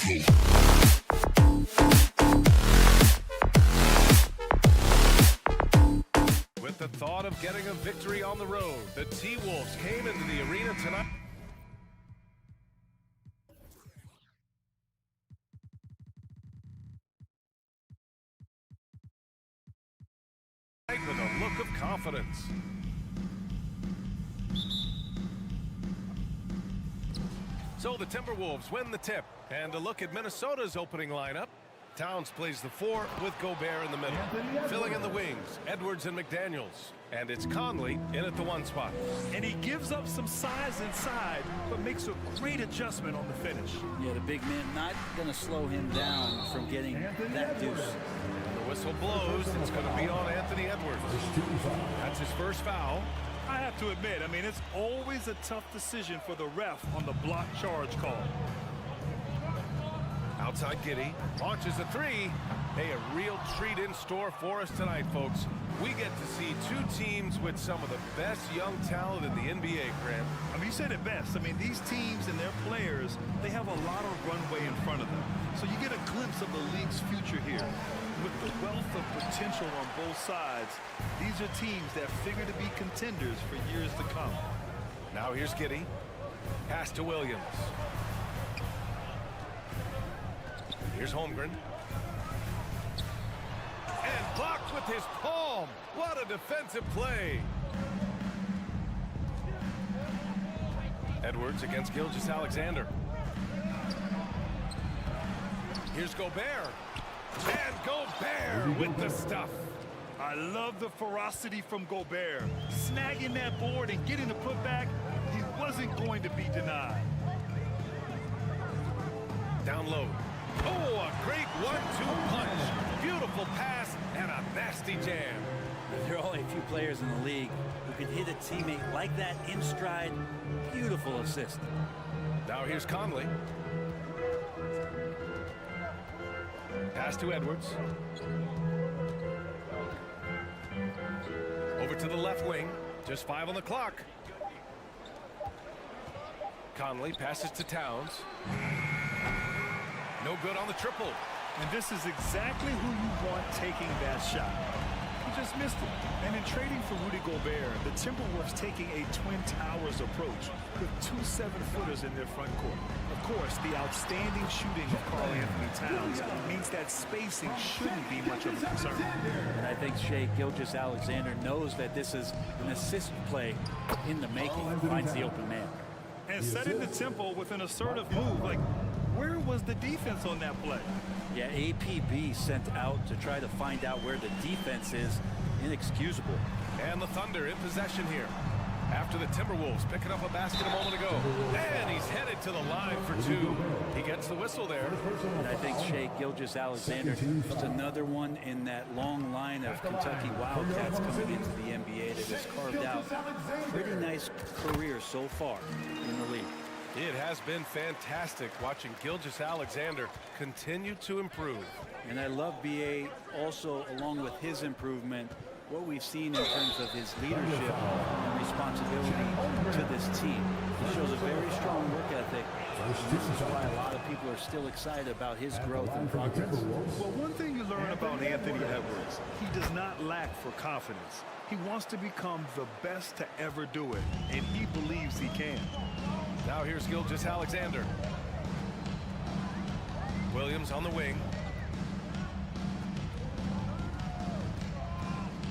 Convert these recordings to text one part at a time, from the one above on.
With the thought of getting a victory on the road, the T-Wolves came into the arena tonight with a look of confidence. So the Timberwolves win the tip, and a look at Minnesota's opening lineup. Towns plays the 4 with Gobert in the middle. Filling in the wings, Edwards and McDaniels. And it's Conley in at the 1 spot. And he gives up some size inside, but makes a great adjustment on the finish. Yeah, the big man not going to slow him down from getting that deuce. And the whistle blows. It's going to be on Anthony Edwards. That's his first foul. I have to admit, I mean, it's always a tough decision for the ref on the block charge call. Outside Giddey launches a 3. Hey, a real treat in store for us tonight, folks. We get to see 2 teams with some of the best young talent in the NBA, Grant. I mean, you said it best. I mean, these teams and their players, they have a lot of runway in front of them. So you get a glimpse of the league's future here. With the wealth of potential on both sides, these are teams that figure to be contenders for years to come. Now here's Giddey. Pass to Williams. Here's Holmgren. And blocked with his palm. What a defensive play. Edwards against Gilgeous-Alexander. Here's Gobert. And Gobert with the stuff. I love the ferocity from Gobert. Snagging that board and getting the putback, he wasn't going to be denied. Down low. Oh, a great 1-2 punch. Beautiful pass and a nasty jam. There are only a few players in the league who can hit a teammate like that in stride. Beautiful assist. Now here's Conley. Pass to Edwards. Over to the left wing. Just 5 on the clock. Conley passes to Towns. No good on the triple. And this is exactly who you want taking that shot. He just missed it. And in trading for Rudy Gobert, the Timberwolves taking a Twin Towers approach with 2 7-footers in their front court. Of course, the outstanding shooting of Karl-Anthony Towns means that spacing shouldn't be much of a concern. And I think Shai Gilgeous-Alexander knows that this is an assist play in the making. Finds the open man. And setting the tempo with an assertive move. Like, where was the defense on that play? Yeah, APB sent out to try to find out where the defense is. Inexcusable. And the Thunder in possession here. After the Timberwolves picking up a basket a moment ago. And he's headed to the line for 2. He gets the whistle there. And I think Shai Gilgeous-Alexander is another one in that long line of Kentucky Wildcats coming into the NBA that has carved out a pretty nice career so far in the league. It has been fantastic watching Gilgeous-Alexander continue to improve. And I love B.A. also, along with his improvement, what we've seen in terms of his leadership and responsibility to this team. He shows a very strong work ethic. This is why a lot of people are still excited about his growth and progress. Well, one thing you learn about Anthony Edwards, he does not lack for confidence. He wants to become the best to ever do it, and he believes he can. Now here's Gilgeous-Alexander. Williams on the wing.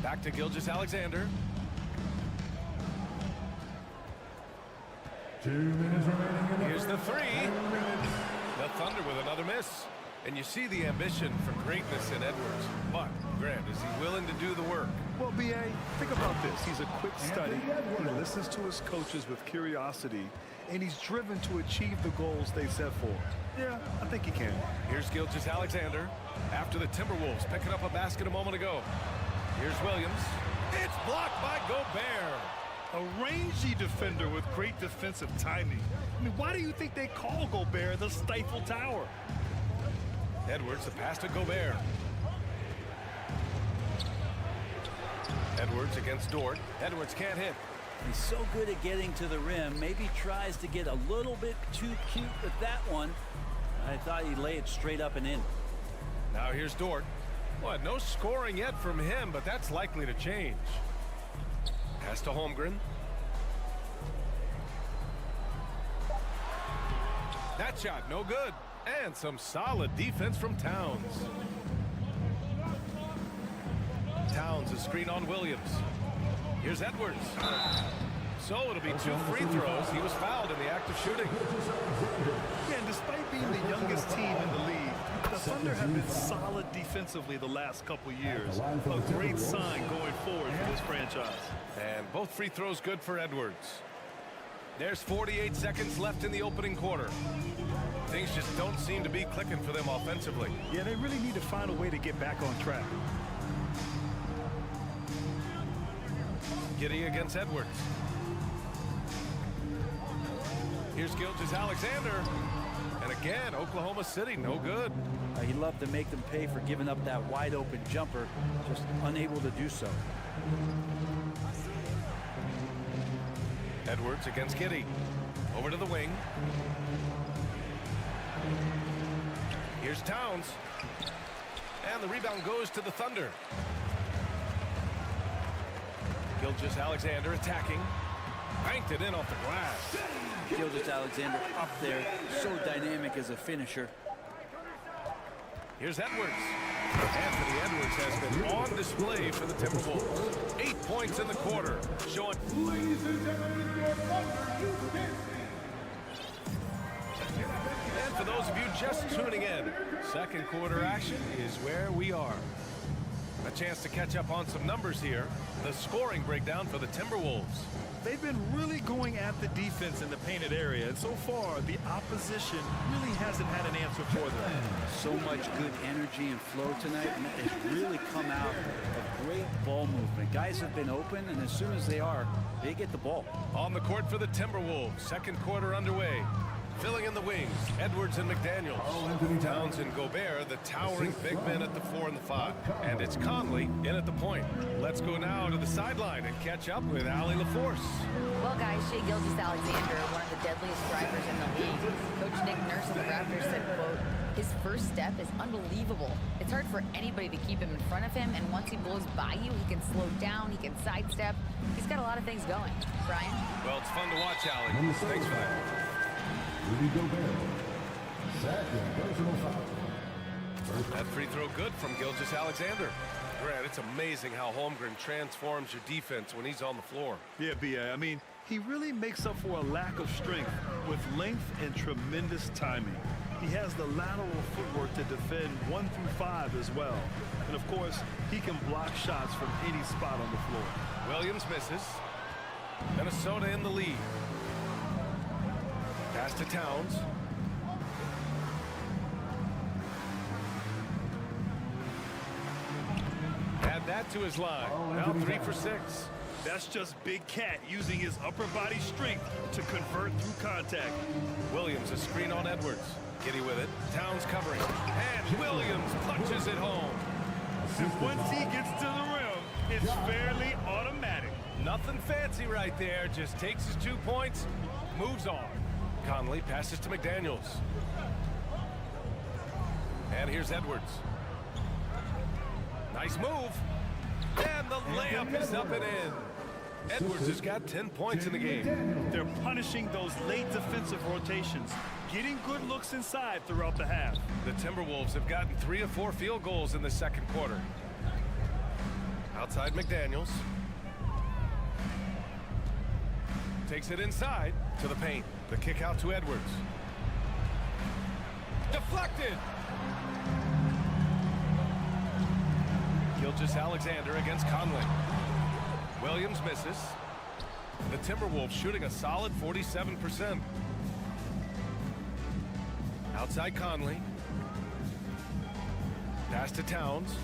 Back to Gilgeous-Alexander. 2 minutes remaining. Here's the 3. The Thunder with another miss. And you see the ambition for greatness in Edwards. But, Grant, is he willing to do the work? Well, B.A., think about this. He's a quick study. He listens to his coaches with curiosity, and he's driven to achieve the goals they set for him. Yeah, I think he can. Here's Gilgeous-Alexander after the Timberwolves picking up a basket a moment ago. Here's Williams. It's blocked by Gobert. A rangy defender with great defensive timing. I mean, why do you think they call Gobert the Stifle Tower? Edwards, the pass to Gobert. Edwards against Dort. Edwards can't hit. He's so good at getting to the rim. Maybe tries to get a little bit too cute with that one. I thought he'd lay it straight up and in. Now here's Dort. Well, no scoring yet from him, but that's likely to change. Pass to Holmgren. That shot, no good. And some solid defense from Towns. Towns, a screen on Williams. Here's Edwards. So it'll be 2 free throws. He was fouled in the act of shooting. Yeah, and despite being the youngest team in the league, the Thunder have been solid defensively the last couple years. A great sign going forward for this franchise. And both free throws good for Edwards. There's 48 seconds left in the opening quarter. Things just don't seem to be clicking for them offensively. Yeah, they really need to find a way to get back on track. Giddey against Edwards. Here's Gilgeous-Alexander. And again, Oklahoma City, no good. He'd love to make them pay for giving up that wide open jumper, just unable to do so. Edwards against Giddey. Over to the wing. Here's Towns. And the rebound goes to the Thunder. Gilgeous-Alexander attacking. Banked it in off the glass. Gilgeous-Alexander up there, so dynamic as a finisher. Here's Edwards. Anthony Edwards has been on display for the Timberwolves. 8 points in the quarter, showing. And for those of you just tuning in, second quarter action is where we are. A chance to catch up on some numbers here. The scoring breakdown for the Timberwolves. They've been really going at the defense in the painted area, and so far, the opposition really hasn't had an answer for them. So much good energy and flow tonight, and it's really come out of great ball movement. Guys have been open, and as soon as they are, they get the ball. On the court for the Timberwolves, second quarter underway. Filling in the wings, Edwards and McDaniels. Towns and Gobert, the towering big men at the 4 and the 5. And it's Conley in at the point. Let's go now to the sideline and catch up with Allie LaForce. Well, guys, Shai Gilgeous-Alexander, one of the deadliest drivers in the league. Coach Nick Nurse of the Raptors said, quote, his first step is unbelievable. It's hard for anybody to keep him in front of him, and once he blows by you, he can slow down, he can sidestep. He's got a lot of things going. Brian? Well, it's fun to watch, Allie. Thanks for that. That free throw good from Gilgeous-Alexander. Grant, it's amazing how Holmgren transforms your defense when he's on the floor. Yeah, B.I. I mean, he really makes up for a lack of strength with length and tremendous timing. He has the lateral footwork to defend 1 through 5 as well. And of course, he can block shots from any spot on the floor. Williams misses. Minnesota in the lead. Pass to Towns. Add that to his line. Now 3 for 6. That's just Big Cat using his upper body strength to convert through contact. Williams, a screen on Edwards. Giddey with it. Towns covering. And Williams punches it home. And once he gets to the rim, it's fairly automatic. Nothing fancy right there. Just takes his 2 points, moves on. Conley passes to McDaniels. And here's Edwards. Nice move. And the layup is up and in. Edwards has got 10 points in the game. They're punishing those late defensive rotations, getting good looks inside throughout the half. The Timberwolves have gotten 3 of 4 field goals in the second quarter. Outside McDaniels. Takes it inside to the paint. The kick out to Edwards. Deflected. Gilgeous-Alexander against Conley. Williams misses. The Timberwolves shooting a solid 47%. Outside Conley. Pass to Towns.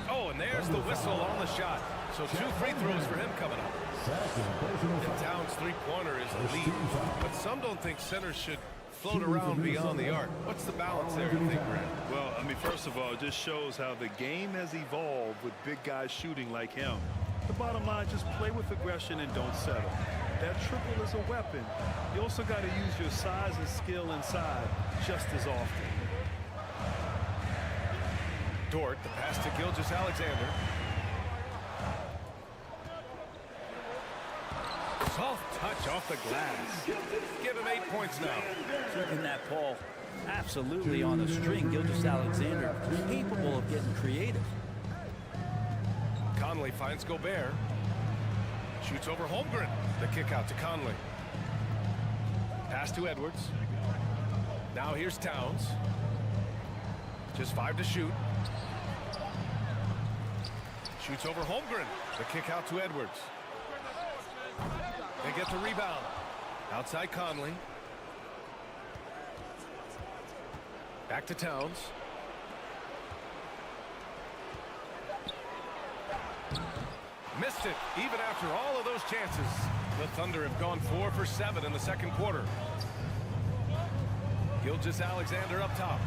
Oh, and there's the whistle on the shot. So 2 free throws for him coming up. And Towns' three-pointer is the lead. But some don't think centers should float around beyond the arc. What's the balance there, you think, Brad? Well, I mean, first of all, it just shows how the game has evolved with big guys shooting like him. The bottom line, just play with aggression and don't settle. that triple is a weapon. You also got to use your size and skill inside just as often. Dort, the pass to Gilgeous-Alexander. Soft touch off the glass. Give him 8 points now. Keeping that ball absolutely on the string. Gilgeous-Alexander capable of getting creative. Conley finds Gobert. Shoots over Holmgren. The kick out to Conley. Pass to Edwards. Now here's Towns. Just 5 to shoot. Shoots over Holmgren. The kick out to Edwards. They get the rebound. Outside Conley. Back to Towns. Missed it, even after all of those chances. The Thunder have gone 4 for 7 in the second quarter. Gilgeous-Alexander up top.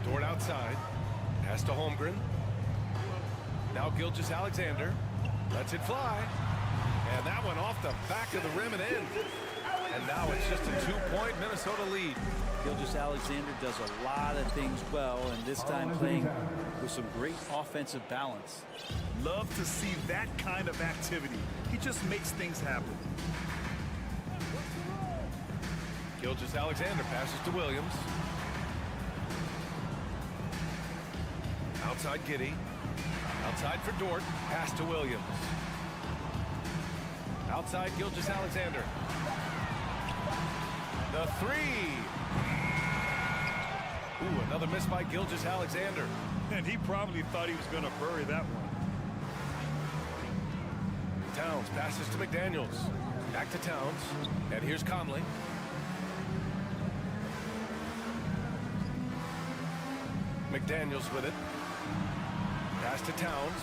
Dort outside. Pass to Holmgren. Now Gilgeous-Alexander lets it fly. And that one off the back of the rim and in. And now it's just a 2-point Minnesota lead. Gilgeous-Alexander does a lot of things well, and this time playing with some great offensive balance. Love to see that kind of activity. He just makes things happen. Gilgeous-Alexander passes to Williams. Outside Giddey. Outside for Dort. Pass to Williams. Outside Gilgeous-Alexander. The three. Ooh, another miss by Gilgeous-Alexander. And he probably thought he was going to bury that one. Towns passes to McDaniels. Back to Towns. And here's Conley. McDaniels with it. Pass to Towns.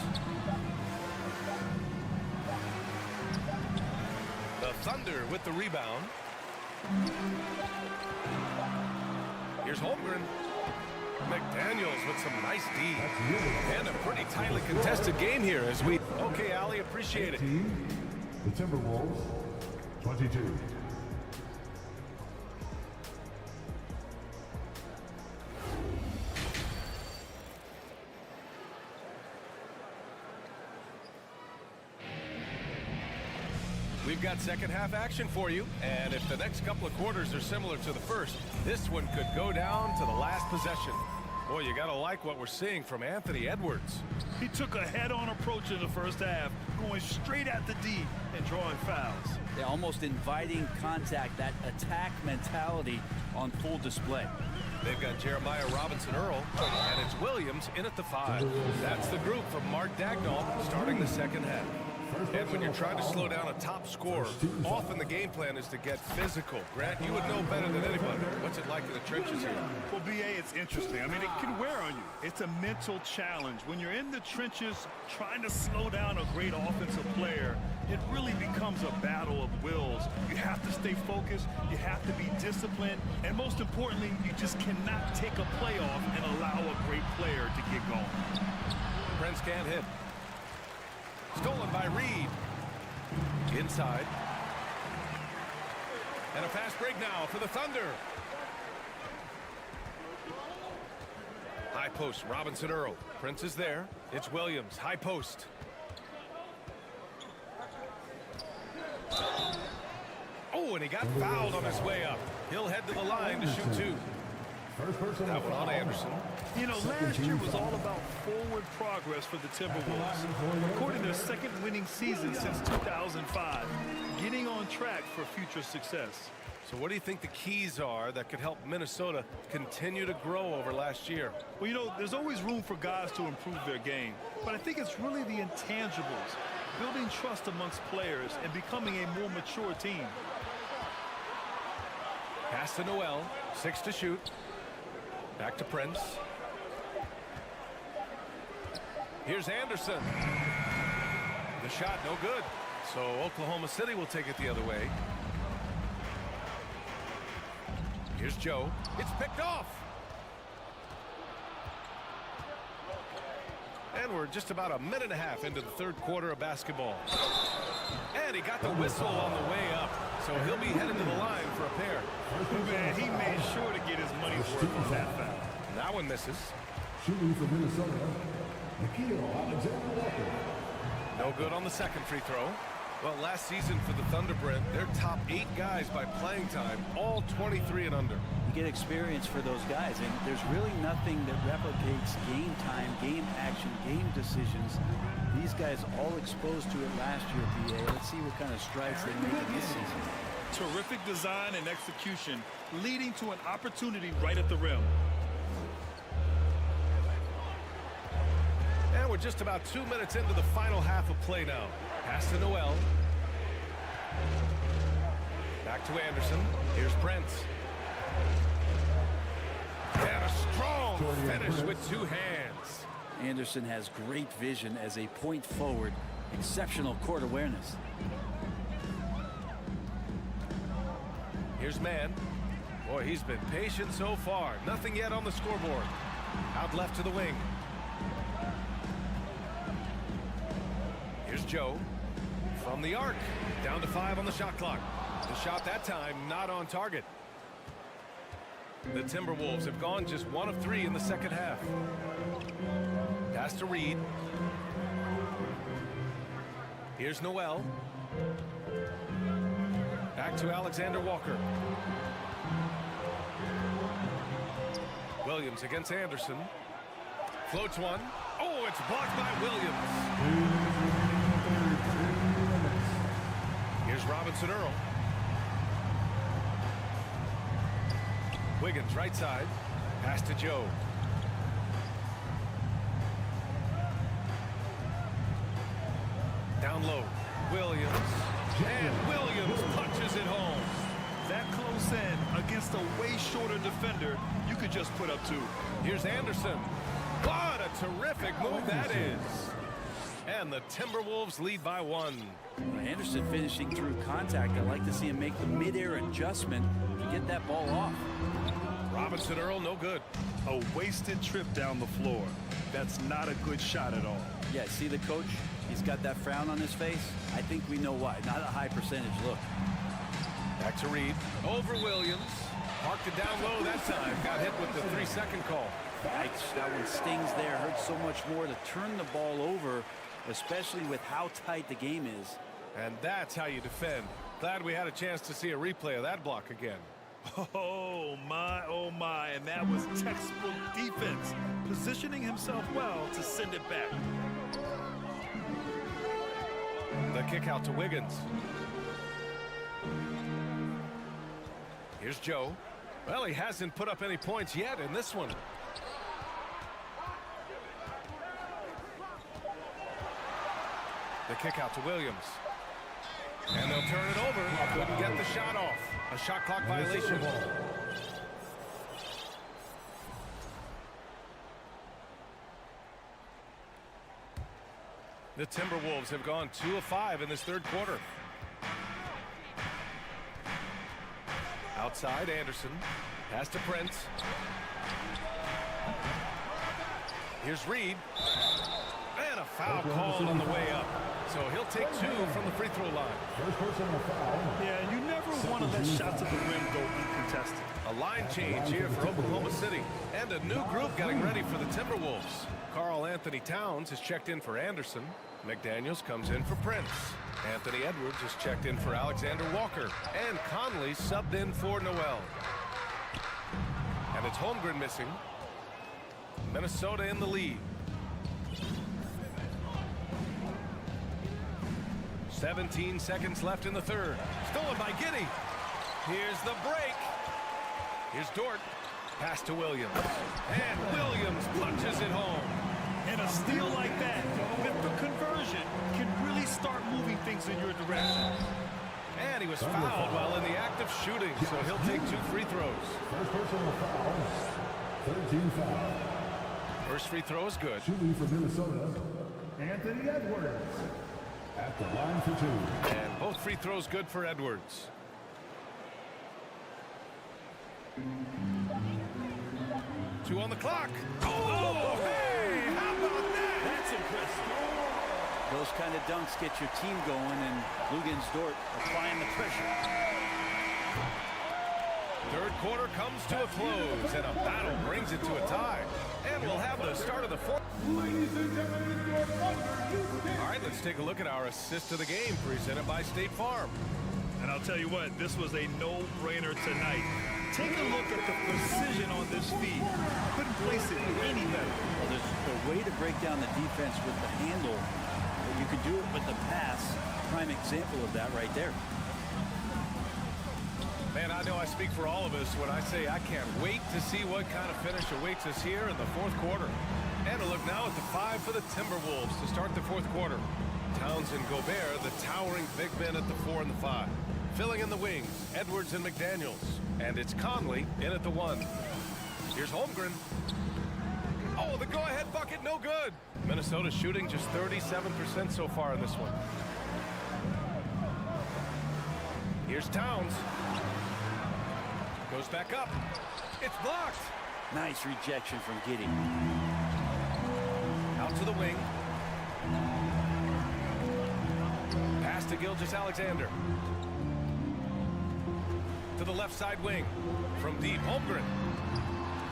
The Thunder with the rebound. Here's Holmgren. McDaniels with some nice D. And a pretty tightly contested game here as we... Okay, Ali, appreciate it. The Timberwolves, 22. We've got second half action for you, and if the next couple of quarters are similar to the first, this one could go down to the last possession. Boy, you gotta like what we're seeing from Anthony Edwards. He took a head-on approach in the first half, going straight at the D and drawing fouls. They're almost inviting contact, that attack mentality on full display. They've got Jeremiah Robinson-Earl, and it's Williams in at the 5. That's the group from Mark Dagnall starting the second half. And when you're trying to slow down a top scorer, often the game plan is to get physical. Grant, you would know better than anybody. What's it like in the trenches here? Well, B.A., it's interesting. I mean, it can wear on you. It's a mental challenge. When you're in the trenches trying to slow down a great offensive player, it really becomes a battle of wills. You have to stay focused, you have to be disciplined, and most importantly, you just cannot take a play off and allow a great player to get going. Prince can't hit. Stolen by Reed. Inside. And a fast break now for the Thunder. High post, Robinson-Earl. Prince is there. It's Williams, high post. Oh, and he got fouled on his way up. He'll head to the line to shoot 2. That one on Anderson. You know, last year was all about forward progress for the Timberwolves. Recording their second winning season since 2005. Getting on track for future success. So what do you think the keys are that could help Minnesota continue to grow over last year? Well, you know, there's always room for guys to improve their game. But I think it's really the intangibles. Building trust amongst players and becoming a more mature team. Pass to Noel. 6 to shoot. Back to Prince. Here's Anderson. The shot no good. So Oklahoma City will take it the other way. Here's Joe. It's picked off. And we're just about a minute and a half into the third quarter of basketball. And he got the whistle on the way up. So he'll be headed to the line for a pair. Man, he made sure to get his money's worth on that foul. That one misses. Shooting for Minnesota, Alexander Walker. No good on the second free throw. Well, last season for the Thunder, Brent, their top 8 guys by playing time, all 23 and under. You get experience for those guys, and there's really nothing that replicates game time, game action, game decisions. These guys all exposed to it last year, BA. Let's see what kind of strides they make in this season. Terrific design and execution, leading to an opportunity right at the rim. And we're just about 2 minutes into the final half of play now. Pass to Noel. Back to Anderson. Here's Prince. And a strong finish with 2 hands. Anderson has great vision as a point forward, exceptional court awareness. Here's Mann. Boy, he's been patient so far. Nothing yet on the scoreboard. Out left to the wing. Here's Joe. From the arc. Down to 5 on the shot clock. The shot that time not on target. The Timberwolves have gone just 1 of 3 in the second half. Pass to Reed. Here's Noel. Back to Alexander Walker. Williams against Anderson. Floats one. Oh, it's blocked by Williams. Here's Robinson Earl. Wiggins right side. Pass to Joe. Down low. Williams. And Williams punches it home. That close in against a way shorter defender, you could just put up 2. Here's Anderson. What a terrific move that is. And the Timberwolves lead by 1. Anderson finishing through contact. I like to see him make the mid-air adjustment to get that ball off. Robinson Earl, no good. A wasted trip down the floor. That's not a good shot at all. Yeah, see the coach? He's got that frown on his face. I think we know why. Not a high percentage look. Back to Reed. Over Williams. Parked it down low that time. Got hit with the 3-second call. Yikes, that one stings there. Hurts so much more to turn the ball over, especially with how tight the game is. And that's how you defend. Glad we had a chance to see a replay of that block again. Oh my, and that was textbook defense, positioning himself well to send it back. The kick out to Wiggins. Here's Joe. Well, he hasn't put up any points yet in this one. The kick out to Williams. And they'll turn it over. Couldn't get the shot off. A shot clock violation. The Timberwolves have gone 2 of 5 in this third quarter. Outside, Anderson. Pass to Prince. Here's Reed. And a foul called on the way up. So he'll take 2 from the free throw line. First personal foul. Yeah, you never want to let shots at the rim go uncontested. A line change here for Oklahoma City. And a new group getting ready for the Timberwolves. Karl Anthony Towns has checked in for Anderson. McDaniels comes in for Prince. Anthony Edwards has checked in for Alexander Walker. And Conley subbed in for Noel. And it's Holmgren missing. Minnesota in the lead. 17 seconds left in the third. Stolen by Giddey. Here's the break. Here's Dort. Pass to Williams. And Williams punches it home. And a steal like that, with the conversion, can really start moving things in your direction. And he was fouled while in the act of shooting, so he'll take 2 free throws. First personal foul. 13 foul. First free throw is good. Shooting for Minnesota, Anthony Edwards. At the line for 2. And both free throws good for Edwards. Two on the clock. Oh, hey, how about that? That's Those kind of dunks get your team going, and Lugens Dort applying the pressure. Third quarter comes to a close, and a battle brings it to a tie. And we'll have the start of the fourth. All right, let's take a look at our assist of the game presented by State Farm. And I'll tell you what, this was a no-brainer tonight. Take a look at the precision on this feed. Couldn't place it any better. Well, there's a way to break down the defense with the handle. But you can do it with the pass. Prime example of that right there. Man, I know I speak for all of us when I say I can't wait to see what kind of finish awaits us here in the fourth quarter. And a look now at the 5 for the Timberwolves to start the fourth quarter. Towns and Gobert, the towering big men at the 4 and the 5. Filling in the wings, Edwards and McDaniels. And it's Conley in at the 1. Here's Holmgren. Oh, the go-ahead bucket, no good. Minnesota shooting just 37% so far in this one. Here's Towns. Goes back up. It's blocked. Nice rejection from Giddey. Out to the wing. Pass to Gilgeous-Alexander. To the left side wing. From deep, Holmgren.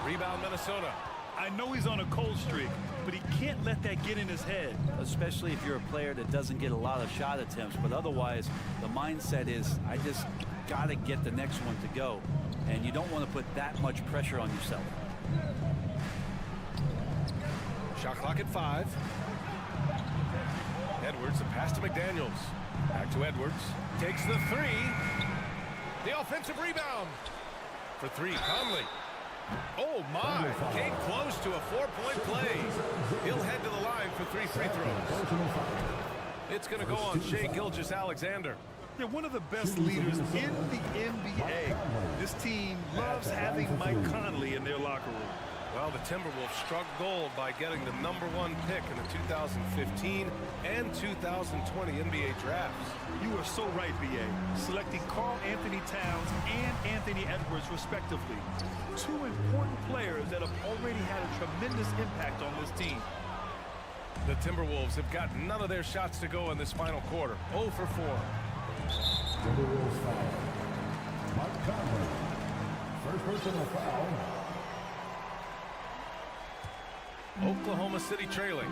Rebound, Minnesota. I know he's on a cold streak, but he can't let that get in his head. Especially if you're a player that doesn't get a lot of shot attempts. But otherwise, the mindset is, I just got to get the next one to go. And you don't want to put that much pressure on yourself. Shot clock at 5. Edwards, a pass to McDaniels. Back to Edwards. Takes the 3. The offensive rebound. For 3, Conley. Oh, my. Came close to a 4-point play. He'll head to the line for 3 free throws. It's going to go on Shai Gilgeous-Alexander. They're one of the best leaders in the NBA. This team loves having Mike Conley in their locker room. Well, the Timberwolves struck gold by getting the #1 pick in the 2015 and 2020 NBA drafts. You are so right, B.A. Selecting Karl Anthony Towns and Anthony Edwards, respectively. 2 important players that have already had a tremendous impact on this team. The Timberwolves have got none of their shots to go in this final quarter. 0 for 4. Timberwolves foul. Mike Conley. First personal foul. Oklahoma City trailing.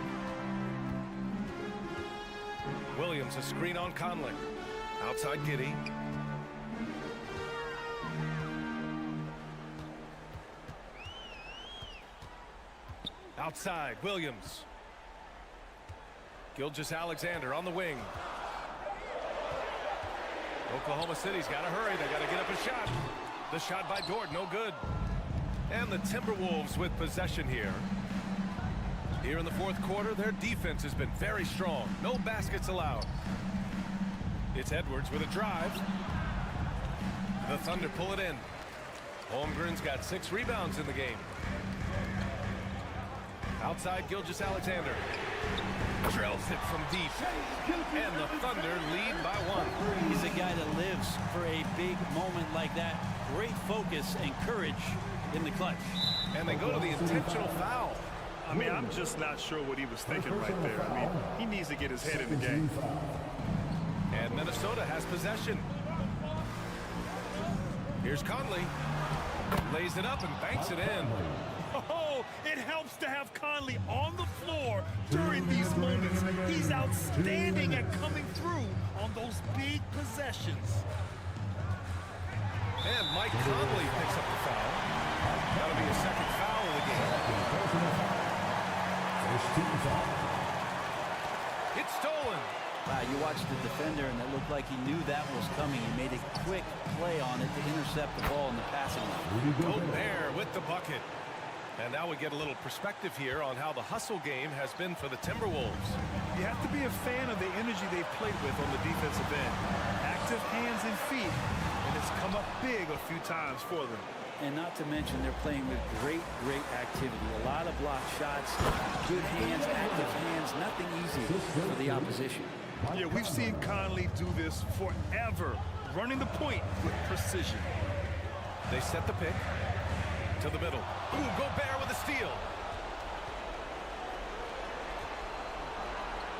Williams, a screen on Conley. Outside Giddey. Outside, Williams. Gilgeous-Alexander on the wing. Oklahoma City's got to hurry. They got to get up a shot. The shot by Dort, no good. And the Timberwolves with possession here. Here in the fourth quarter, their defense has been very strong. No baskets allowed. It's Edwards with a drive. The Thunder pull it in. Holmgren's got 6 rebounds in the game. Outside, Gilgeous-Alexander. Drills it from deep. And the Thunder lead by 1. He's a guy that lives for a big moment like that. Great focus and courage in the clutch. And they go to the intentional foul. I mean, I'm just not sure what he was thinking right there. I mean, he needs to get his head in the game. And Minnesota has possession. Here's Conley. Lays it up and banks it in. Oh, it helps to have Conley on the floor during these moments. He's outstanding at coming through on those big possessions. And Mike Conley picks up the foul. That'll be a second foul of the game. It's stolen. You watched the defender, and it looked like he knew that was coming. He made a quick play on it to intercept the ball in the passing lane. Gobert with the bucket. And now we get a little perspective here on how the hustle game has been for the Timberwolves. You have to be a fan of the energy they've played with on the defensive end. Active hands and feet, and it's come up big a few times for them. And not to mention, they're playing with great activity. A lot of block shots, good hands, active hands, nothing easy for the opposition. Yeah, we've seen Conley do this forever, running the point with precision. They set the pick to the middle. Ooh, Gobert with a steal.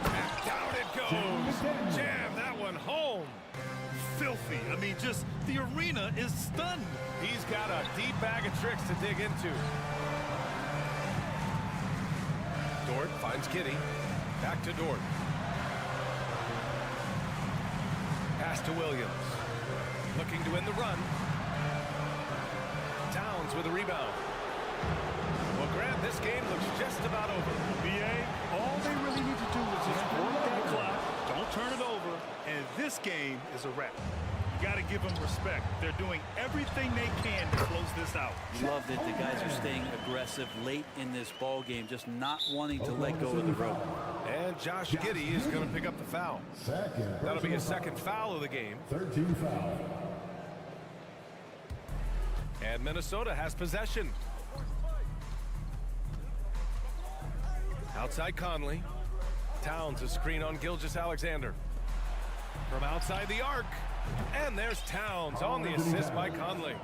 And down goes. Jam that one home. Filthy. I mean, just the arena is stunned. He's got a deep bag of tricks to dig into. Dort finds Kitty. Back to Dort. Pass to Williams. Looking to win the run. Towns with a rebound. Well, Grant, this game looks just about over. B.A., all they really need to do is just work that clock, don't turn it over, and this game is a wrap. You got to give them respect. They're doing everything they can to close this out. Love that the guys are staying aggressive late in this ball game, just not wanting to let go of the rope. And Josh Giddey is going to pick up the foul. That'll be his second foul of the game. 13 foul. And Minnesota has possession. Outside Conley. Towns a screen on Gilgeous-Alexander. From outside the arc. And there's Towns on the assist by Conley.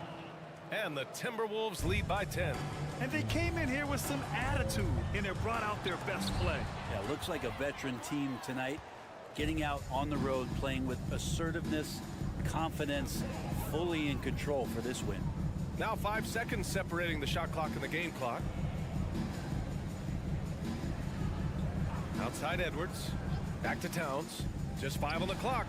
And the Timberwolves lead by 10. And they came in here with some attitude, and they brought out their best play. Yeah, looks like a veteran team tonight, getting out on the road, playing with assertiveness, confidence, fully in control for this win. Now 5 seconds separating the shot clock and the game clock. Outside Edwards. Back to Towns. Just 5 on the clock.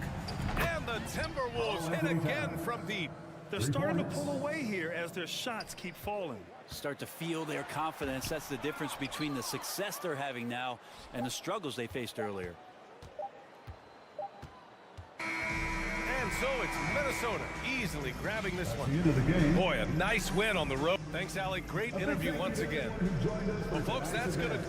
And the Timberwolves hit again from deep. They're starting to pull away here as their shots keep falling. Start to feel their confidence. That's the difference between the success they're having now and the struggles they faced earlier. And so it's Minnesota easily grabbing this one. End of the game. Boy, a nice win on the road. Thanks, Allie. Great interview once again. Well, folks, that's going to...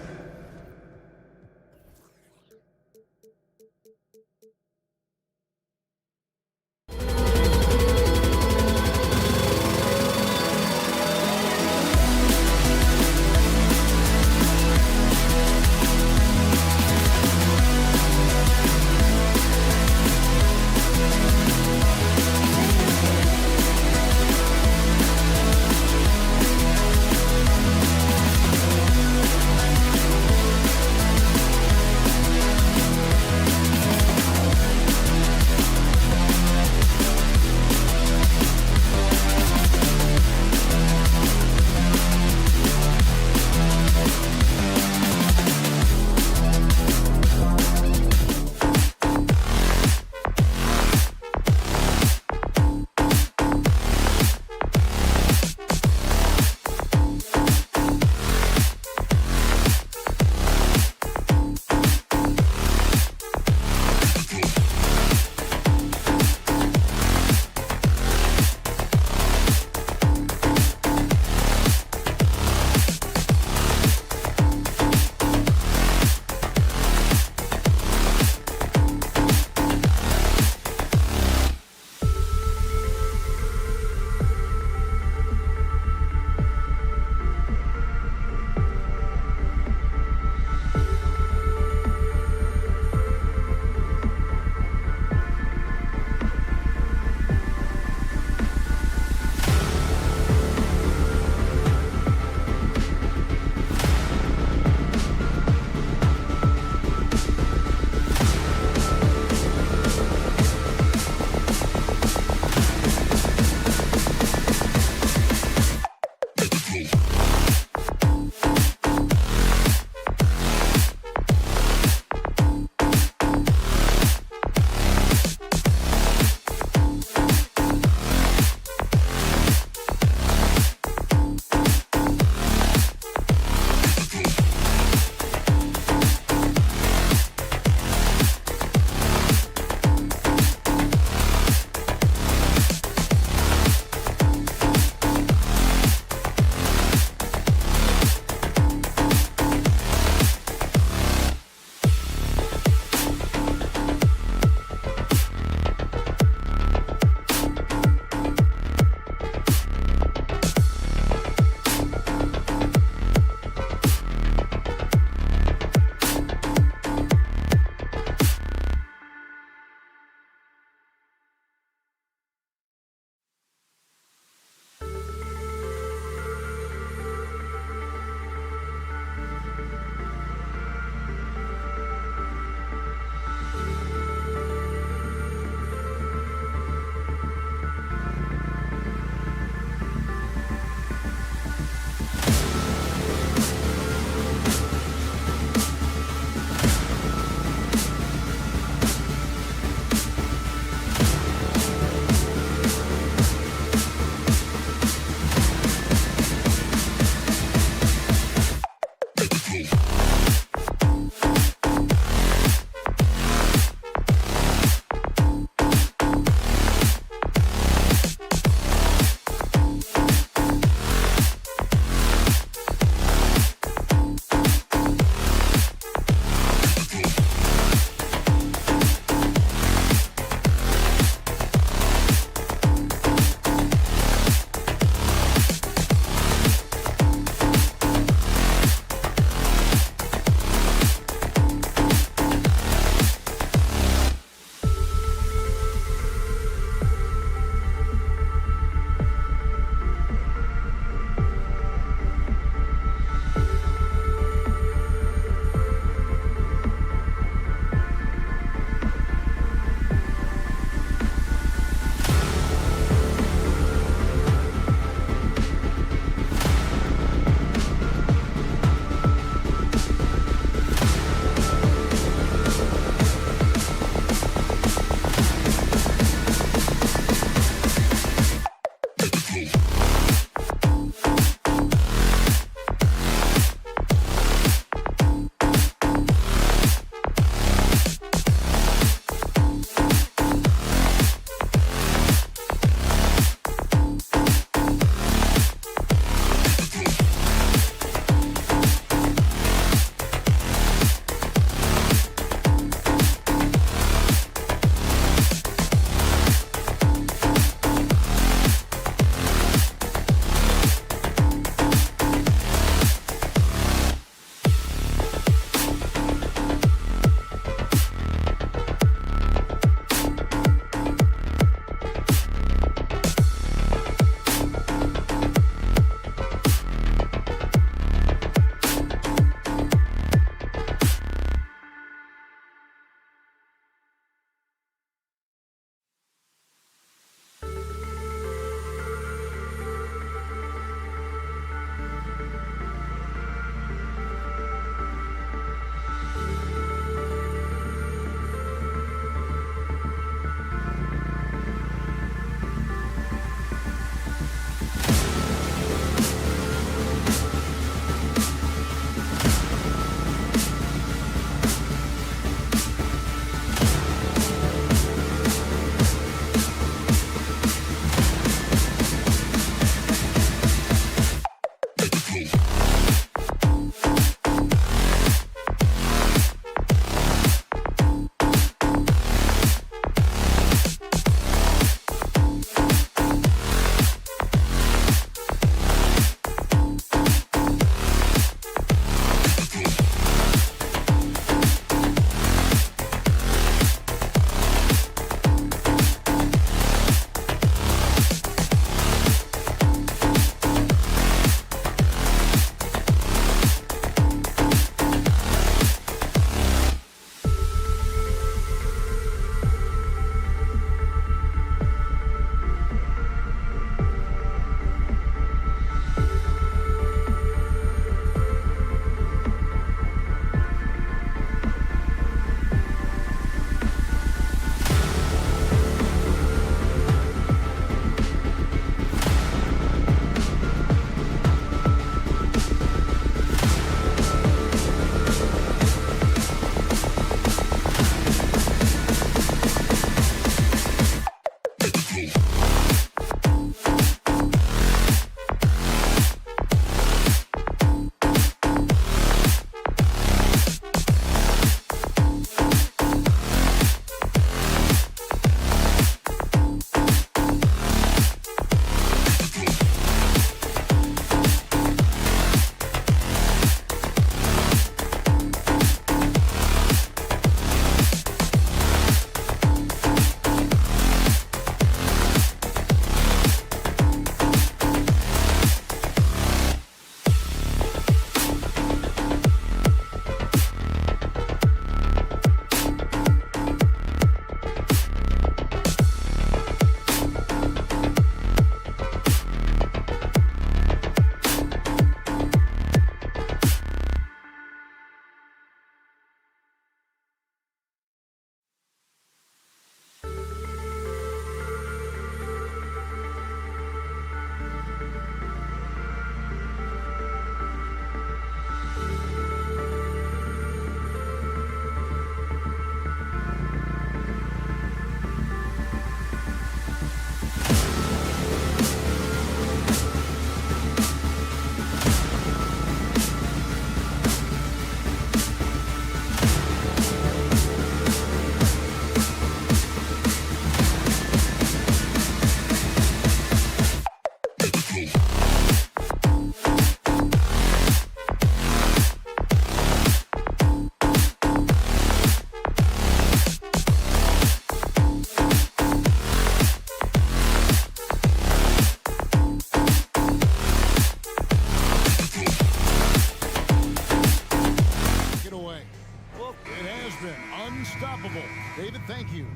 Unstoppable. David, thank you.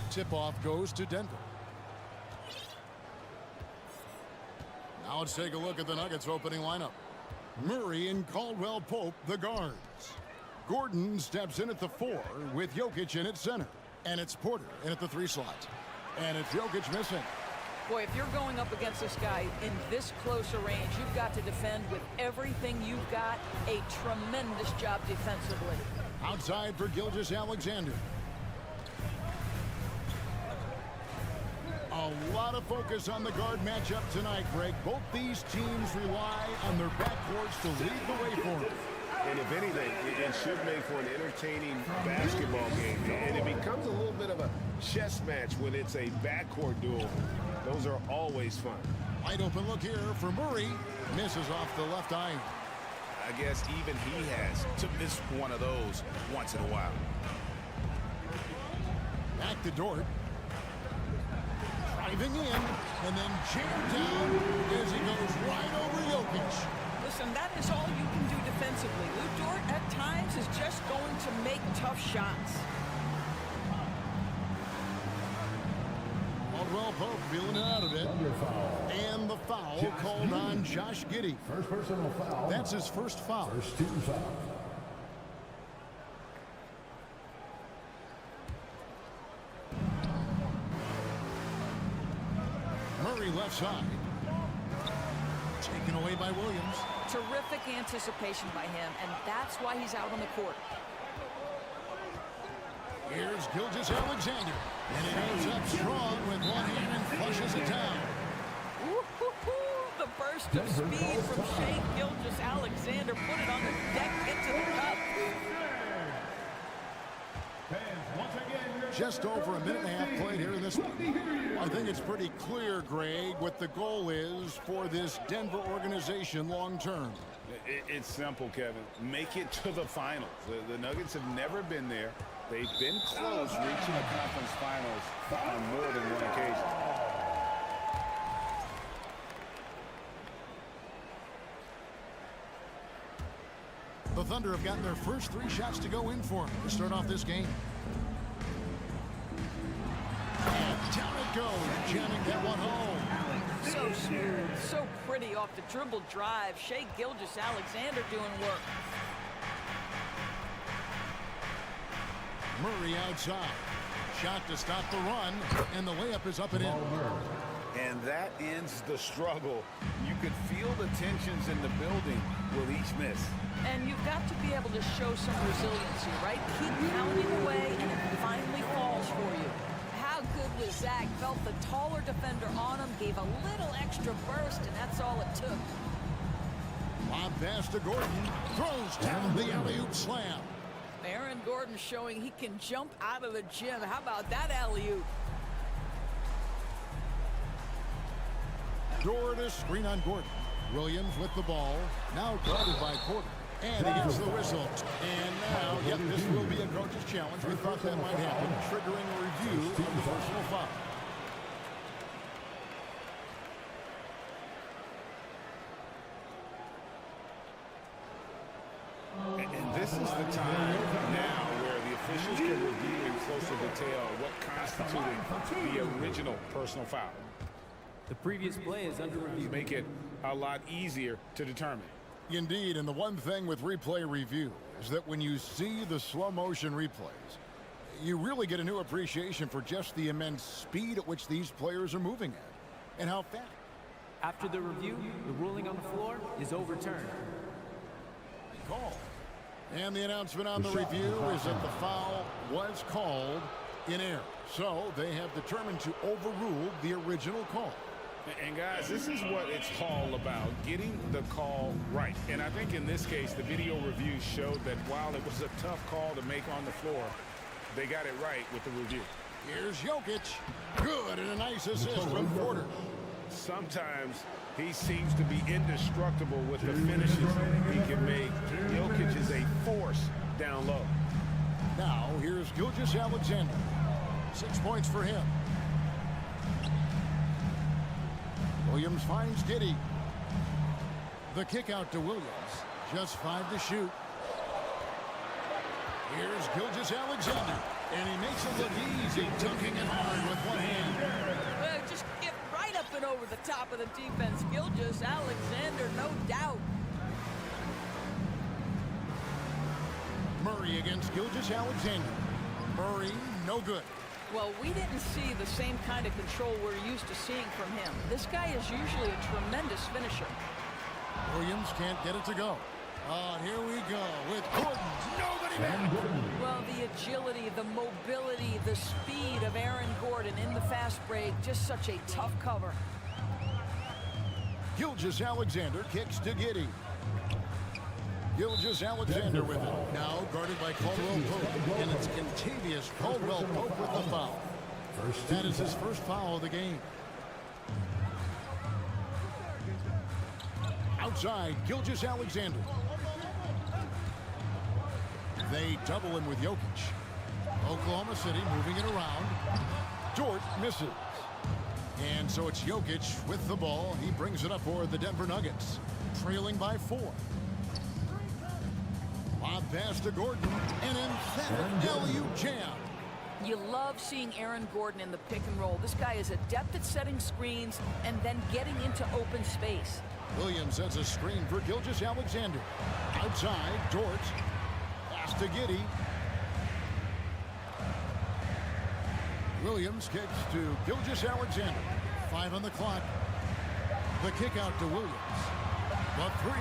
Tip-off goes to Denver. Now let's take a look at the Nuggets opening lineup. Murray and Caldwell Pope, the guards. Gordon steps in at the 4 with Jokic in at center. And it's Porter in at the 3 slot. And it's Jokic missing. Boy, if you're going up against this guy in this close a range, you've got to defend with everything you've got. A tremendous job defensively. Outside for Gilgeous-Alexander. A lot of focus on the guard matchup tonight, Greg. Both these teams rely on their backcourts to lead the way for them. And if anything, it should make for an entertaining basketball game. And it becomes a little bit of a chess match when it's a backcourt duel. Those are always fun. Wide open look here for Murray. Misses off the left iron. I guess even he has to miss one of those once in a while. Back to Dort. Driving in, and then jammed down as he goes right over Jokic. Listen, that is all you can do defensively. Lou Dort, at times, is just going to make tough shots. Caldwell Pope feeling it out of it. And the foul called on Josh Giddey. First personal foul. That's his first foul. First team foul. Murray left side. Taken away by Williams. Terrific anticipation by him, and that's why he's out on the court. Here's Gilgeous-Alexander. And he goes up strong with one hand and flushes it down. The burst of speed from Shai Gilgeous-Alexander put it on the deck into the cup. Just over a minute and a half played here in this one. I think it's pretty clear, Greg, what the goal is for this Denver organization long term. It's simple, Kevin. Make it to the finals. The Nuggets have never been there. They've been close reaching the conference finals on more than one occasion. The Thunder have gotten their first 3 shots to go in for them to start off this game. And down it goes, jamming that one home. So smooth, so pretty off the dribble drive. Shai Gilgeous-Alexander doing work. Murray outside. Shot to stop the run, and the layup is up and in. And that ends the struggle. You could feel the tensions in the building with each miss. And you've got to be able to show some resiliency, right? Keep pounding away, and it finally falls for you. How good was Zach? Felt the taller defender on him, gave a little extra burst, and that's all it took. Lob pass to Gordon. Throws down the alley-oop slam. Aaron Gordon showing he can jump out of the gym. How about that alley-oop? Jordan screen on Gordon. Williams with the ball. Now guarded by Porter. And he gets the whistle. And now, yep, this will be a coach's challenge. We thought that might happen, triggering a review of the personal foul. And this is the time now where the officials can review in closer detail what constituted the original personal foul. The previous play is under review. Make it a lot easier to determine. Indeed, and the one thing with replay review is that when you see the slow motion replays, you really get a new appreciation for just the immense speed at which these players are moving at and how fast. After the review, the ruling on the floor is overturned. Call. And the announcement on the review is that the foul was called in error. So they have determined to overrule the original call. And guys, this is what it's all about, getting the call right. And I think in this case, the video review showed that while it was a tough call to make on the floor, they got it right with the review. Here's Jokic. Good, and a nice assist from Porter. Sometimes he seems to be indestructible with the finishes he can make. Jokic is a force down low. Now, here's Gilgeous-Alexander. 6 points for him. Williams finds Giddey. The kick out to Williams. Just 5 to shoot. Here's Gilgeous-Alexander. And he makes it look easy, dunking it hard with one hand. Just get right up and over the top of the defense. Gilgeous-Alexander, no doubt. Murray against Gilgeous-Alexander. Murray, no good. Well, we didn't see the same kind of control we're used to seeing from him. This guy is usually a tremendous finisher. Williams can't get it to go. Here we go with Gordon. Nobody back. Well, the agility, the mobility, the speed of Aaron Gordon in the fast break, just such a tough cover. Gilgeous-Alexander kicks to Giddey. Gilgeous-Alexander with it. Now guarded by Caldwell Pope. And it's Kentavious Caldwell Pope with the foul. That is his first foul of the game. Outside, Gilgeous-Alexander. They double him with Jokic. Oklahoma City moving it around. Dort misses. And so it's Jokic with the ball. He brings it up for the Denver Nuggets, trailing by 4. Lob pass to Gordon, and emphatic alley-oop jam. You love seeing Aaron Gordon in the pick and roll. This guy is adept at setting screens and then getting into open space. Williams sets a screen for Gilgeous-Alexander. Outside, Dort. Pass to Giddey. Williams kicks to Gilgeous-Alexander. 5 on the clock. The kick out to Williams. The 3.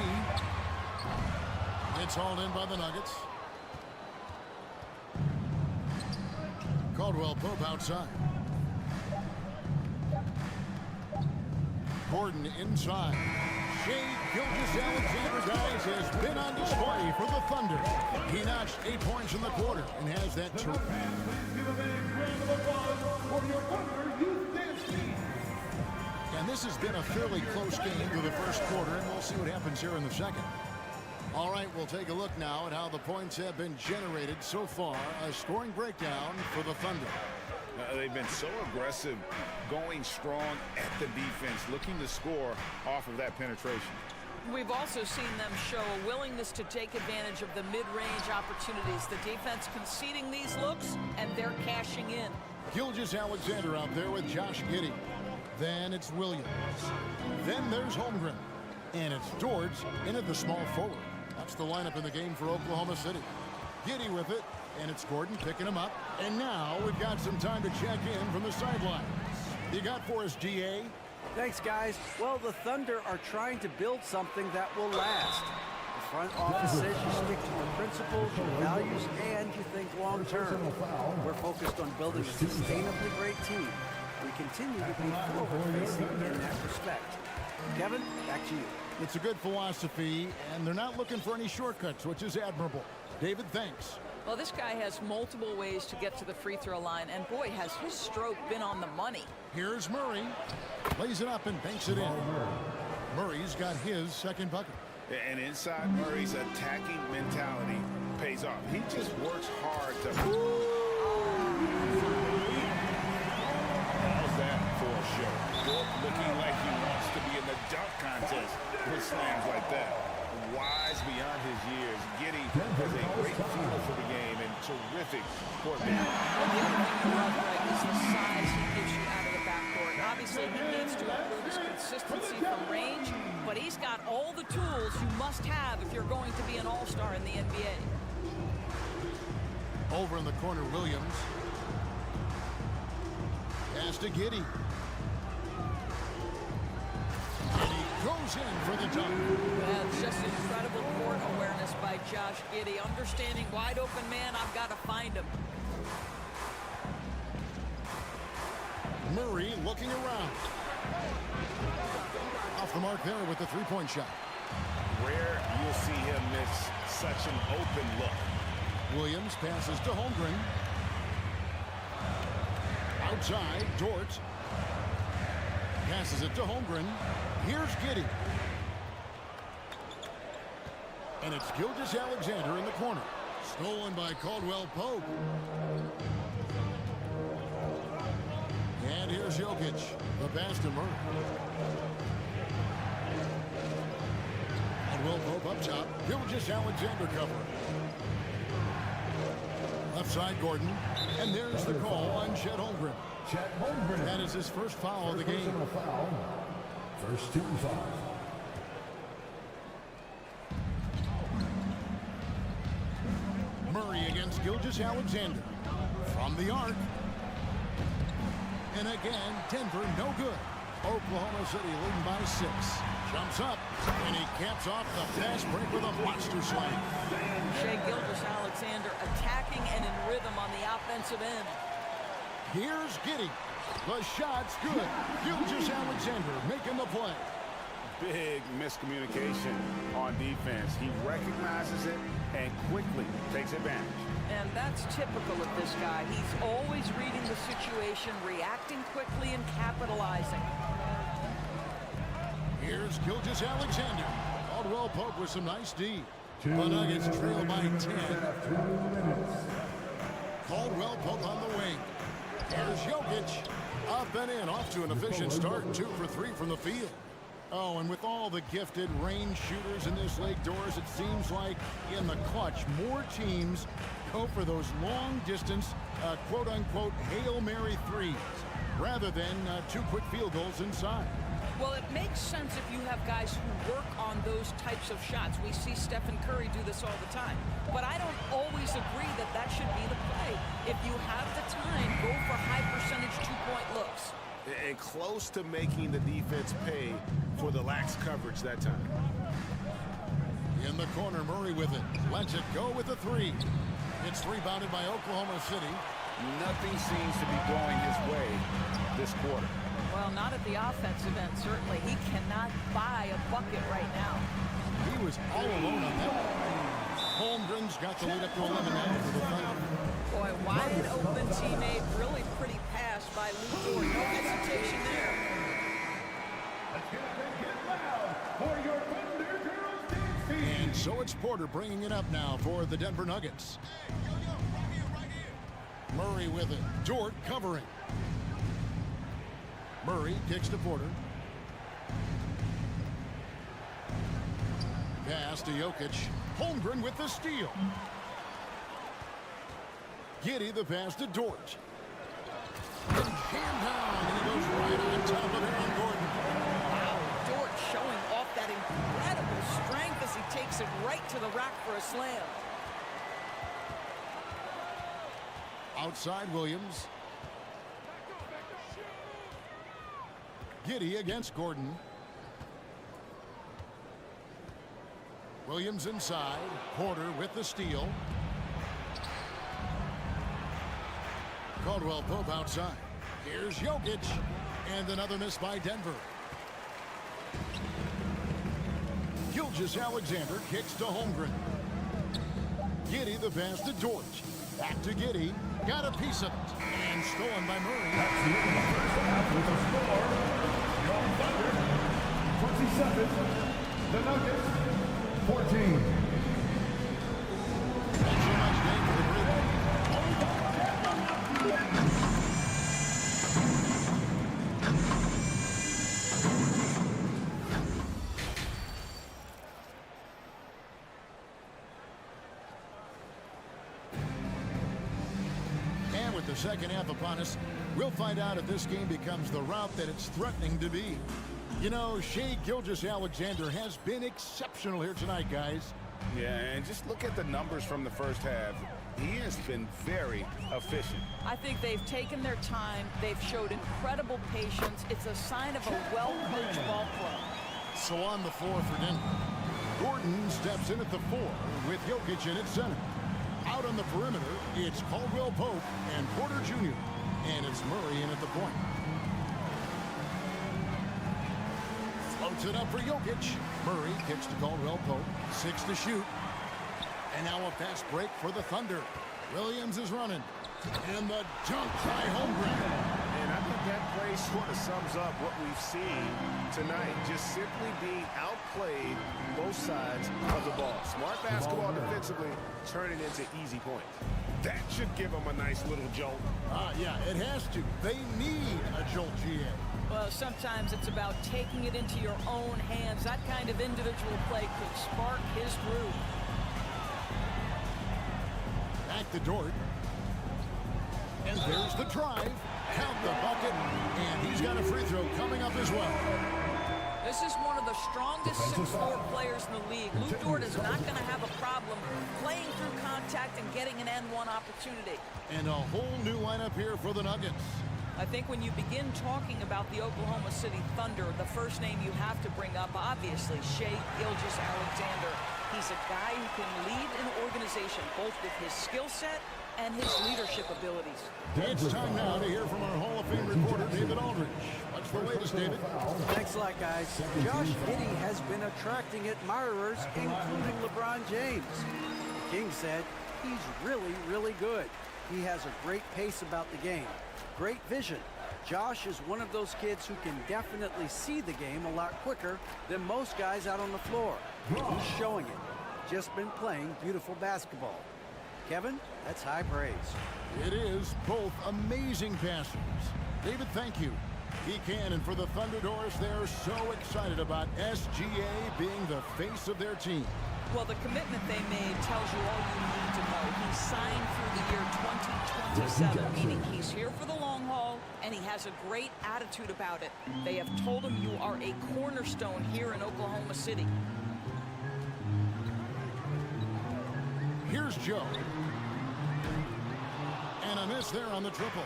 It's hauled in by the Nuggets. Caldwell Pope outside. Gordon inside. Shea Gilgeous-Alexander, guys, has been on display for the Thunder. He notched 8 points in the quarter and has that And this has been a fairly close game through the first quarter, and we'll see what happens here in the second. All right, we'll take a look now at how the points have been generated so far. A scoring breakdown for the Thunder. They've been so aggressive, going strong at the defense, looking to score off of that penetration. We've also seen them show a willingness to take advantage of the mid-range opportunities. The defense conceding these looks, and they're cashing in. Gilgeous-Alexander out there with Josh Giddey. Then it's Williams. Then there's Holmgren. And it's Dort in at the small forward. That's the lineup in the game for Oklahoma City. Giddey with it, and it's Gordon picking him up. And now we've got some time to check in from the sidelines. You got for us, GA? Thanks, guys. Well, the Thunder are trying to build something that will last. The front office says you stick to your principles, your values, and you think long term. We're focused on building a sustainably great team. We continue to be forward-facing in that respect. Kevin, back to you. It's a good philosophy, and they're not looking for any shortcuts, which is admirable. David, thanks. Well, this guy has multiple ways to get to the free throw line, and boy, has his stroke been on the money. Here's Murray. Lays it up and banks it in. Murray's got his second bucket. And inside Murray's attacking mentality pays off. He just works hard to... How's that for a show? Dort looking like he wants to be in the dunk contest with slams like that. Wise beyond his years, Giddey has a great feel for the game and terrific court vision. Well, the other thing you love, Greg, is the size he gives you out of the backcourt. Obviously, he needs to improve his consistency from range, but he's got all the tools you must have if you're going to be an all-star in the NBA. Over in the corner, Williams. Pass to Giddey. And he goes in for the dunk. That's just incredible court awareness by Josh Giddey. Understanding wide open man, I've got to find him. Murray looking around. Off the mark there with the three-point shot. Rare you'll see him miss such an open look. Williams passes to Holmgren. Outside, Dort. Passes it to Holmgren. Here's Giddey. And it's Gilgeous-Alexander in the corner. Stolen by Caldwell Pope. And here's Jokic. The pass to Murray. Caldwell Pope up top. Gilgeous-Alexander cover. Left side, Gordon. And there's the call on Chet Holmgren. That is his first foul of the game. First team foul. Murray against Gilgeous-Alexander. From the arc. And again, Denver no good. Oklahoma City leading by 6. Jumps up, and he caps off the fast break with a monster slam. Shai Gilgeous-Alexander attacking and in rhythm on the offensive end. Here's Giddey. The shot's good. Gilgeous-Alexander making the play. Big miscommunication on defense. He recognizes it and quickly takes advantage. And that's typical of this guy. He's always reading the situation, reacting quickly, and capitalizing. Here's Gilgeous-Alexander. Caldwell Pope with some nice D. The Nuggets trail by 10. Caldwell Pope on the wing. Here's Jokic. Up and in, off to an efficient start. 2 for 3 from the field. Oh, and with all the gifted range shooters in this league, Doris, it seems like in the clutch, more teams go for those long-distance, quote-unquote, Hail Mary threes, rather than 2 quick field goals inside. Well, it makes sense if you have guys who work on those types of shots. We see Stephen Curry do this all the time. But I don't always agree that that should be the play. If you have the time, go for high-percentage 2-point looks. And close to making the defense pay for the lax coverage that time. In the corner, Murray with it. Lets it go with a 3. It's rebounded by Oklahoma City. Nothing seems to be going his way this quarter. Well, not at the offensive end, certainly. He cannot buy a bucket right now. He was all alone on that one. Holmgren's got the lead up to 11 now for the Thunder. Boy, wide open teammate, really pretty pass by Lou Dort. No hesitation there. And so it's Porter bringing it up now for the Denver Nuggets. Murray with it. Dort covering. Murray kicks to Porter. Pass to Jokic. Holmgren with the steal. Giddey the pass to Dort. And hand down, and he goes right on top of Aaron Gordon. Wow, Dort showing off that incredible strength as he takes it right to the rack for a slam. Outside Williams. Giddy against Gordon. Williams inside. Porter with the steal. Caldwell Pope outside. Here's Jokic. And another miss by Denver. Gilgeous-Alexander kicks to Holmgren. Giddy the pass to George. Back to Giddy. Got a piece of it. And stolen by Murray. That's the end of the first half with the score. Your Thunder, 27. The Nuggets, 14. Thanks so much, Dave, for the break. And with the second half upon us, we'll find out if this game becomes the route that it's threatening to be. You know, Shai Gilgeous-Alexander has been exceptional here tonight, guys. Yeah, and just look at the numbers from the first half. He has been very efficient. I think they've taken their time. They've showed incredible patience. It's a sign of a well-coached ball club. So on the floor for Denver. Gordon steps in at the 4 with Jokic in at center. Out on the perimeter, it's Caldwell Pope and Porter Jr. And it's Murray in at the point. Floats it up for Jokic. Murray kicks to Caldwell Pope. 6 to shoot. And now a fast break for the Thunder. Williams is running. And the dunk by Holmgren. And I think that play sort of sums up what we've seen tonight. Just simply being outplayed both sides of the ball. Smart basketball defensively, turning into easy points. That should give him a nice little jolt. Yeah, it has to. They need a jolt, GA. Well, sometimes it's about taking it into your own hands. That kind of individual play could spark his groove. Back to Dort. And there's the drive. Count the bucket. And he's got a free throw coming up as well. This is one of the strongest 6'4" players in the league. Lou Dort is not going to have a problem playing through contact and getting an N1 opportunity. And a whole new lineup here for the Nuggets. I think when you begin talking about the Oklahoma City Thunder, the first name you have to bring up, obviously, Shai Gilgeous-Alexander. He's a guy who can lead an organization both with his skill set and his leadership abilities. It's time now to hear from our Hall of Fame reporter, David Aldridge. What's the latest, David? Thanks a lot, guys. Josh Giddey has been attracting admirers, including LeBron James. King said he's really, really good. He has a great pace about the game. Great vision. Josh is one of those kids who can definitely see the game a lot quicker than most guys out on the floor. He's showing it. Just been playing beautiful basketball. Kevin, that's high praise. It is both amazing passers. David, thank you. He can, and for the Thunderdors, they're so excited about SGA being the face of their team. Well, the commitment they made tells you all you need to know. He signed through the year 2027, meaning he's here for the long haul, and he has a great attitude about it. They have told him you are a cornerstone here in Oklahoma City. Here's Joe. And a miss there on the triple.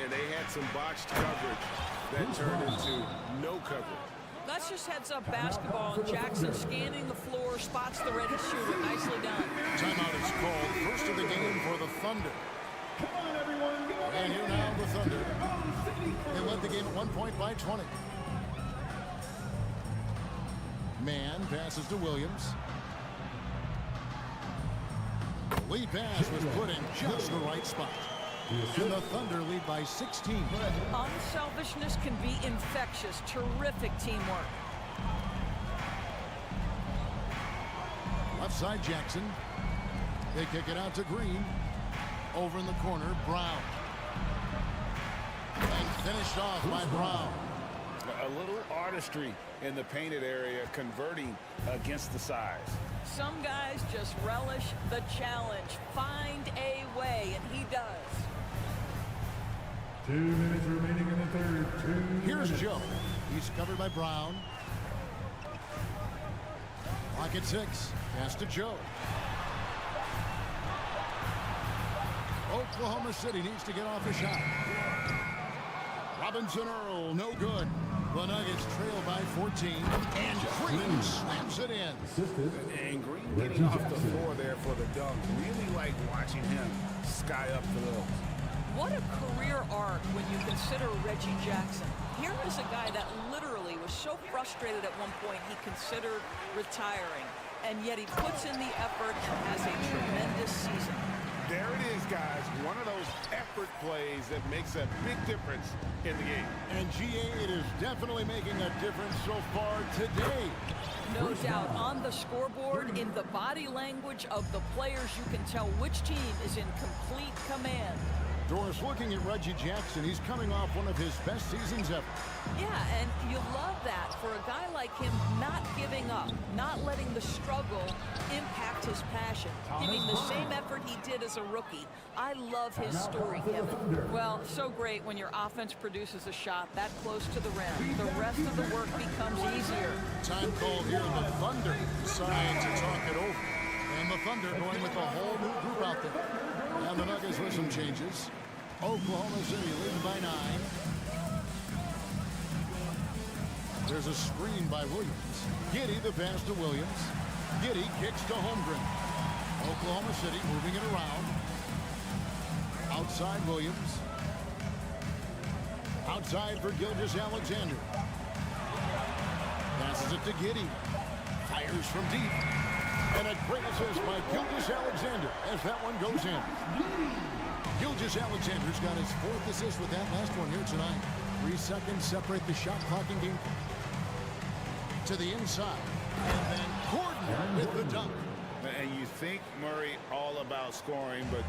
And they had some botched coverage that turned into no coverage. That's just heads-up basketball, and Jackson scanning the floor, spots the ready shooter. Nicely done. Timeout is called. First of the game for the Thunder. And here now the Thunder. They led the game at 1 point by 20. Mann passes to Williams. The lead pass was put in just the right spot. And the Thunder lead by 16. Unselfishness can be infectious. Terrific teamwork. Left side Jackson. They kick it out to Green. Over in the corner, Brown. And finished off by Brown. A little artistry in the painted area, converting against the size. Some guys just relish the challenge. Find a way, and he does. 2 minutes remaining in the third. Here's Joe. He's covered by Brown. Clock at 6. Pass to Joe. Oklahoma City needs to get off a shot. Robinson Earl, no good. The Nuggets trail by 14, and Green slams it in. And Green getting off the floor there for the dunk. Really like watching him sky up for those. What a career arc when you consider Reggie Jackson. Here is a guy that literally was so frustrated at one point he considered retiring, and yet he puts in the effort and has a tremendous season. There it is, guys. One of those effort plays that makes a big difference in the game. And GA, it is definitely making a difference so far today. No doubt. On the scoreboard, in the body language of the players, you can tell which team is in complete command. Doris, looking at Reggie Jackson, he's coming off one of his best seasons ever. Yeah, and you love that for a guy like him, not giving up, not letting the struggle impact his passion, giving the same effort he did as a rookie. I love his story, Kevin. Well, so great when your offense produces a shot that close to the rim. The rest of the work becomes easier. Time call here, the Thunder decide to talk it over. And the Thunder going with a whole new group out there. And the Nuggets with some changes. Oklahoma City leading by 9. There's a screen by Williams. Giddy the pass to Williams. Giddy kicks to Holmgren. Oklahoma City moving it around. Outside Williams. Outside for Gilgeous-Alexander. Passes it to Giddy. Fires from deep. And a great assist by Gilgeous-Alexander as that one goes in. Gilgeous-Alexander's got his 4th assist with that last one here tonight. 3 seconds separate the shot clock and game. To the inside. And then Gordon with the dunk. And you think Murray all about scoring, but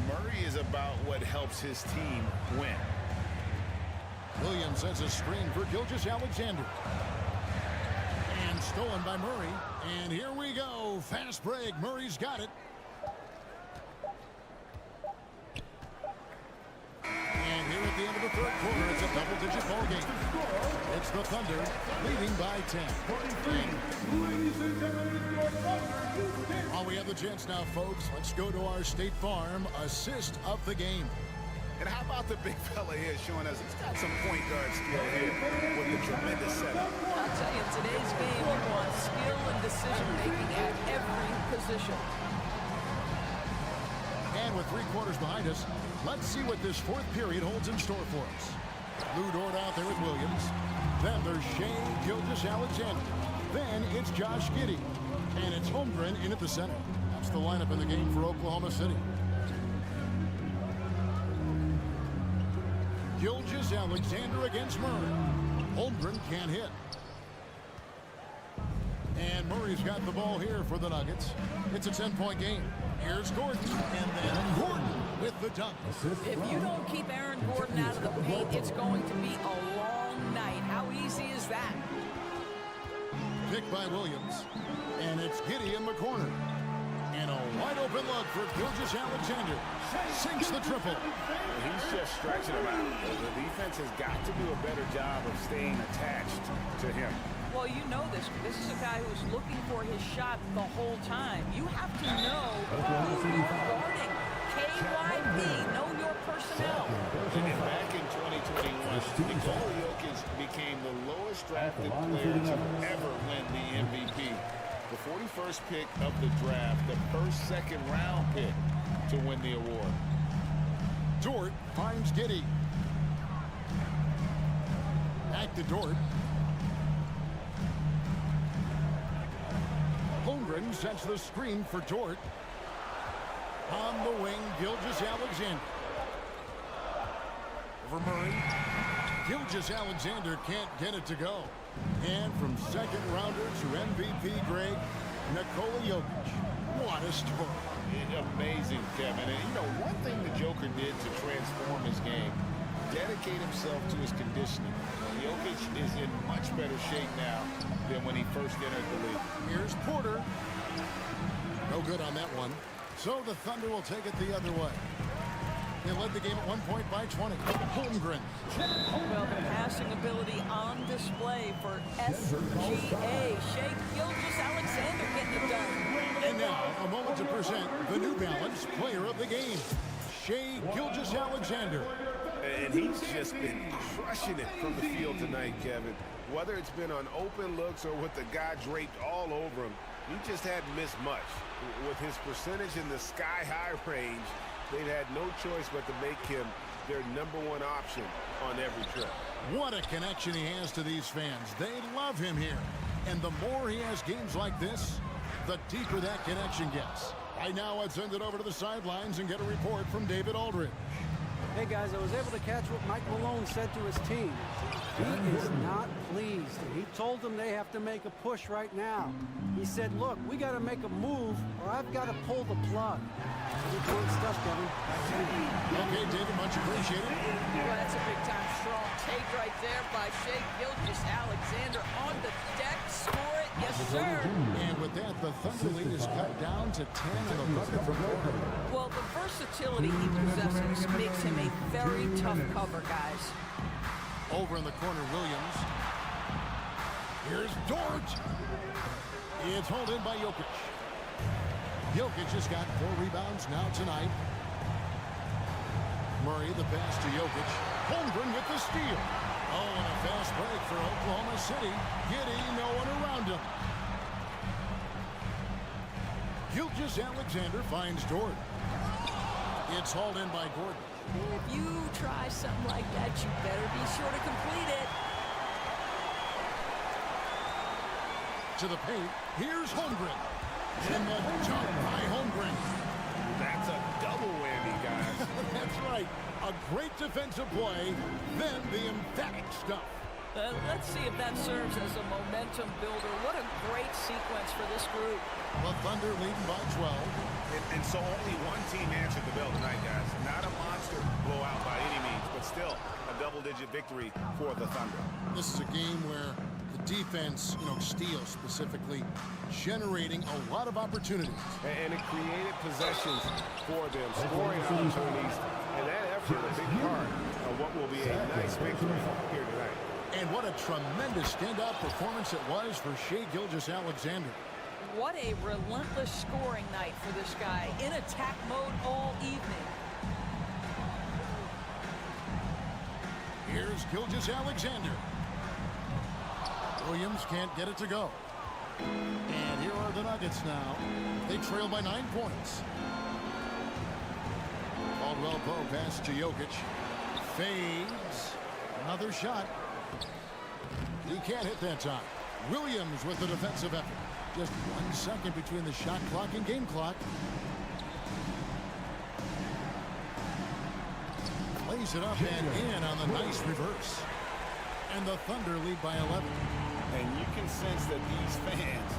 Murray is about what helps his team win. Williams sets a screen for Gilgeous-Alexander. And stolen by Murray. And here we go. Fast break. Murray's got it. And here at the end of the 3rd quarter, it's a double-digit ball game. It's the Thunder leading by 10. While we have the chance now, folks, let's go to our State Farm assist of the game. And how about the big fella here showing us he's got some point guard skill here with the tremendous setup. I'll tell you, in today's game, you want skill and decision-making at every position. And with 3 quarters behind us, let's see what this 4th period holds in store for us. Lou Dort out there with Williams. Then there's Shea Gilgeous-Alexander. Then it's Josh Giddey. And it's Holmgren in at the center. That's the lineup in the game for Oklahoma City. Gilgeous-Alexander against Murray. Holmgren can't hit. And Murray's got the ball here for the Nuggets. It's a 10-point game. Here's Gordon, and then Gordon with the dunk. If you don't keep Aaron Gordon out of the paint, it's going to be a long night. How easy is that? Picked by Williams, and it's Giddey in the corner. And a wide-open look for Gilgeous-Alexander. Sinks the triple. He's just stretching him out. The defense has got to do a better job of staying attached to him. Well, you know this. This is a guy who's looking for his shot the whole time. You have to know who you're guarding. KYP, know your personnel. And back in 2021, Nikola Jokic became the lowest drafted player to ever win the MVP. The 41st pick of the draft, the first second-round pick to win the award. Dort finds Giddey. Back to Dort. Holmgren sets the screen for Dort. On the wing, Gilgeous-Alexander. Over Murray. Gilgeous-Alexander can't get it to go. And from second rounder to MVP grade, Nikola Jokic. What a story. Amazing, Kevin. And you know, one thing the Joker did to transform his game, dedicate himself to his conditioning. Jokic is in much better shape now than when he first entered the league. Here's Porter. No good on that one. So the Thunder will take it the other way. They led the game at 1 point by 20. Holmgren. Well, the passing ability on display for SGA. Shea Gilgeous-Alexander getting it done. And now, a moment to present the New Balance Player of the Game, Shea Gilgeous-Alexander. And he's just been crushing it from the field tonight, Kevin. Whether it's been on open looks or with the guy draped all over him, he just hadn't missed much. With his percentage in the sky-high range, they've had no choice but to make him their #1 option on every trip. What a connection he has to these fans. They love him here. And the more he has games like this, the deeper that connection gets. Right now, I'd send it over to the sidelines and get a report from David Aldridge. Hey, guys, I was able to catch what Mike Malone said to his team. He is not pleased. He told them they have to make a push right now. He said, look, we got to make a move or I've got to pull the plug. Good point stuff, Kevin. Okay, David, much appreciated. Well, that's a big-time strong take right there by Shai Gilgeous-Alexander on the deck. Score it, yes, sir. And with that, the Thunder lead is cut down to 10 on the bucket from Porter. Well, the versatility he possesses makes him a very tough cover, guys. Over in the corner, Williams. Here's Dort. It's hauled in by Jokic. Jokic has got 4 rebounds now tonight. Murray, the pass to Jokic. Holmgren with the steal. Oh, and a fast break for Oklahoma City. Giddey, no one around him. Gilgeous-Alexander finds Dort. It's hauled in by Gordon. If you try something like that, you better be sure to complete it. To the paint. Here's Holmgren. And the jump by Holmgren. That's a double whammy, guys. That's right. A great defensive play, then the emphatic stuff. Let's see if that serves as a momentum builder. What a great sequence for this group. The Thunder leading by 12. And so only one team answered the bell tonight, guys. Not a monster blowout by any means, but still a double-digit victory for the Thunder. This is a game where the defense, steals specifically, generating a lot of opportunities. And it created possessions for them, scoring opportunities, and that effort a big part of what will be a nice victory here tonight. And what a tremendous standout performance it was for Shai Gilgeous-Alexander. What a relentless scoring night for this guy. In attack mode all evening. Here's Gilgeous-Alexander. Williams can't get it to go. And here are the Nuggets now. They trail by 9 points. Caldwell Pope pass to Jokic. Fades. Another shot. He can't hit that time. Williams with the defensive effort. Just 1 second between the shot clock and game clock. Plays it up and in on the nice reverse. And the Thunder lead by 11. And you can sense that these fans,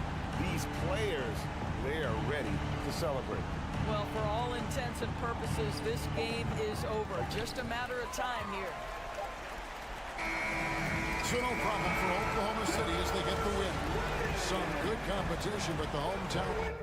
these players, they are ready to celebrate. Well, for all intents and purposes, this game is over. Just a matter of time here. So no problem for Oklahoma City as they get the win. Some good competition, but the hometown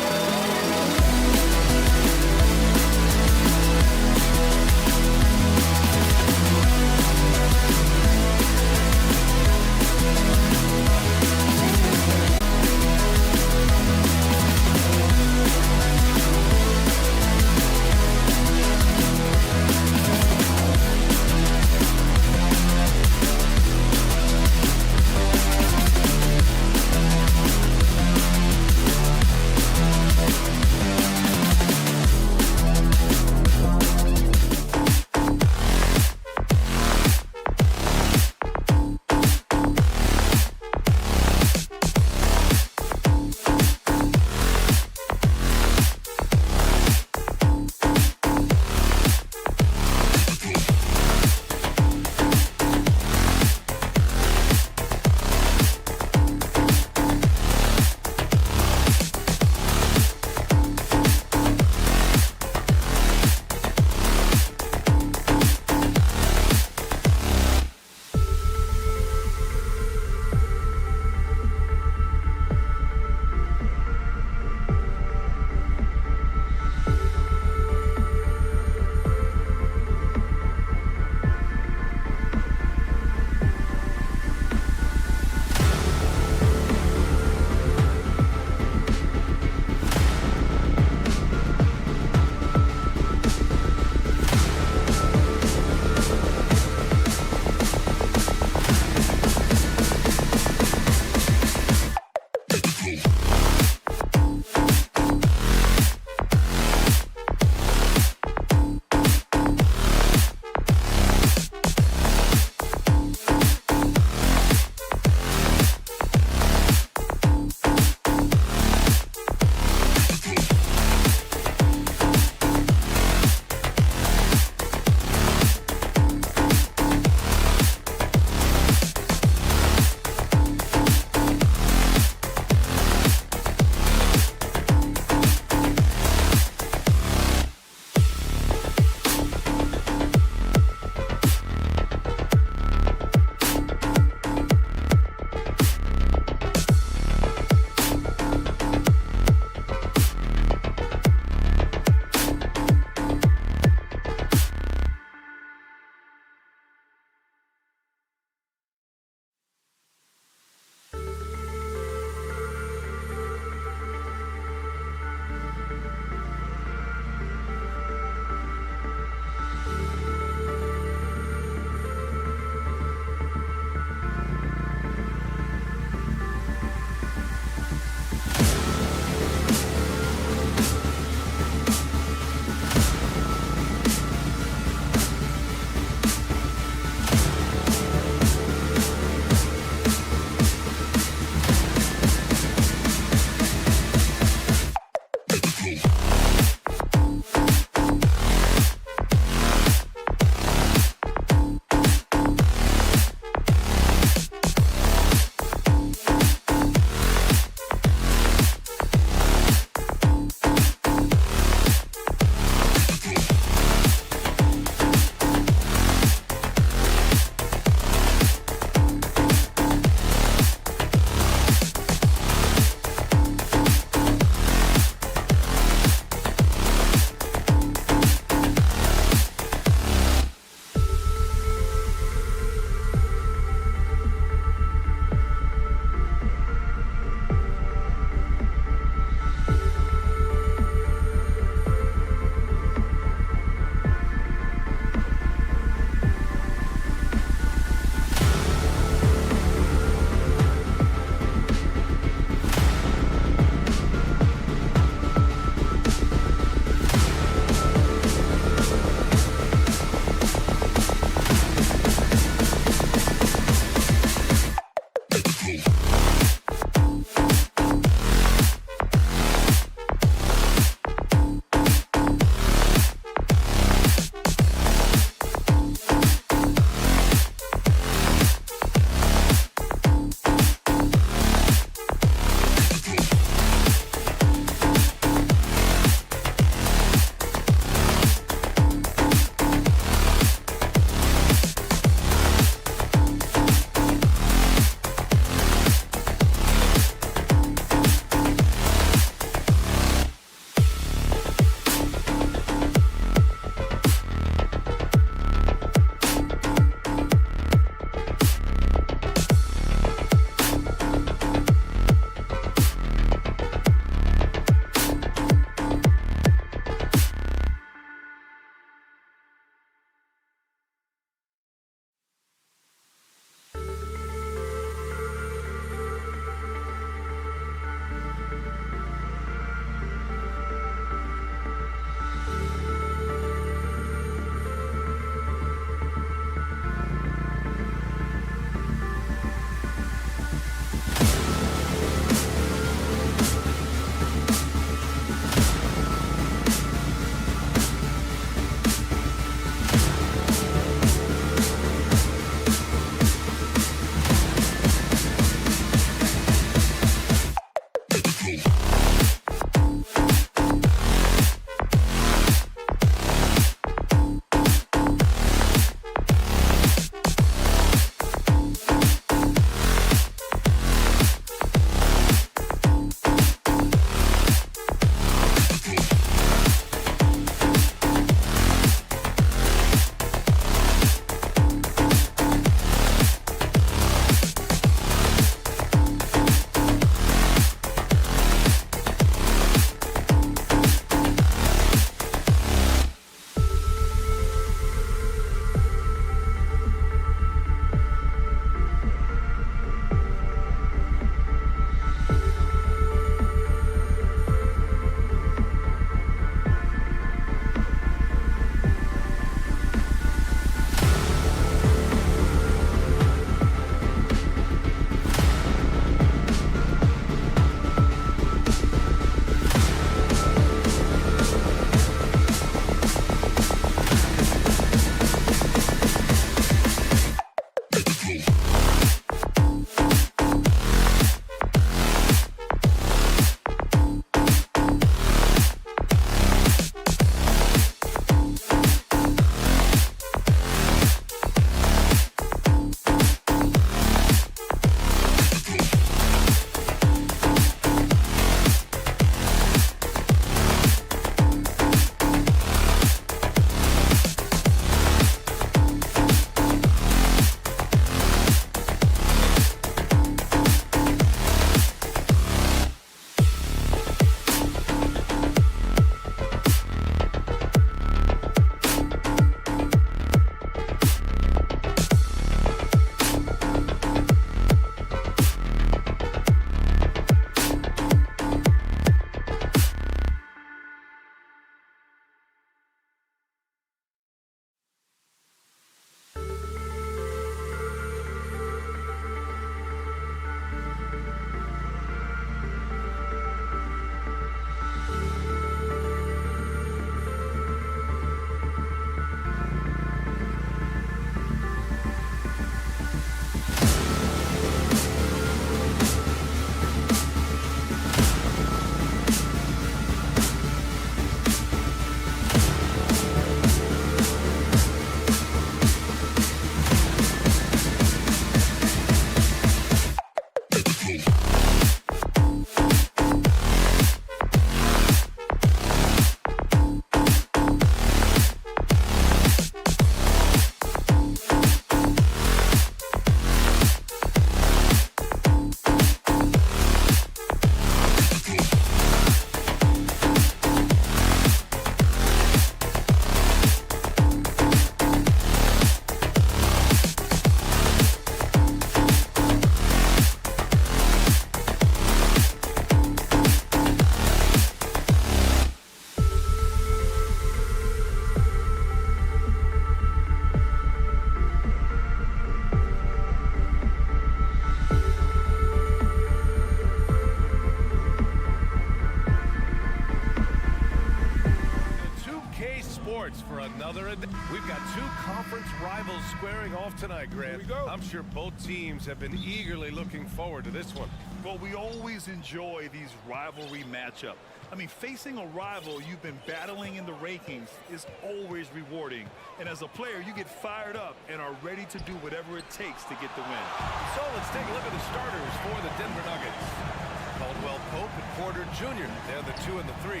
Another. We've got two conference rivals squaring off tonight, Grant. Here we go. I'm sure both teams have been eagerly looking forward to this one. Well, we always enjoy these rivalry matchups. I mean, facing a rival you've been battling in the rankings is always rewarding. And as a player, you get fired up and are ready to do whatever it takes to get the win. So let's take a look at the starters for the Denver Nuggets. Caldwell Pope and Porter Jr. They're the 2 and the 3.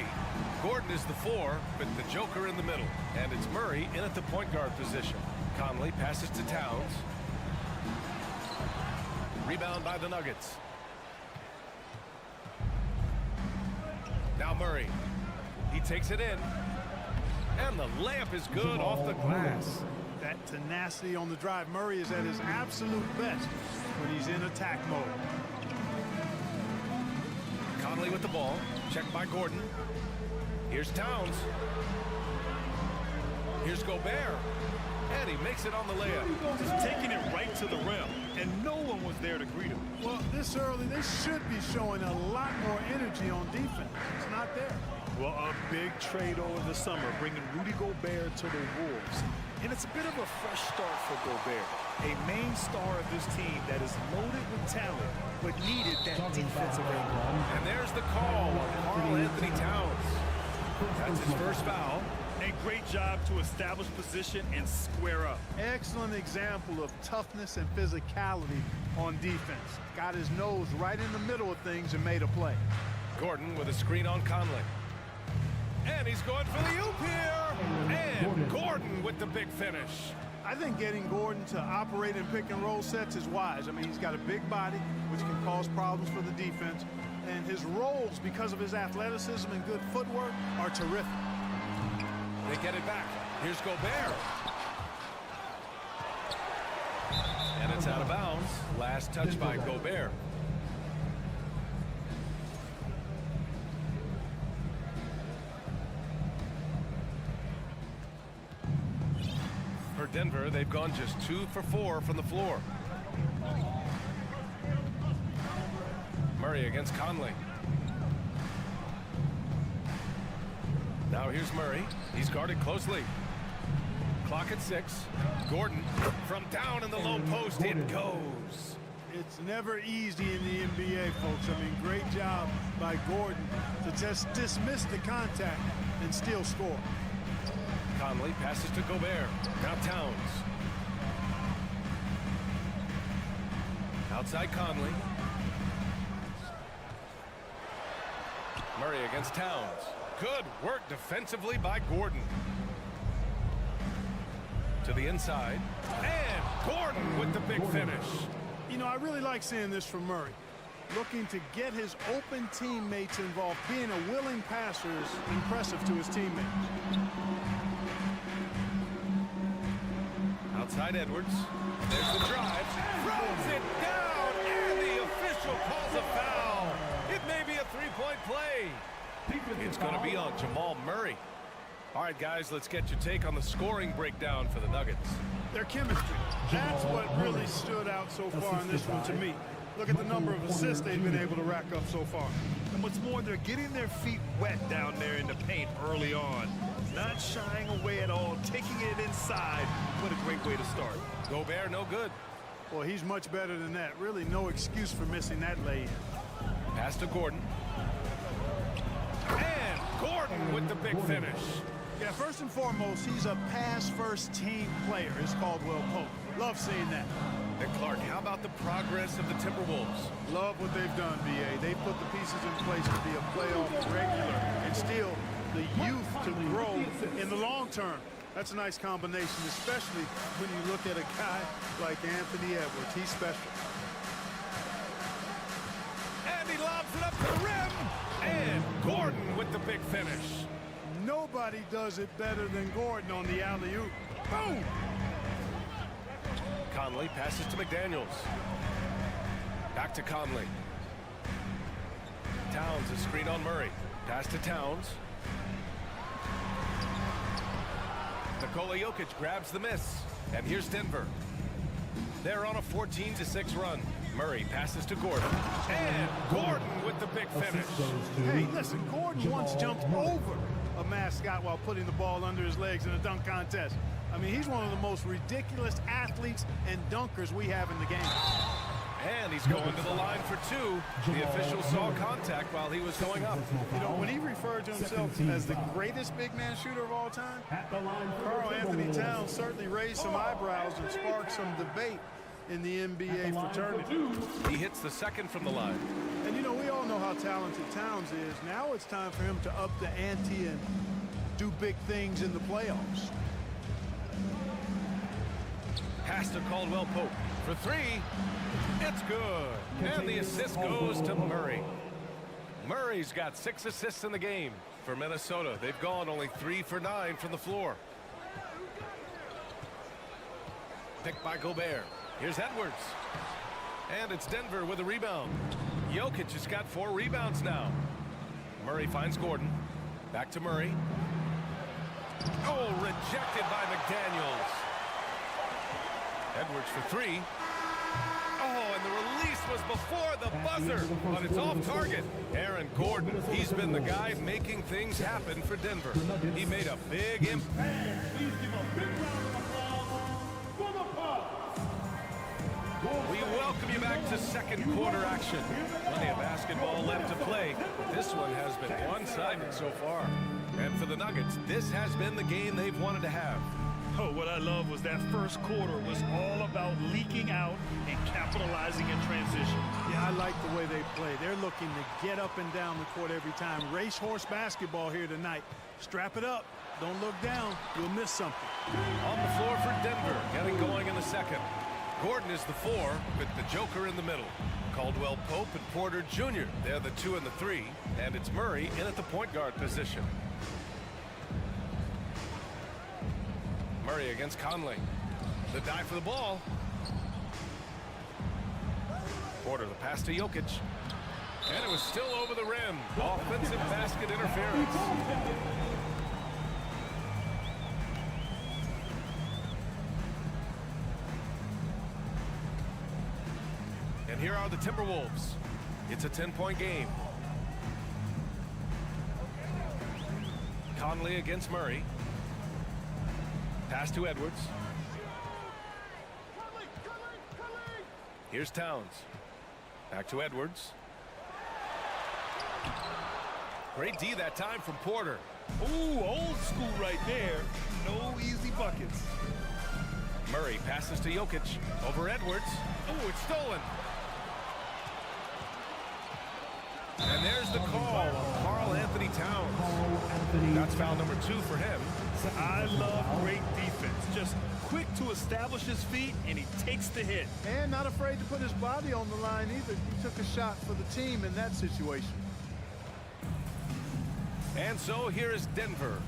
Gordon is the 4, with the Joker in the middle. And it's Murray in at the point guard position. Conley passes to Towns. Rebound by the Nuggets. Now Murray. He takes it in. And the layup is good off the glass. That tenacity on the drive. Murray is at his absolute best when he's in attack mode. Conley with the ball. Checked by Gordon. Here's Towns. Here's Gobert. And he makes it on the layup. Just taking it right to the rim. And no one was there to greet him. Well, this early, they should be showing a lot more energy on defense. It's not there. Well, a big trade over the summer, bringing Rudy Gobert to the Wolves. And it's a bit of a fresh start for Gobert, a main star of this team that is loaded with talent, but needed that defensive angle. And there's the call on Karl Anthony Towns. That's his first foul. A great job to establish position and square up. Excellent example of toughness and physicality on defense. Got his nose right in the middle of things and made a play. Gordon with a screen on Conley. And he's going for the oop here. And Gordon with the big finish. I think getting Gordon to operate in pick and roll sets is wise. I mean, he's got a big body, which can cause problems for the defense. And his rolls, because of his athleticism and good footwork, are terrific. They get it back. Here's Gobert. And it's out of bounds. Last touch by Gobert. For Denver, they've gone just 2 for 4 from the floor. Murray against Conley. Now here's Murray. He's guarded closely. Clock at 6. Gordon from down in the low post. It goes. It's never easy in the NBA, folks. I mean, great job by Gordon to just dismiss the contact and still score. Conley passes to Gobert. Now Towns. Outside Conley. Murray against Towns. Good work defensively by Gordon. To the inside. And Gordon with the big finish. You know, I really like seeing this from Murray. Looking to get his open teammates involved. Being a willing passer is impressive to his teammates. Outside Edwards. There's the drive. Throws it down. And the official calls a foul. It may be a three-point play. It's going to be on Jamal Murray. All right, guys, let's get your take on the scoring breakdown for the Nuggets. Their chemistry. That's what really stood out so far in this one to me. Look at the number of assists they've been able to rack up so far. And what's more, they're getting their feet wet down there in the paint early on. Not shying away at all, taking it inside. What a great way to start. Gobert, no good. Well, he's much better than that. Really no excuse for missing that lay-in. Pass to Gordon. And Gordon with the big finish. Yeah, first and foremost, he's a pass-first team player. It's Caldwell Pope. Love seeing that. And Clark, how about the progress of the Timberwolves? Love what they've done, B.A. They've put the pieces in place to be a playoff regular and still the youth to grow in the long term. That's a nice combination, especially when you look at a guy like Anthony Edwards. He's special. And he lobs it up to the rim. And Gordon with the big finish. Nobody does it better than Gordon on the alley-oop. Boom! Conley passes to McDaniels. Back to Conley. Towns is screen on Murray. Pass to Towns. Nikola Jokic grabs the miss. And here's Denver. They're on a 14-6 run. Murray passes to Gordon. And Gordon with the big finish. Hey, listen, Gordon once jumped over a mascot while putting the ball under his legs in a dunk contest. I mean, he's one of the most ridiculous athletes and dunkers we have in the game. And he's going to the line for two. The official saw contact while he was going up. You know, when he referred to himself as the greatest big man shooter of all time, Karl Anthony Towns certainly raised some eyebrows and sparked some debate in the NBA fraternity. He hits the second from the line. And you know, we all know how talented Towns is. Now it's time for him to up the ante and do big things in the playoffs. Pass to Caldwell-Pope for three. It's good. And the assist goes to Murray. Murray's got 6 assists in the game for Minnesota. They've gone only 3 for 9 from the floor. Picked by Gobert. Here's Edwards. And it's Denver with a rebound. Jokic has got 4 rebounds now. Murray finds Gordon. Back to Murray. Oh, rejected by McDaniels. Edwards for 3. Oh, and the release was before the buzzer, but it's off target. Aaron Gordon, he's been the guy making things happen for Denver. He made a big impact. Please give a big round of applause for the Bucks. We welcome you back to second quarter action. Plenty of basketball left to play, but this one has been one-sided so far. And for the Nuggets, this has been the game they've wanted to have. Oh, what I love was that first quarter was all about leaking out and capitalizing in transition. Yeah, I like the way they play. They're looking to get up and down the court every time. Racehorse basketball here tonight. Strap it up. Don't look down. You'll miss something. On the floor for Denver, getting going in the second. Gordon is the 4 with the Joker in the middle. Caldwell-Pope and Porter Jr. They're the 2 and the 3. And it's Murray in at the point guard position. Murray against Conley. The dive for the ball. Porter the pass to Jokic. And it was still over the rim. Offensive basket interference. And here are the Timberwolves. It's a 10-point game. Conley against Murray. Pass to Edwards. Here's Towns. Back to Edwards. Great D that time from Porter. Ooh, old school right there. No easy buckets. Murray passes to Jokic. Over Edwards. Oh, it's stolen. And there's the call on Karl Anthony Towns. That's foul number 2 for him. I love great defense. Just quick to establish his feet, and he takes the hit. And not afraid to put his body on the line either. He took a shot for the team in that situation. And so here is Denver.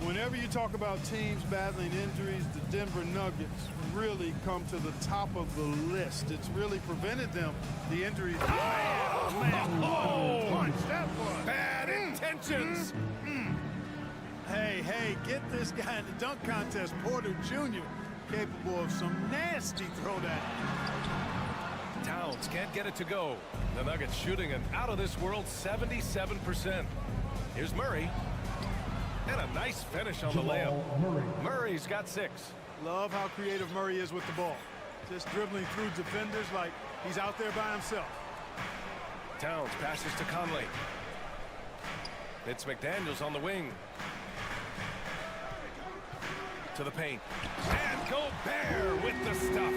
Whenever you talk about teams battling injuries, the Denver Nuggets really come to the top of the list. It's really prevented them the injuries. Oh, man. Oh, Punch that one. bad intentions. Hey, get this guy in the dunk contest, Porter Jr., capable of some nasty throwdown. Towns can't get it to go. The Nuggets shooting an out-of-this-world 77%. Here's Murray. And a nice finish on the layup. Murray's got 6. Love how creative Murray is with the ball. Just dribbling through defenders like he's out there by himself. Towns passes to Conley. It's McDaniels on the wing. To the paint. And Gobert with the stuff.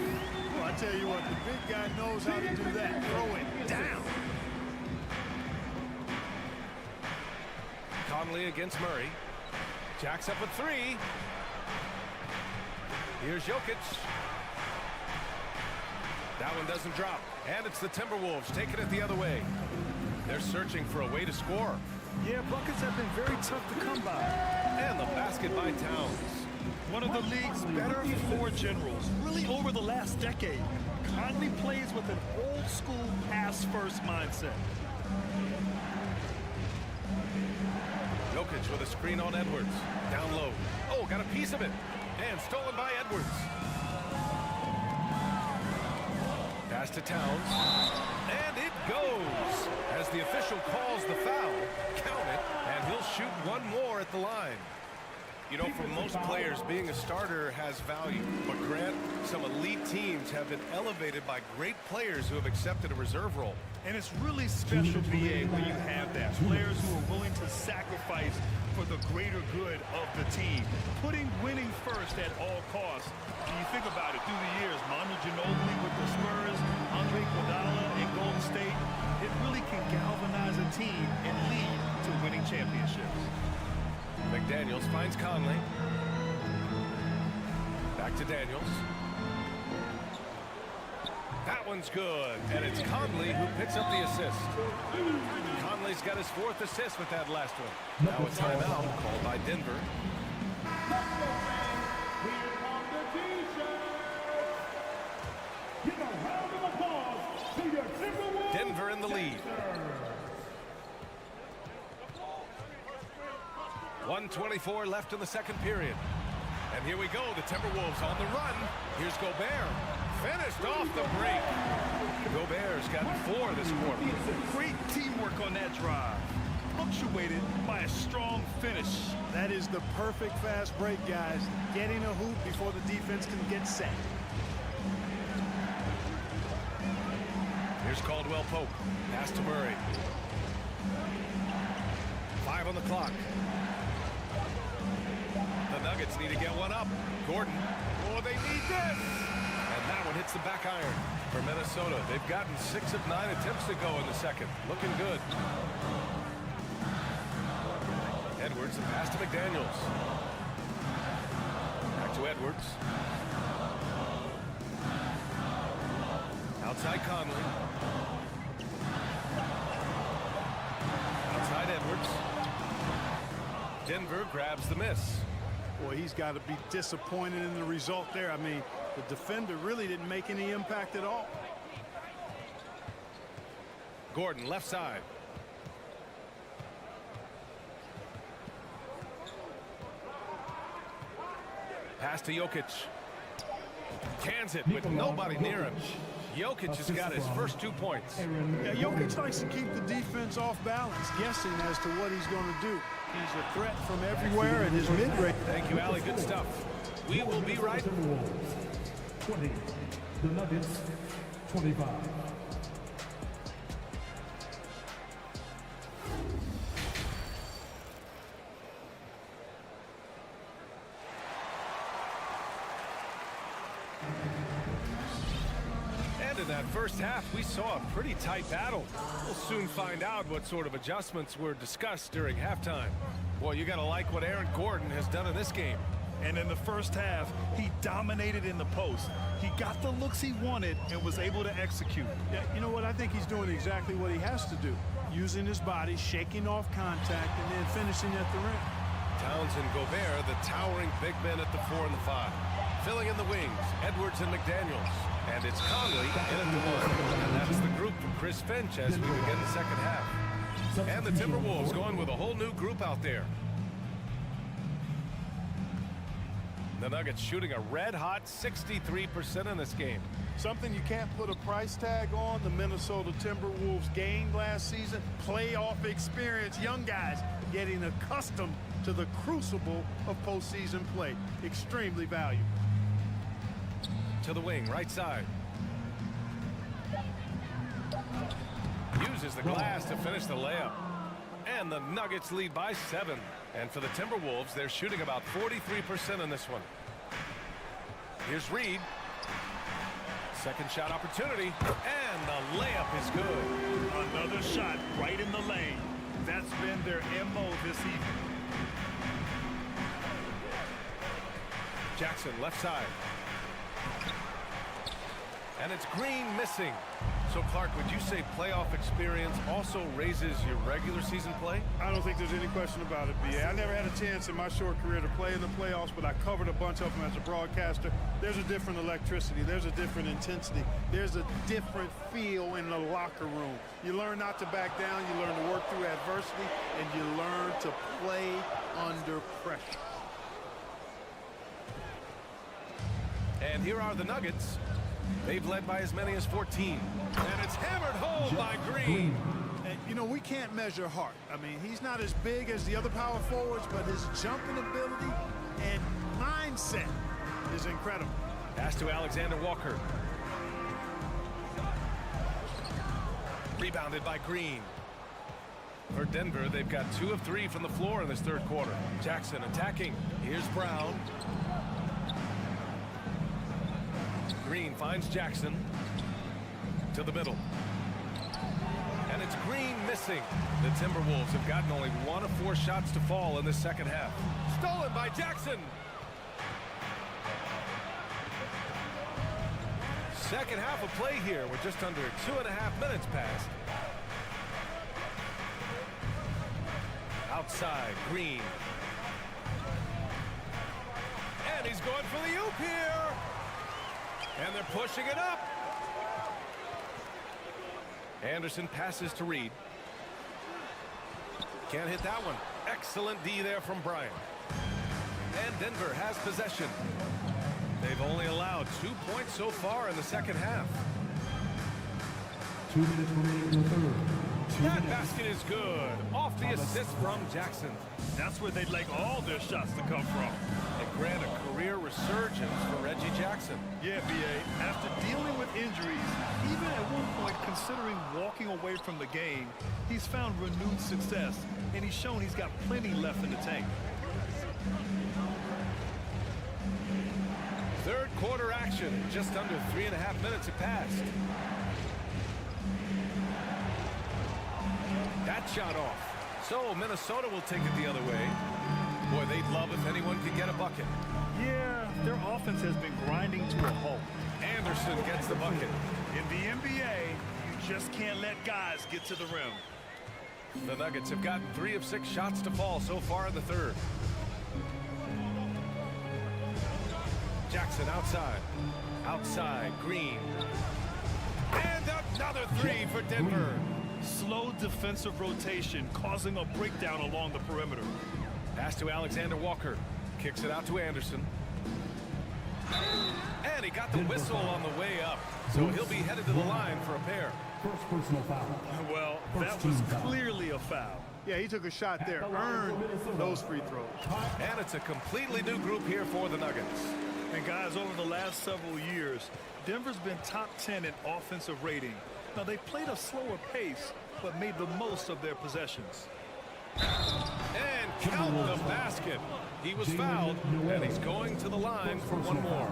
Well, I tell you what, the big guy knows how to do that. Throw it down. Conley against Murray. Jacks up a 3. Here's Jokic. That one doesn't drop. And it's the Timberwolves taking it the other way. They're searching for a way to score. Yeah, buckets have been very tough to come by. And the basket by Towns. One of the league's better floor generals, really over the last decade. Conley plays with an old-school pass-first mindset. Jokic with a screen on Edwards. Down low. Oh, got a piece of it. And stolen by Edwards. Pass pass to Towns. And it goes. As the official calls the foul, count it, and he'll shoot one more at the line. You know, for most players, being a starter has value. But Grant, some elite teams have been elevated by great players who have accepted a reserve role. And it's really special, B.A., when you have that. Players who are willing to sacrifice for the greater good of the team. Putting winning first at all costs. When you think about it, through the years, Manu Ginobili with the Spurs, Andre Iguodala in Golden State, it really can galvanize a team and lead to winning championships. McDaniels finds Conley. Back to Daniels. That one's good, and it's Conley who picks up the assist. Conley's got his 4th assist with that last one. Now a timeout called by Denver. Denver in the lead. 1:24 left in the second period. And here we go, the Timberwolves on the run. Here's Gobert. Finished off the break. Gobert's got 4 this quarter. Great teamwork on that drive. Punctuated by a strong finish. That is the perfect fast break, guys. Getting a hoop before the defense can get set. Here's Caldwell Pope. Pass to Murray. 5 on the clock. The Nuggets need to get one up. Gordon. Oh, they need this. And that one hits the back iron for Minnesota. They've gotten 6 of 9 attempts to go in the second. Looking good. Edwards, the pass to McDaniels. Back to Edwards. Outside Conley. Outside Edwards. Denver grabs the miss. Boy, he's got to be disappointed in the result there. I mean, the defender really didn't make any impact at all. Gordon, left side. Pass to Jokic. Cans it with nobody near him. Jokic has got his first 2 points. Yeah, Jokic likes to keep the defense off balance, guessing as to what he's going to do. He's a threat from everywhere, and his mid-range. Thank you, Allie. Good stuff. We will be right. 20. The Nuggets, 25. And in that first half, we saw a pretty tight battle. We'll soon find out what sort of adjustments were discussed during halftime. Boy, you got to like what Aaron Gordon has done in this game. And in the first half, he dominated in the post. He got the looks he wanted and was able to execute. Yeah, you know what? I think he's doing exactly what he has to do. Using his body, shaking off contact, and then finishing at the rim. Towns and Gobert, the towering big men at the 4 and the 5. Filling in the wings, Edwards and McDaniels. And it's Conley in at the 1. And that's the group from Chris Finch as we begin the second half. And the Timberwolves going with a whole new group out there. The Nuggets shooting a red-hot 63% in this game. Something you can't put a price tag on, the Minnesota Timberwolves gained last season. Playoff experience, young guys getting accustomed to the crucible of postseason play. Extremely valuable. To the wing, right side. Uses the glass to finish the layup. And the Nuggets lead by 7. And for the Timberwolves, they're shooting about 43% in this one. Here's Reed. Second shot opportunity. And the layup is good. Another shot right in the lane. That's been their MO this evening. Jackson, left side. And it's Green missing. So, Clark, would you say playoff experience also raises your regular season play? I don't think there's any question about it, B.A. I never had a chance in my short career to play in the playoffs, but I covered a bunch of them as a broadcaster. There's a different electricity. There's a different intensity. There's a different feel in the locker room. You learn not to back down. You learn to work through adversity, and you learn to play under pressure. And here are the Nuggets. They've led by as many as 14. And it's hammered home by Green. And, you know, we can't measure heart. I mean, he's not as big as the other power forwards, but his jumping ability and mindset is incredible. Pass to Alexander Walker. Rebounded by Green. For Denver, they've got 2 of 3 from the floor in this third quarter. Jackson attacking. Here's Brown. Green finds Jackson to the middle. And it's Green missing. The Timberwolves have gotten only 1 of 4 shots to fall in this second half. Stolen by Jackson. Second half of play here. We're just under 2.5 minutes past. Outside, Green. And he's going for the oop here. And they're pushing it up. Anderson passes to Reed. Can't hit that one. Excellent D there from Bryant. And Denver has possession. They've only allowed 2 points so far in the second half. 2 minutes remaining in the third. That basket is good. Off the assist from Jackson. That's where they'd like all their shots to come from. And grant a career resurgence for Reggie Jackson. Yeah, B.A. After dealing with injuries, even at one point considering walking away from the game, he's found renewed success, and he's shown he's got plenty left in the tank. Third quarter action. Just under 3.5 minutes have passed. That shot off. So Minnesota will take it the other way. Boy, they'd love if anyone could get a bucket. Yeah, their offense has been grinding to a halt. Anderson gets the bucket. In the NBA, you just can't let guys get to the rim. The Nuggets have gotten 3 of 6 shots to fall so far in the third. Jackson outside. Outside, Green. And another 3 for Denver. Slow defensive rotation causing a breakdown along the perimeter. Pass to Alexander Walker. Kicks it out to Anderson. And he got the whistle on the way up. So he'll be headed to the line for a pair. First personal foul. Well, that was clearly a foul. Yeah, he took a shot there, earned those free throws. And it's a completely new group here for the Nuggets. And guys, over the last several years, Denver's been top 10 in offensive rating. Now, they played a slower pace, but made the most of their possessions. And count the basket. He was fouled, and he's going to the line for one more.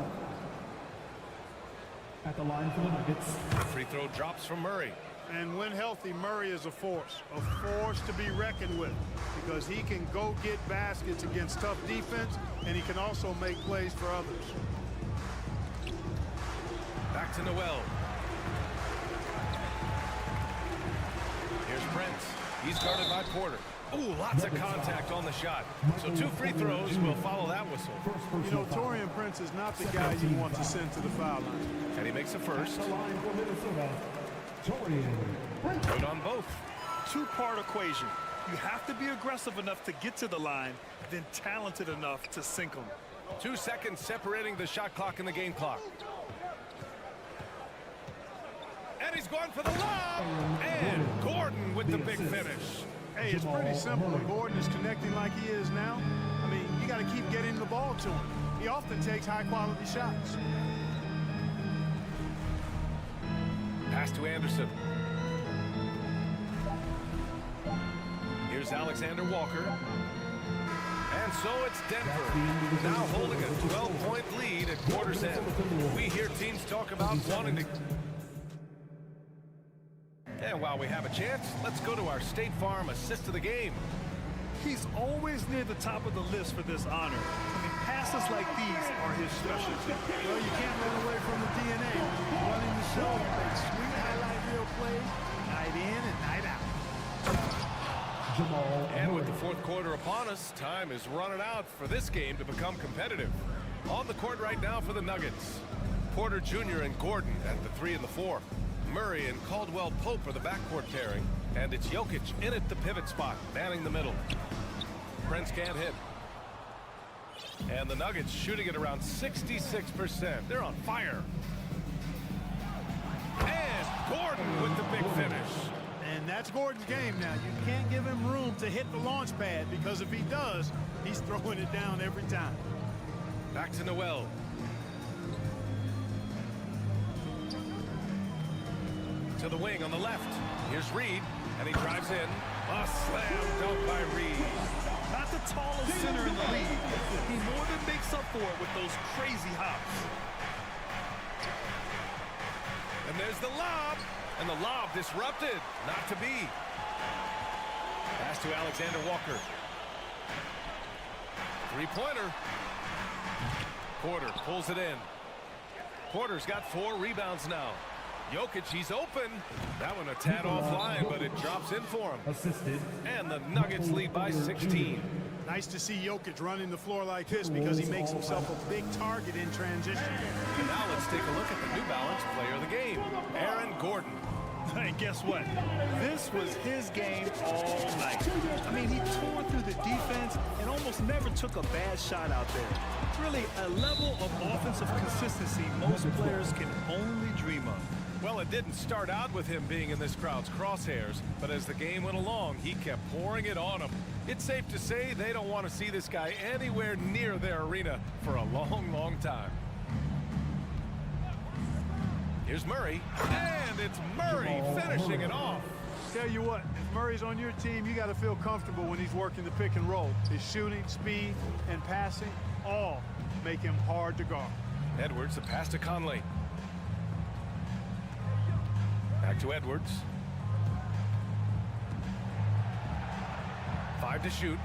At the line for the Nuggets. Free throw drops from Murray. And when healthy, Murray is a force to be reckoned with, because he can go get baskets against tough defense, and he can also make plays for others. Back to Noel. Here's Prince. He's guarded by Porter. Ooh, lots of contact on the shot. So 2 free throws will follow that whistle. You know, Taurean Prince is not the guy you want to send to the foul line. And he makes a first. The line for Minnesota. Good on both. 2-part equation. You have to be aggressive enough to get to the line, then talented enough to sink them. 2 seconds separating the shot clock and the game clock. And he's going for the lob. And Gordon with the big finish. Hey, it's pretty simple. When Gordon is connecting like he is now, I mean, you got to keep getting the ball to him. He often takes high-quality shots. Pass to Anderson. Here's Alexander Walker. And so it's Denver, now holding a 12-point lead at quarter's end. We hear teams talk about wanting to... And while we have a chance, let's go to our State Farm assist of the game. He's always near the top of the list for this honor. I mean, passes like these are his specialty. Well, you can't run away from the DNA. Running the show, he makes sweet highlight reel plays, night in and night out. And with the fourth quarter upon us, time is running out for this game to become competitive. On the court right now for the Nuggets, Porter Jr. and Gordon at the 3 and the 4. Murray and Caldwell Pope are the backcourt pairing, and it's Jokic in at the pivot spot, manning the middle. Prince can't hit. And the Nuggets shooting at around 66%. They're on fire. Gordon with the big finish. And that's Gordon's game now. You can't give him room to hit the launch pad, because if he does, he's throwing it down every time. Back to Noel. To the wing on the left. Here's Reed, and he drives in. A slam dunk by Reed. Not the tallest center in the league. He more than makes up for it with those crazy hops. And there's the lob. And the lob disrupted. Not to be. Pass to Alexander Walker. Three-pointer. Porter pulls it in. Porter's got 4 rebounds now. Jokic, he's open. That one a tad offline, but it drops in for him. Assisted. And the Nuggets lead by 16. Nice to see Jokic running the floor like this, because he makes himself a big target in transition. And now let's take a look at the New Balance player of the game, Aaron Gordon. Hey, guess what? This was his game all night. I mean, he tore through the defense and almost never took a bad shot out there. Really, a level of offensive consistency most players can only dream of. Well, it didn't start out with him being in this crowd's crosshairs, but as the game went along, he kept pouring it on them. It's safe to say they don't want to see this guy anywhere near their arena for a long, long time. Here's Murray, and it's Murray finishing it off. Tell you what, if Murray's on your team, you got to feel comfortable when he's working the pick and roll. His shooting, speed, and passing all make him hard to guard. Edwards, the pass to Conley. Back to Edwards. 5 to shoot.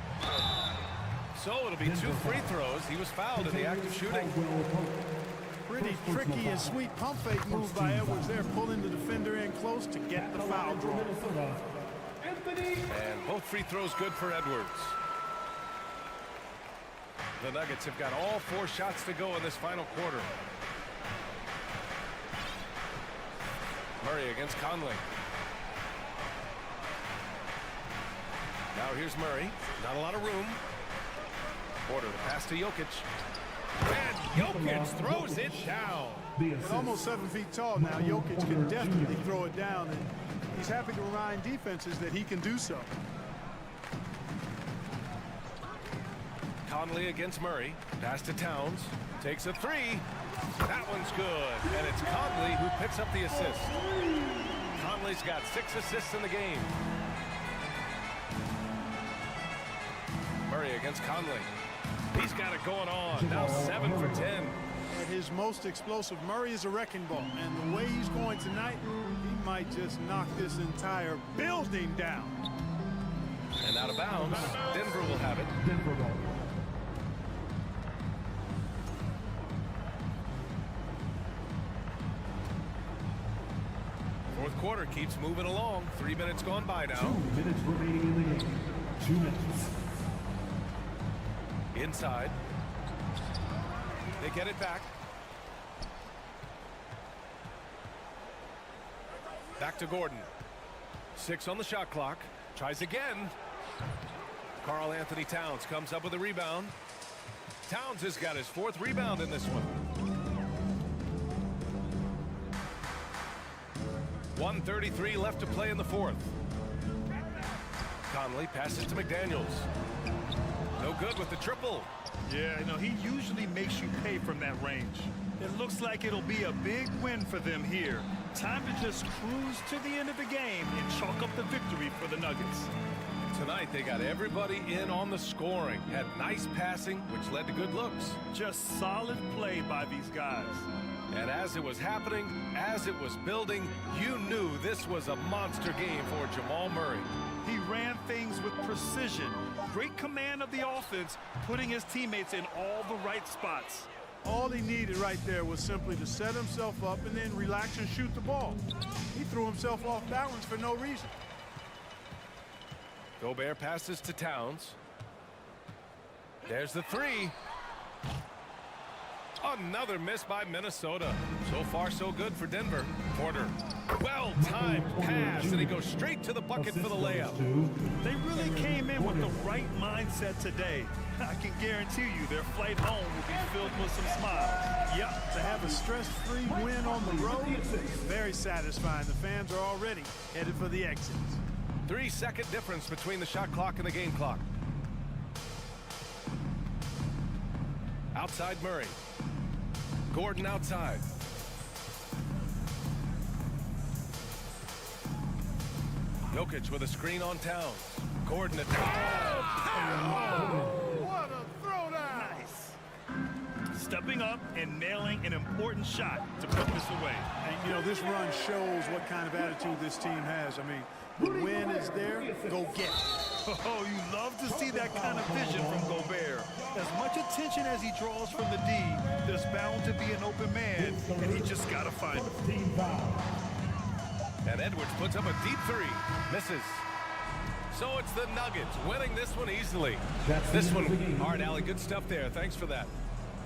So it'll be 2 free throws. He was fouled in the act of shooting. Pretty tricky and sweet pump fake move by Edwards there, pulling the defender in close to get the foul draw. And both free throws good for Edwards. The Nuggets have got all 4 shots to go in this final quarter. Murray against Conley. Now here's Murray. Not a lot of room. Porter, the pass to Jokic. And Jokic throws it down. He's almost 7 feet tall now. Jokic can definitely throw it down, and he's happy to remind defenses that he can do so. Conley against Murray. Pass to Towns. Takes a 3. That one's good. And it's Conley who picks up the assist. Conley's got 6 assists in the game. Murray against Conley. He's got it going on. Now 7 for 10. At his most explosive, Murray is a wrecking ball. And the way he's going tonight, he might just knock this entire building down. And out of bounds. Denver will have it. Denver ball. Fourth quarter keeps moving along. 3 minutes gone by now. 2 minutes remaining in the game. 2 minutes. Inside. They get it back. Back to Gordon. 6 on the shot clock. Tries again. Karl Anthony Towns comes up with a rebound. Towns has got his 4th rebound in this one. 1:33 left to play in the 4th. Conley passes to McDaniels. No good with the triple. Yeah, you know, he usually makes you pay from that range. It looks like it'll be a big win for them here. Time to just cruise to the end of the game and chalk up the victory for the Nuggets. Tonight they got everybody in on the scoring. Had nice passing, which led to good looks. Just solid play by these guys. And as it was happening, as it was building, you knew this was a monster game for Jamal Murray. He ran things with precision. Great command of the offense, putting his teammates in all the right spots. All he needed right there was simply to set himself up and then relax and shoot the ball. He threw himself off balance for no reason. Gobert passes to Towns. There's the 3. Another miss by Minnesota. So far, so good for Denver. Porter. Well-timed pass, and he goes straight to the bucket for the layup. They really came in with the right mindset today, I can guarantee you their flight home will be filled with some smiles. Yep, to have a stress-free win on the road, very satisfying. The fans are already headed for the exits. 3-second difference between the shot clock and the game clock. Outside Murray. Gordon outside. Jokic with a screen on Towns. Gordon at What a throwdown! Nice. Stepping up and nailing an important shot to put this away. And, you know, this run shows what kind of attitude this team has. I mean, the win is there, go get it. Oh, you love to see that kind of vision from Gobert. As much attention as he draws from the D, there's bound to be an open man, and he just got to find him. And Edwards puts up a deep three. Misses. So it's the Nuggets winning this one easily. This one, all right, Allie, good stuff there. Thanks for that.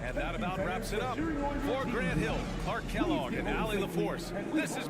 And that about wraps it up. For Grant Hill, Clark Kellogg, and Allie LaForce, this is...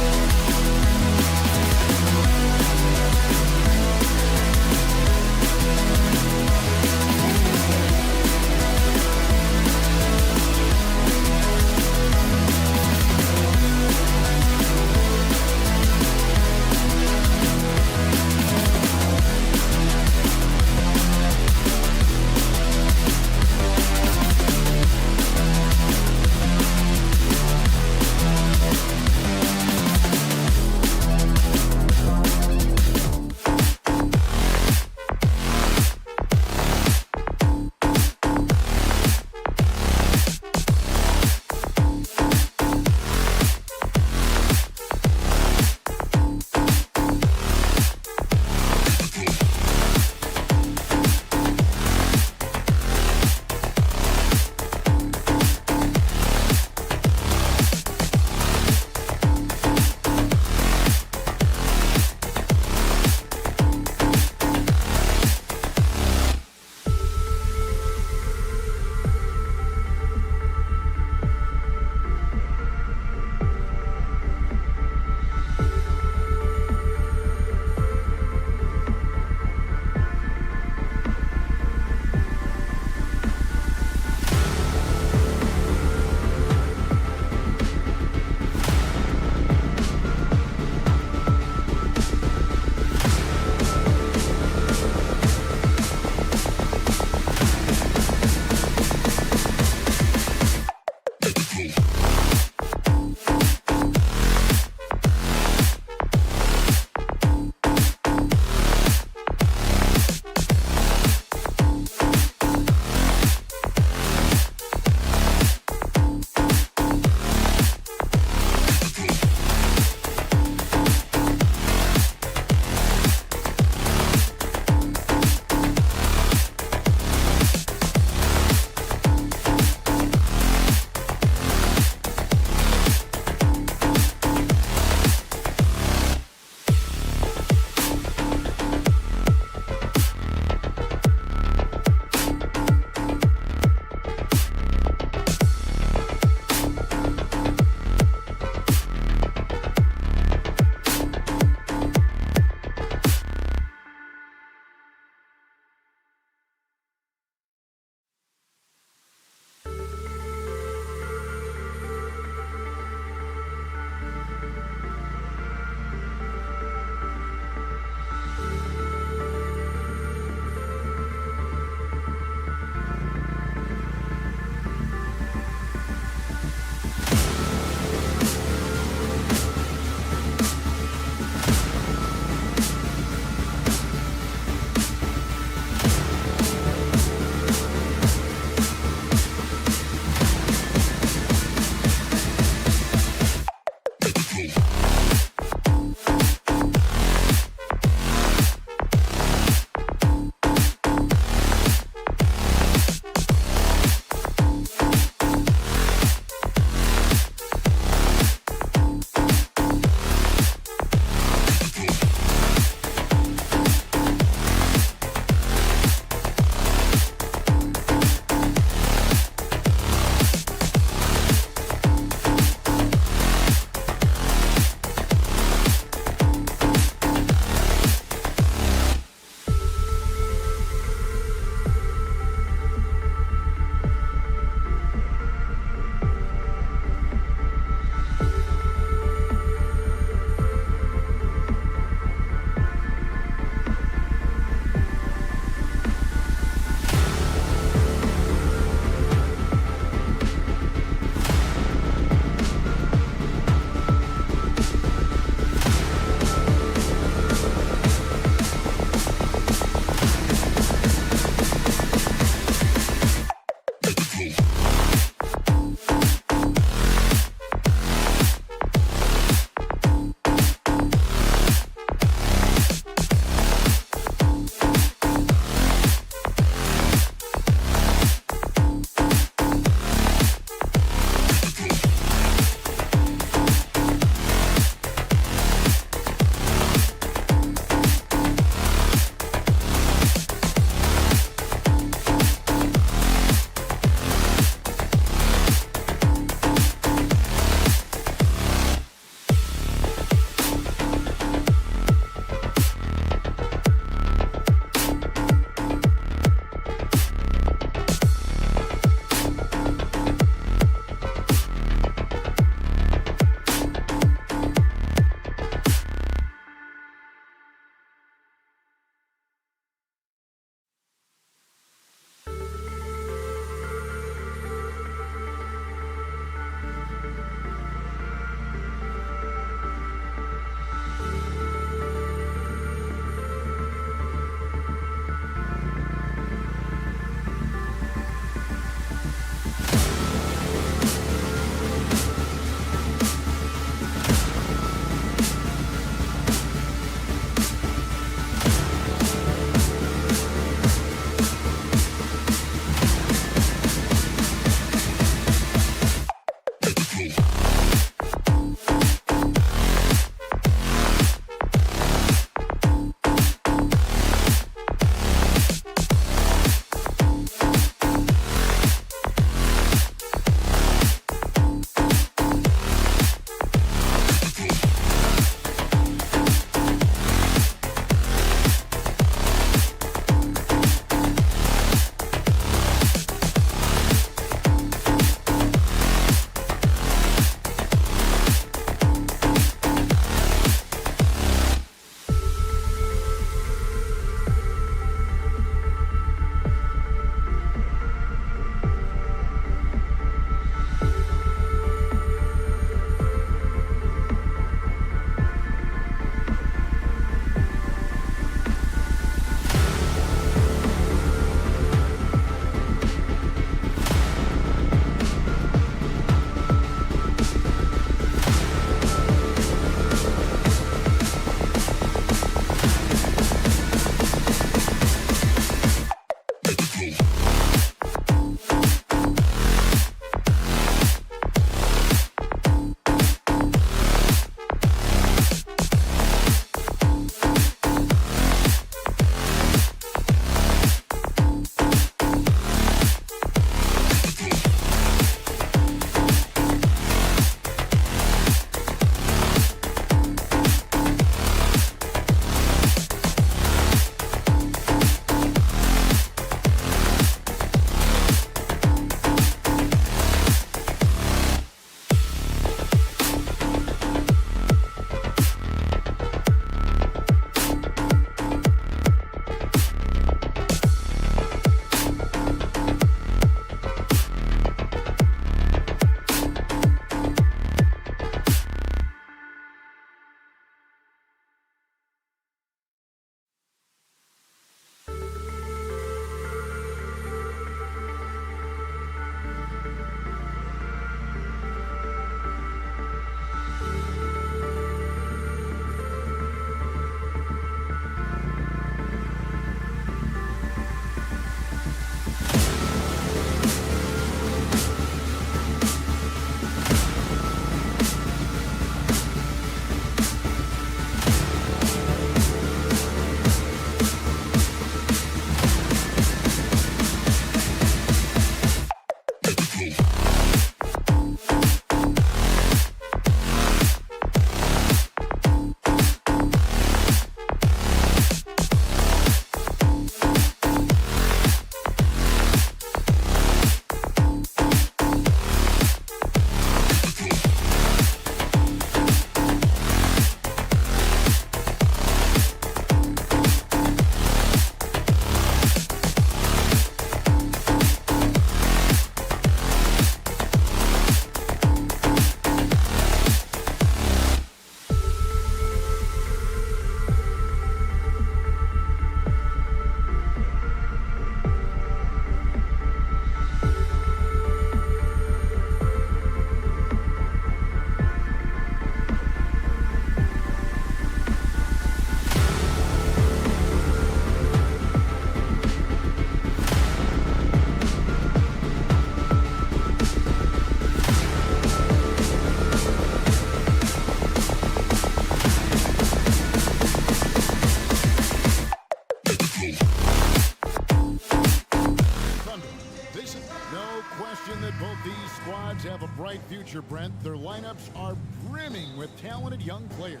bright future, Brent. Their lineups are brimming with talented young players.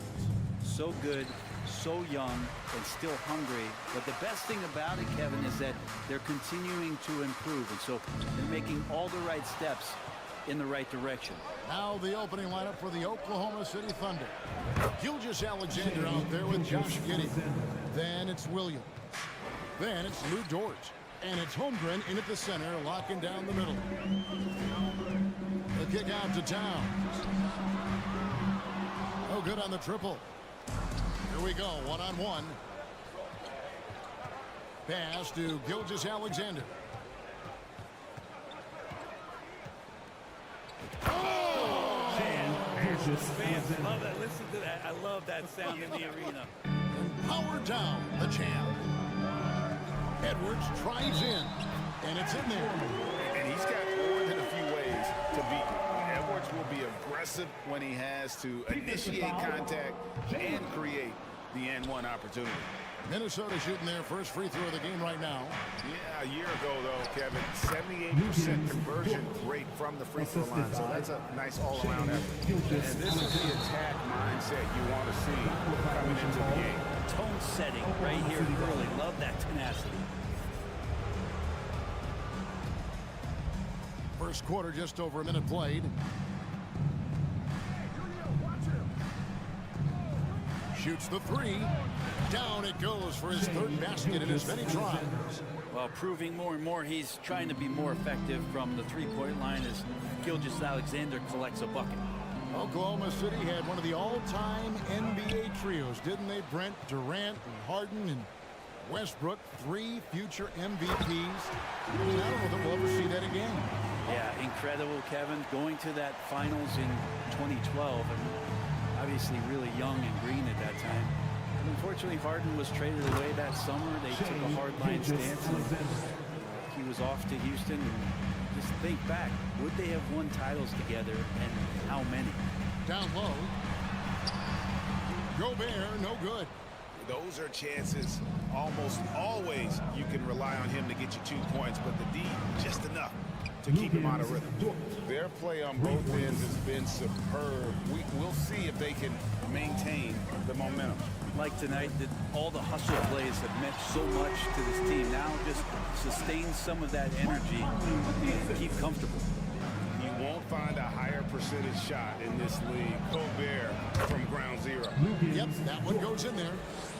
So good, so young, and still hungry. But the best thing about it, Kevin, is that they're continuing to improve. And so they're making all the right steps in the right direction. Now the opening lineup for the Oklahoma City Thunder. Gilgeous-Alexander out there with Josh Giddey. Then it's Williams. Then it's Lou Dort. And it's Holmgren in at the center, locking down the middle. The kick out to Towns. No good on the triple. Here we go, one-on-one. Pass to Gilgeous-Alexander. Fans love that. Listen to that. I love that sound in the arena. And power down the champ. Edwards drives in, and it's in there. And he's got more than a few ways to beat you. Edwards will be aggressive when he has to initiate contact and create the N1 opportunity. Minnesota shooting their first free throw of the game right now. Yeah, a year ago, though, Kevin, 78% conversion rate from the free throw line. So that's a nice all-around effort. And this is the attack mindset you want to see coming into the game. Tone setting right here early. Love that tenacity. First quarter, just over a minute played. Shoots the three. Down it goes for his third basket in as many tries. Well, proving more and more he's trying to be more effective from the three-point line as Gilgeous-Alexander collects a bucket. Oklahoma City had one of the all-time NBA trios, didn't they, Brent? Durant and Harden and Westbrook, 3 future MVPs. I don't know that we'll ever see that again. Yeah, incredible, Kevin. Going to that finals in 2012, and obviously really young and green at that time. Unfortunately, Harden was traded away that summer. They took a hard-line stance. He was off to Houston. And just think back, would they have won titles together, and how many? Down low. Gobert, no good. Those are chances almost always you can rely on him to get you 2 points, but the D, just enough to keep him out of rhythm. Their play on both ends has been superb. We'll see if they can maintain the momentum. Like tonight, that all the hustle plays have meant so much to this team. Now just sustain some of that energy and keep comfortable. You won't find a higher percentage shot in this league. Gobert from ground zero. Yep, that one goes in there.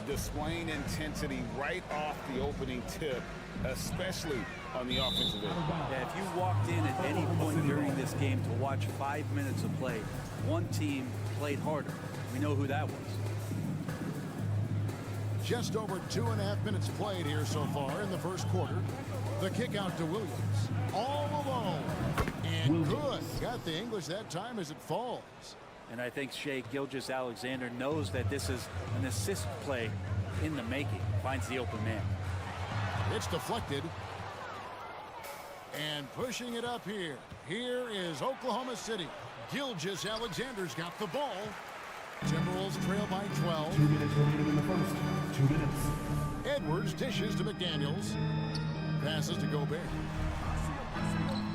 Displaying intensity right off the opening tip, especially on the offensive end. Yeah, if you walked in at any point during this game to watch 5 minutes of play, one team played harder. We know who that was. Just over 2.5 minutes played here so far in the first quarter. The kick out to Williams. All alone. And good. Got the English that time as it falls. And I think Shai Gilgeous-Alexander knows that this is an assist play in the making. Finds the open man. It's deflected. And pushing it up here. Here is Oklahoma City. Gilgeous-Alexander's got the ball. Timberwolves trail by 12. 2 minutes remaining in the first. 2 minutes. Edwards dishes to McDaniels. Passes to Gobert.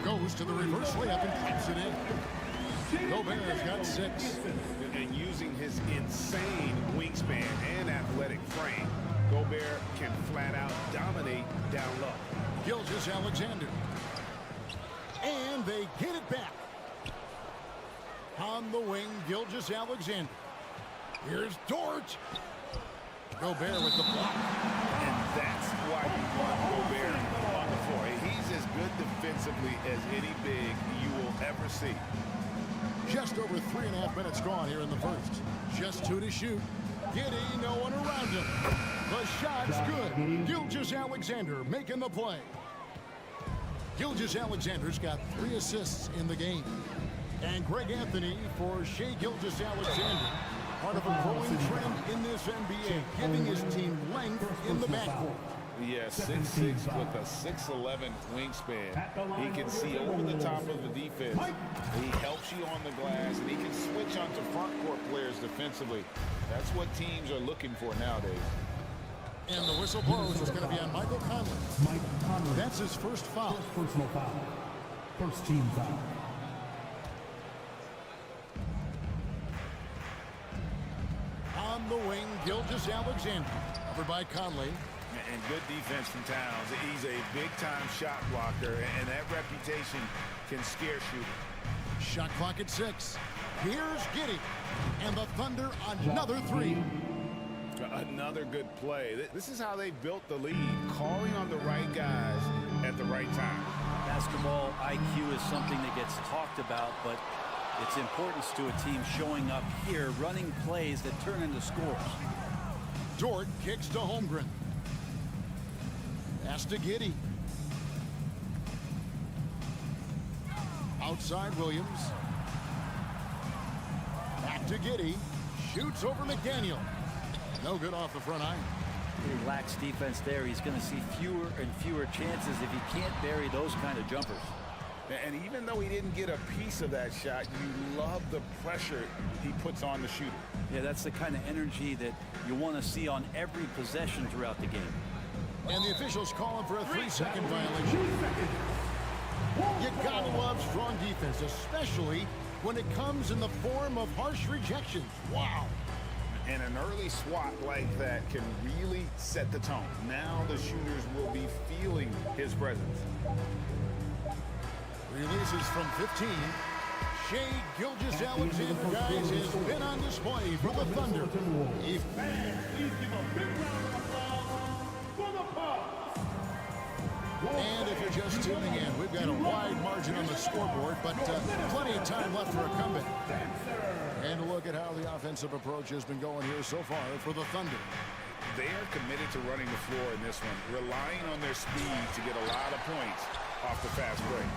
Goes to the reverse layup and taps it in. Gobert's got 6. And using his insane wingspan and athletic frame, Gobert can flat out dominate down low. Gilgeous-Alexander. And they get it back. On the wing, Gilgeous-Alexander. Here's Dort. Gobert with the block. And that's why you want Gobert on the floor. He's as good defensively as any big you will ever see. Just over 3.5 minutes gone here in the first. Just 2 to shoot. Giddey, no one around him. The shot's good. Gilgeous-Alexander making the play. Gilgeous-Alexander's got 3 assists in the game. And Greg Anthony for Shai Gilgeous-Alexander. Part of a growing trend in this NBA, giving his team length in the backcourt. Yeah, 6'6" with a 6'11" wingspan. He can see over the top of the defense. He helps you on the glass, and he can switch onto front court players defensively. That's what teams are looking for nowadays. And the whistle blows. It's going to be on Michael Conley. Mike Conley. That's his first foul. Personal foul. First team foul. Gilgeous-Alexander. Covered by Conley. And good defense from Towns. He's a big-time shot blocker, and that reputation can scare shooters. Shot clock at 6. Here's Giddey. And the Thunder another 3. Another good play. This is how they built the lead, calling on the right guys at the right time. Basketball IQ is something that gets talked about, but its importance to a team showing up here, running plays that turn into scores. Dort kicks to Holmgren. Pass to Giddey. Outside Williams. Back to Giddey. Shoots over McDaniel. No good off the front iron. He lacks defense there. He's going to see fewer and fewer chances if he can't bury those kind of jumpers. And even though he didn't get a piece of that shot, you love the pressure he puts on the shooter. Yeah, that's the kind of energy that you want to see on every possession throughout the game. And the officials call him for a 3-second violation. You gotta love strong defense, especially when it comes in the form of harsh rejections. Wow. And an early swat like that can really set the tone. Now the shooters will be feeling his presence. Releases from 15. Shai Gilgeous-Alexander, guys, has been on display for the Thunder. Please give a big round of applause for the Pups. And if you're just tuning in, we've got a wide margin on the scoreboard, but plenty of time left for a comeback. And a look at how the offensive approach has been going here so far for the Thunder. They are committed to running the floor in this one, relying on their speed to get a lot of points off the fast break.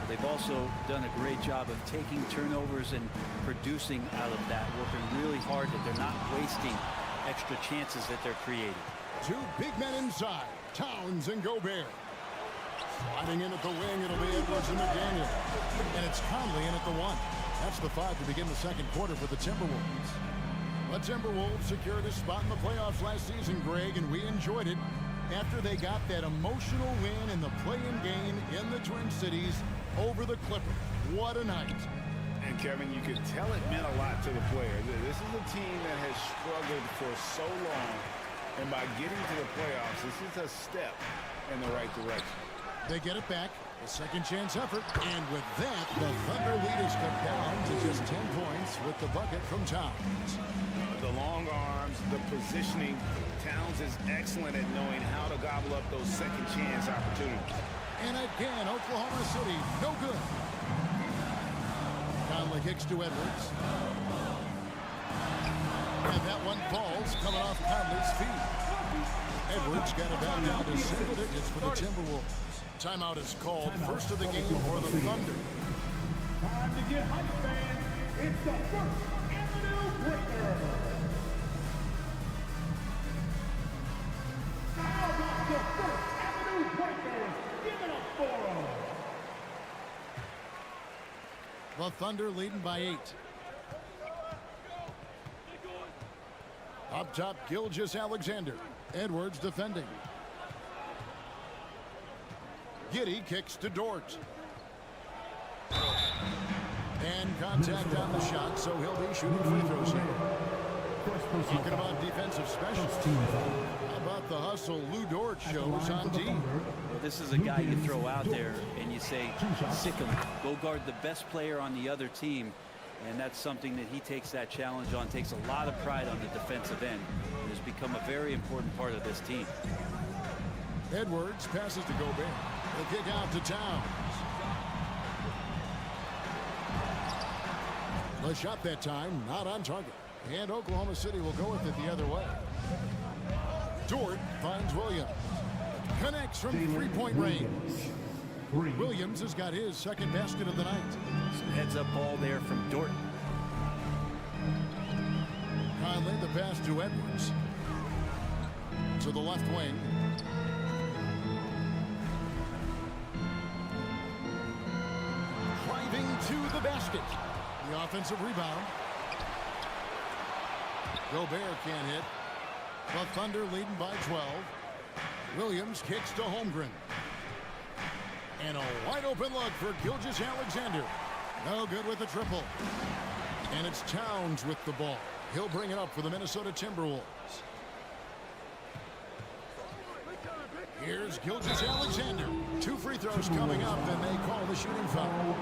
They've also done a great job of taking turnovers and producing out of that, working really hard that they're not wasting extra chances that they're creating. 2 big men inside, Towns and Gobert. Sliding in at the wing, it'll be Edwards and McDaniel. And it's Conley in at the 1. That's the 5 to begin the second quarter for the Timberwolves. The Timberwolves secured a spot in the playoffs last season, Greg, and we enjoyed it after they got that emotional win in the play-in game in the Twin Cities over the Clippers. What a night. And Kevin, you could tell it meant a lot to the players. This is a team that has struggled for so long, and by getting to the playoffs, this is a step in the right direction. They get it back, a second chance effort, and with that, the Thunder lead is cut down to just 10 points with the bucket from Towns. The long arms, the positioning. Towns is excellent at knowing how to gobble up those second chance opportunities. And again, Oklahoma City, no good. Conley kicks to Edwards. And that one falls, coming off Conley's feet. Edwards got it back down to single digits for the Timberwolves. Timeout is called, first of the game for the Thunder. Time to get hype, fans. It's the First Avenue Breaker. How about the First Avenue Breakers? Give it up for them. The Thunder leading by 8. Up top, Gilgeous-Alexander. Edwards defending. Giddey kicks to Dort. And contact on the shot, so he'll be shooting free throws here. Talking about defensive specials. How about the hustle Lou Dort shows on D? Well, this is a guy you throw out there and you say, sick him, go guard the best player on the other team. And that's something that he takes that challenge on, takes a lot of pride on the defensive end, and has become a very important part of this team. Edwards passes to Gobert. The kick out to Towns. The shot that time, not on target. And Oklahoma City will go with it the other way. Dort finds Williams. Connects from three-point range. Williams has got his second basket of the night. Some heads-up ball there from Dort. Conley, the pass to Edwards. To the left wing. Driving to the basket. The offensive rebound. Gobert can't hit. The Thunder leading by 12. Williams kicks to Holmgren. And a wide open look for Gilgeous-Alexander. No good with the triple. And it's Towns with the ball. He'll bring it up for the Minnesota Timberwolves. Here's Gilgeous-Alexander. 2 free throws coming up, and they call the shooting foul.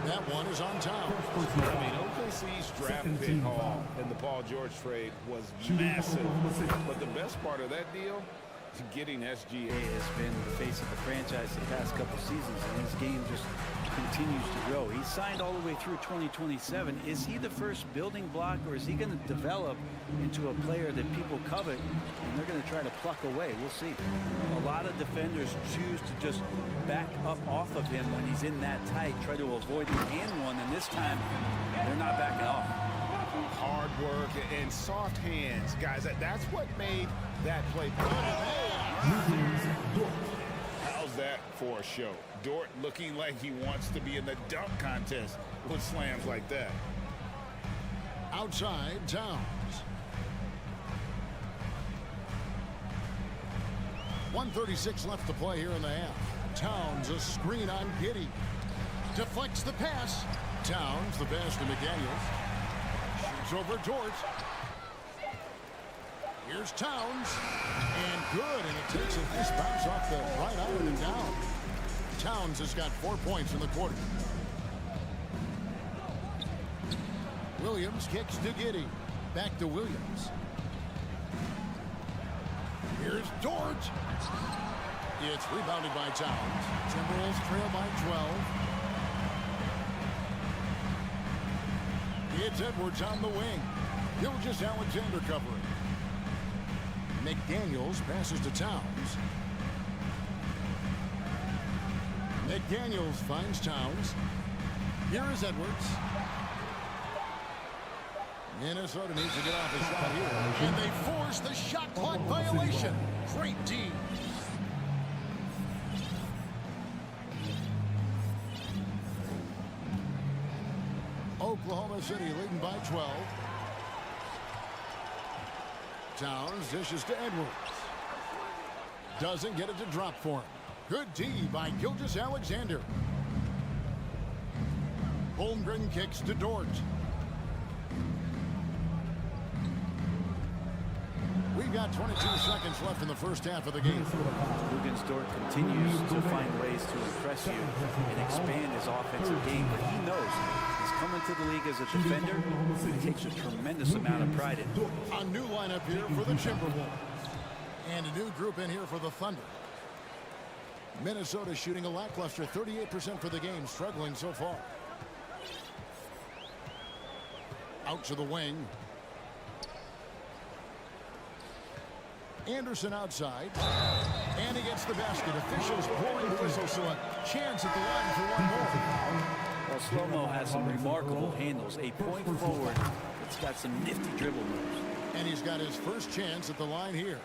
That one is on Towns. I mean, OKC's draft pick haul in the Paul George trade was massive. But the best part of that deal is getting SGA. Has been the face of the franchise the past couple seasons, and his game just continues to grow. He's signed all the way through 2027. Is he the first building block, or is he going to develop into a player that people covet and they're going to try to pluck away? We'll see. A lot of defenders choose to just back up off of him when he's in that tight, try to avoid the and one, and this time they're not backing off. Hard work and soft hands, guys. That's what made that play. How's that for a show? Dort looking like he wants to be in the dunk contest with slams like that. Outside, Towns. 1:36 left to play here in the half. Towns, a screen on Giddey. Deflects the pass. Towns, the pass to McDaniels. Shoots over Dort. Here's Towns. And good, and it takes a nice bounce off the right island and down. Towns has got 4 points in the quarter. Williams kicks to Giddey. Back to Williams. Here's Dort. It's rebounded by Towns. Timberwolves trail by 12. It's Edwards on the wing. Gilgeous-Alexander covering. McDaniels passes to Towns. McDaniels finds Towns. Here is Edwards. Minnesota needs to get off a shot here. And they force the shot clock violation. Great D. Oklahoma City leading by 12. Towns dishes to Edwards. Doesn't get it to drop for him. Good D by Gilgeous-Alexander. Holmgren kicks to Dort. We've got 22 seconds left in the first half of the game. Lugens Dort continues to find ways to impress you and expand his offensive game, but he knows he's coming to the league as a defender. He takes a tremendous amount of pride in it. A new lineup here for the Timberwolves. And a new group in here for the Thunder. Minnesota shooting a lackluster 38% for the game, struggling so far. Out to the wing. Anderson outside. And he gets the basket. Officials blowing the whistle, so a chance at the line for one more. Well, Slow-Mo has some remarkable handles. A point forward that's got some nifty dribble moves. And he's got his first chance at the line here.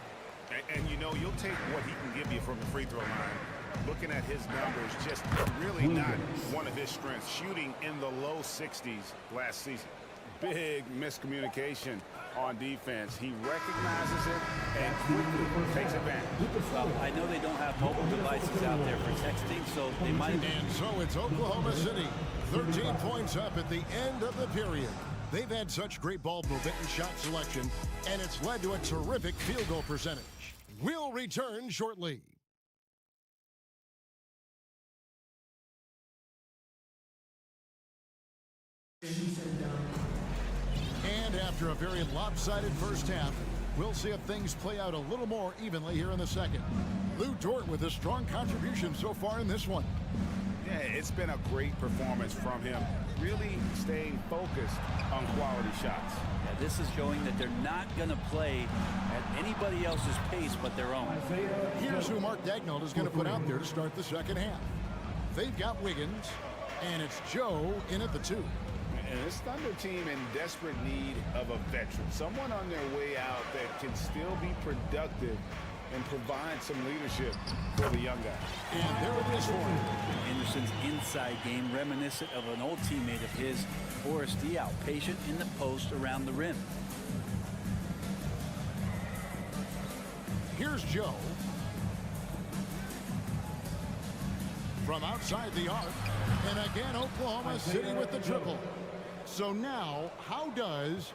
And you know, you'll take what he can give you from the free throw line. Looking at his numbers, just really not one of his strengths. Shooting in the low 60s last season. Big miscommunication on defense. He recognizes it and quickly takes advantage. I know they don't have mobile devices out there for texting, so they might. And so it's Oklahoma City. 13 points up at the end of the period. They've had such great ball movement and shot selection, and it's led to a terrific field goal percentage. We'll return shortly. And after a very lopsided first half, we'll see if things play out a little more evenly here in the second. Lou Dort with a strong contribution so far in this one. Yeah, it's been a great performance from him. Really staying focused on quality shots. Yeah, this is showing that they're not going to play at anybody else's pace but their own. Here's who Mark Daigneault is going to put out there to start the second half. They've got Wiggins, and it's Joe in at the 2. And this Thunder team in desperate need of a veteran. Someone on their way out that can still be productive and provide some leadership for the young guy. And there it is for him. Anderson's inside game reminiscent of an old teammate of his, Boris Diaw, patient in the post around the rim. Here's Joe. From outside the arc. And again, Oklahoma City with the triple. So now, how does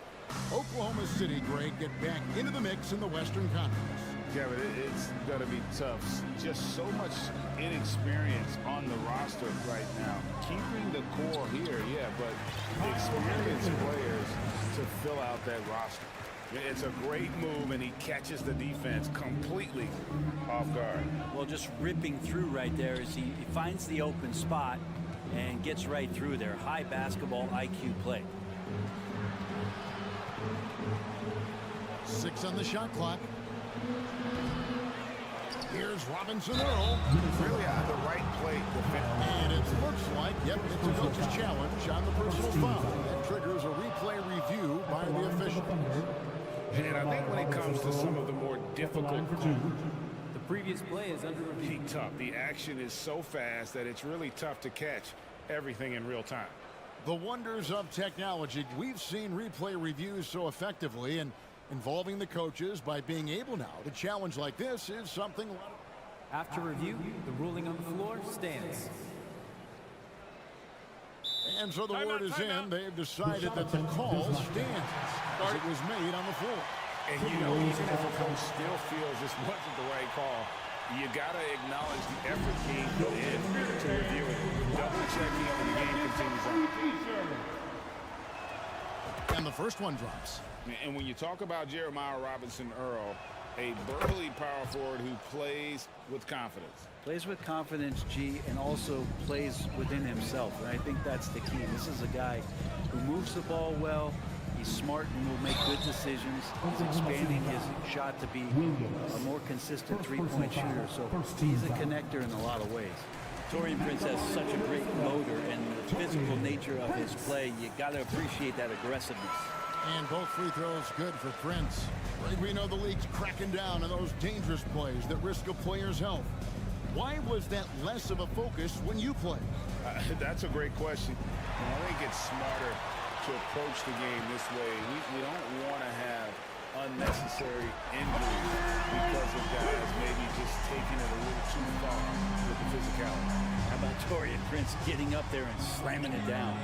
Oklahoma City, Greg, get back into the mix in the Western Conference. Kevin, it's going to be tough. Just so much inexperience on the roster right now. Keeping the core here, yeah, but experienced players to fill out that roster. It's a great move, and he catches the defense completely off guard. Well, just ripping through right there as he finds the open spot and gets right through there. High basketball IQ play. 6 on the shot clock. Here's Robinson Earl. Really on the right plate. And it looks like, yep, it's a coach's challenge on the personal foul. That triggers a replay review by the official. And I think when it comes to some of the more difficult The previous play is under review. tough. The action is so fast that it's really tough to catch everything in real time. The wonders of technology. We've seen replay reviews so effectively, and involving the coaches by being able now to challenge like this is something. After review, the ruling on the floor stands. And so the word is in. They've decided that the call stands as it was made on the floor. And you know, even if a coach still feels this wasn't the right call, you got to acknowledge the effort being put in to review it. Double checking and the game continues on. And the first one drops. And when you talk about Jeremiah Robinson Earl, a burly power forward who plays with confidence. Plays with confidence, G, and also plays within himself. And I think that's the key. This is a guy who moves the ball well. He's smart and will make good decisions. He's expanding his shot to be a more consistent three-point shooter. So he's a connector in a lot of ways. Torian Prince has such a great motor, and the physical nature of his play, you got to appreciate that aggressiveness. And both free throws good for Prince. We know the league's cracking down on those dangerous plays that risk a player's health. Why was that less of a focus when you play? That's a great question. I think it's smarter to approach the game this way. We don't want to have unnecessary injuries because of guys maybe just taking it a little too far with the physicality. How about Torian Prince getting up there and slamming it down?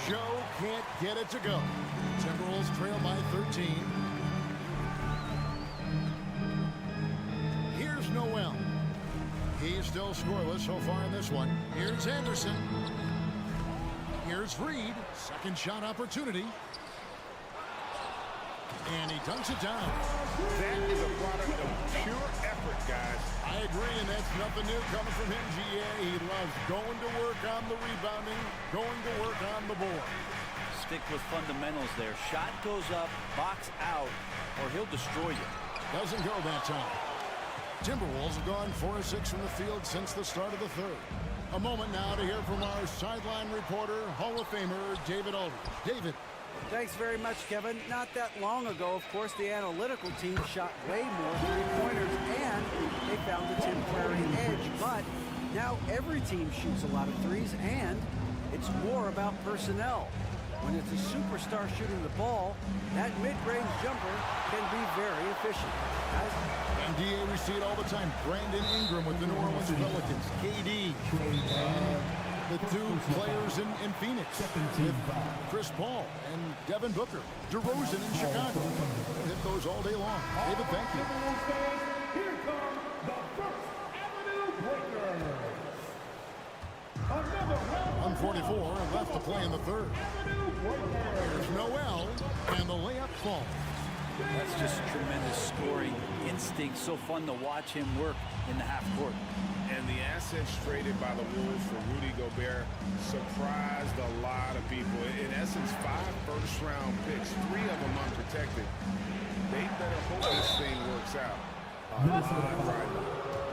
Joe can't get it to go. Timberwolves trail by 13. Here's Noel. He's still scoreless so far in this one. Here's Anderson. Here's Reed. Second shot opportunity. And he dunks it down. That is a product of pure effort, guys. I agree, and that's nothing new coming from him, GA. He loves going to work on the rebounding, going to work on the board. Stick with fundamentals there. Shot goes up, box out, or he'll destroy you. Doesn't go that time. Timberwolves have gone 4 of 6 from the field since the start of the third. A moment now to hear from our sideline reporter, Hall of Famer David Aldridge. David. Thanks very much, Kevin. Not that long ago, of course, the analytical team shot way more three-pointers, and they found a temporary edge. But now every team shoots a lot of threes, and it's more about personnel. When it's a superstar shooting the ball, that mid-range jumper can be very efficient. NBA, we see it all the time. Brandon Ingram with the New Orleans Pelicans. KD. The two players in Phoenix with Chris Paul and Devin Booker. DeRozan in Chicago. Hit those all day long. David, thank you. Here come the First Avenue Breakers. Another round. 1:44 and left to play in the third. Here's Noel, and the layup falls. That's just tremendous scoring instinct. So fun to watch him work in the half court. And the assets traded by the Wolves for Rudy Gobert surprised a lot of people. In essence, 5 first-round picks, 3 of them unprotected. They better hope this thing works out.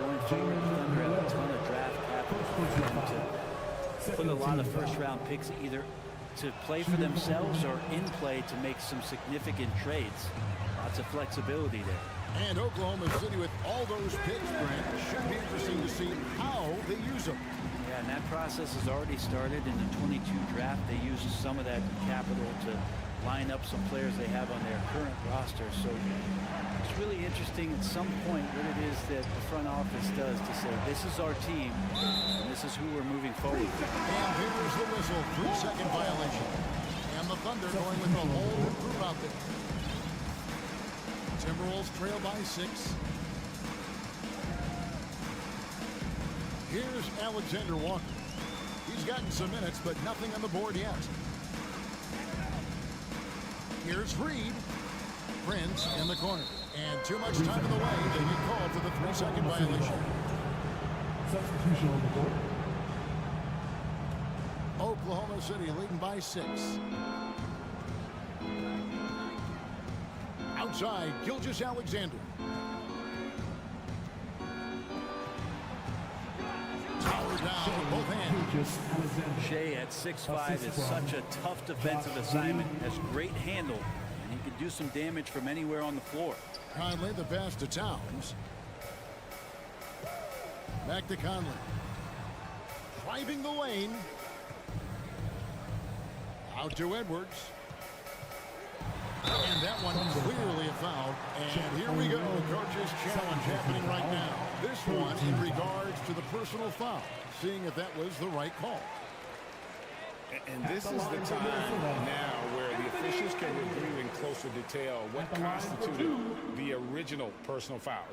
Going forward, Thunder have a ton of draft capital for them to put a lot of first-round picks either to play for themselves or in play to make some significant trades. Lots of flexibility there. And Oklahoma City with all those picks, Brent, should be interesting to see how they use them. Yeah, and that process has already started in the 22 draft. They used some of that capital to line up some players they have on their current roster. So it's really interesting at some point what it is that the front office does to say, this is our team, and this is who we're moving forward. And here's the whistle, 3-second violation. And the Thunder going with the whole group out there. Timberwolves trail by 6. Here's Alexander Walker. He's gotten some minutes, but nothing on the board yet. Here's Reed. Prince in the corner. And too much time in the way. They get called for the 3-second violation. Substitution on the board. Oklahoma City leading by 6. Outside, Gilgeous-Alexander. Tower down with both hands. Shea at 6'5" is such a tough defensive assignment. Has great handle, and he can do some damage from anywhere on the floor. Conley the pass to Towns. Back to Conley. Driving the lane. Out to Edwards. And that one clearly a foul. And here we go. Coach's challenge happening right now. This one in regards to the personal foul. Seeing if that was the right call. And this is the time now where the officials can review in closer detail what constituted the original personal foul.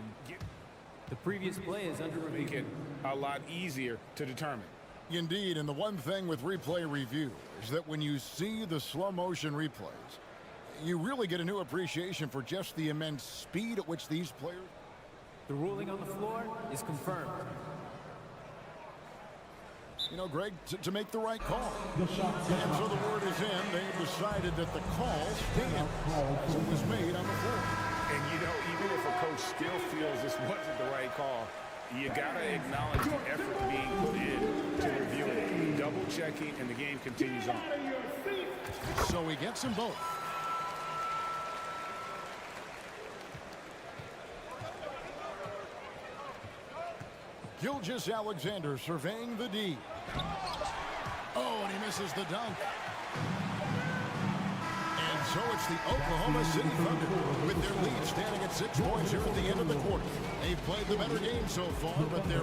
The previous play is under review. Make it a lot easier to determine. Indeed, and the one thing with replay review is that when you see the slow motion replays, you really get a new appreciation for just the immense speed at which these players... The ruling on the floor is confirmed. You know, Greg, to make the right call. And so the word is in. They've decided that the call stands as it was made on the floor. And, you know, even if a coach still feels this wasn't the right call, you got to acknowledge the effort being put in to review it, double-checking, and the game continues on. So he gets them both. Gilgeous-Alexander surveying the D. Oh, and he misses the dunk. And so it's the Oklahoma City Thunder with their lead standing at 6 points here at the end of the quarter. They've played the better game so far, but they're...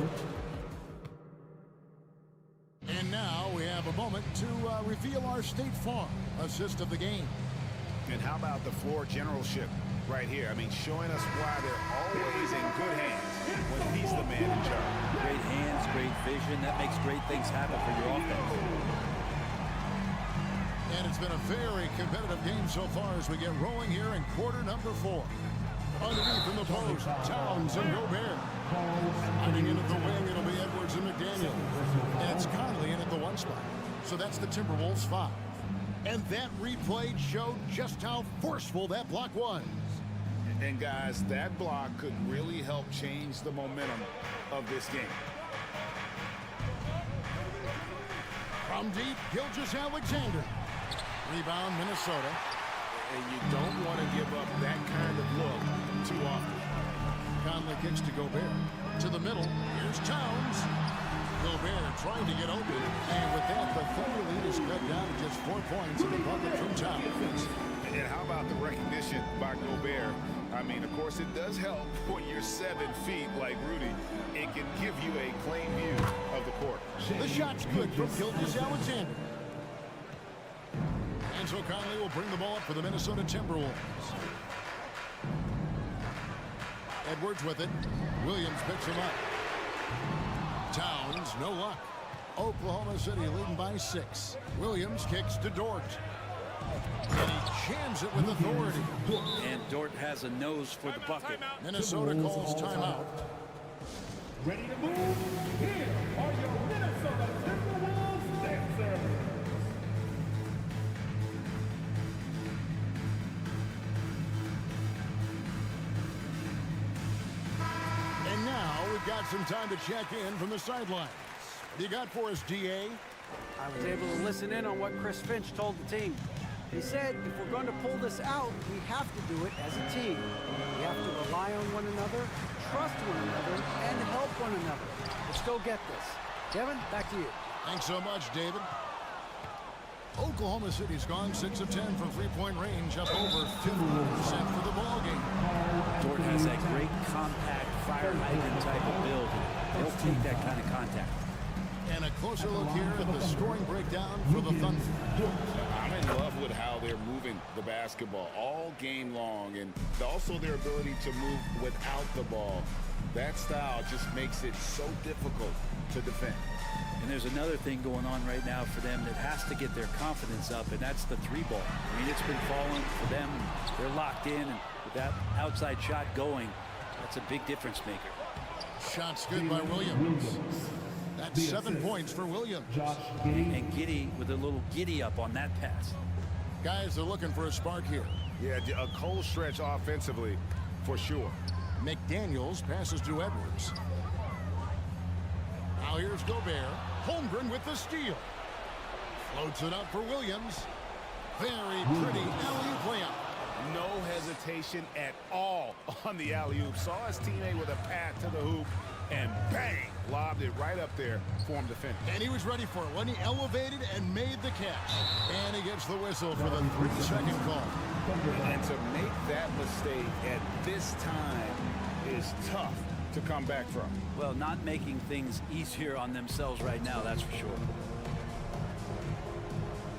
And now we have a moment to reveal our State Farm assist of the game. And how about the floor generalship right here? I mean, showing us why they're always in good hands when he's the man in charge. Great hands, great vision. That makes great things happen for your offense. And it's been a very competitive game so far as we get rolling here in quarter number 4. Underneath in the post, Towns and Gobert. Running in at the wing, it'll be Edwards and McDaniel. And it's Conley in at the 1 spot. So that's the Timberwolves 5. And that replay showed just how forceful that block was. And, guys, that block could really help change the momentum of this game. From deep, Gilgeous-Alexander. Rebound, Minnesota. And you don't want to give up that kind of look too often. Conley kicks to Gobert. To the middle, here's Towns. Gobert trying to get open. And with that, the Thunder lead is cut down to just 4 points in the bucket from Towns. And how about the recognition by Gobert? I mean, of course, it does help when you're 7 feet like Rudy. It can give you a clean view of the court. The shot's good from Gilgeous-Alexander. And so Conley will bring the ball up for the Minnesota Timberwolves. Edwards with it. Williams picks him up. Towns, no luck. Oklahoma City leading by 6. Williams kicks to Dort. And he jams it with authority. And Dort has a nose for the bucket. Minnesota calls timeout. Ready to move? Here are your Minnesota Timberwolves dancers. And now we've got some time to check in from the sidelines. What do you got for us, DA? I was able to listen in on what Chris Finch told the team. He said if we're going to pull this out, we have to do it as a team. We have to rely on one another, trust one another, and help one another. Let's go get this. Kevin, back to you. Thanks so much, David. Oklahoma City's gone 6 of 10 from three-point range, up over 50% for the ball game. Dort has that great compact fire hydrant type of build. He'll take that kind of contact. And a closer look here at the scoring breakdown for the Thunder. I'm in love with how they're moving the basketball all game long, and also their ability to move without the ball. That style just makes it so difficult to defend. And there's another thing going on right now for them that has to get their confidence up, and that's the three ball. I mean, it's been falling for them. They're locked in, and with that outside shot going, that's a big difference maker. Shots good by Williams. That's 7 points for Williams. And Giddy with a little giddy up on that pass. Guys are looking for a spark here. Yeah, a cold stretch offensively for sure. McDaniels passes to Edwards. Now here's Gobert. Holmgren with the steal. Floats it up for Williams. Very pretty alley-oop layup. No hesitation at all on the alley-oop. Saw his teammate with a path to the hoop, and bang, lobbed it right up there for him to finish. And he was ready for it when he elevated and made the catch. And he gets the whistle for the 3-second call. And to make that mistake at this time is tough to come back from. Well, not making things easier on themselves right now, that's for sure.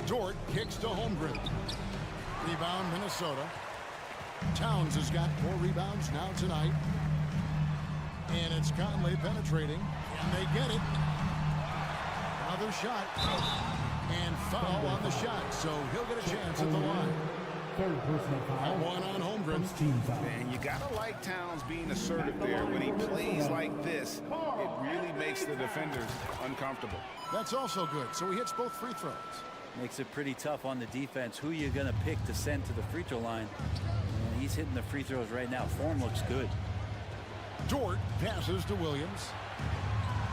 Dort kicks to Holmgren. Rebound, Minnesota. Towns has got 4 rebounds now tonight. And it's Conley penetrating. And they get it. Another shot. And foul on the shot. So he'll get a chance at the line. Third personal foul. One on Holmgren. Team foul. Man, you gotta like Towns being assertive there. When he plays like this, it really makes the defenders uncomfortable. That's also good. So he hits both free throws. Makes it pretty tough on the defense. Who you going to pick to send to the free throw line? And he's hitting the free throws right now. Form looks good. Dort passes to Williams.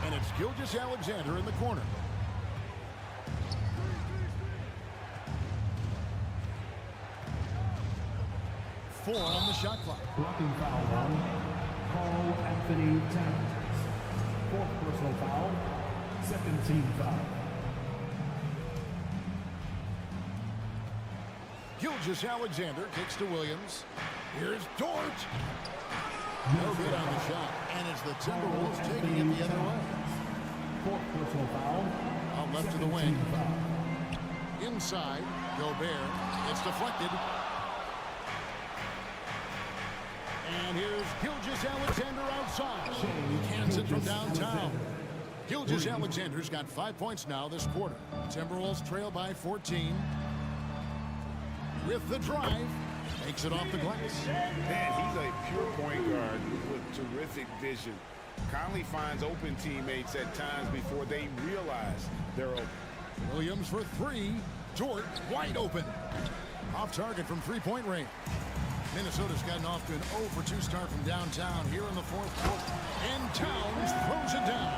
And it's Gilgeous-Alexander in the corner. Four on the shot clock. Blocking foul on Carl Anthony Towns. Fourth personal foul. Second team foul. Gilgeous-Alexander kicks to Williams. Here's Dort. No good on the shot. And it's the Timberwolves taking it the other way. Fourth personal foul. Out left to the wing. Inside, Gobert. It's deflected. And here's Gilgeous-Alexander outside. Hands it from downtown. Gilgeous-Alexander's got 5 points now this quarter. Timberwolves trail by 14. With the drive, takes it off the glass. Man, he's a pure point guard with terrific vision. Conley finds open teammates at times before they realize they're open. Williams for 3. Dort wide open. Off target from 3-point range. Minnesota's gotten off to an 0-for-2 start from downtown here in the fourth quarter. And Towns throws it down.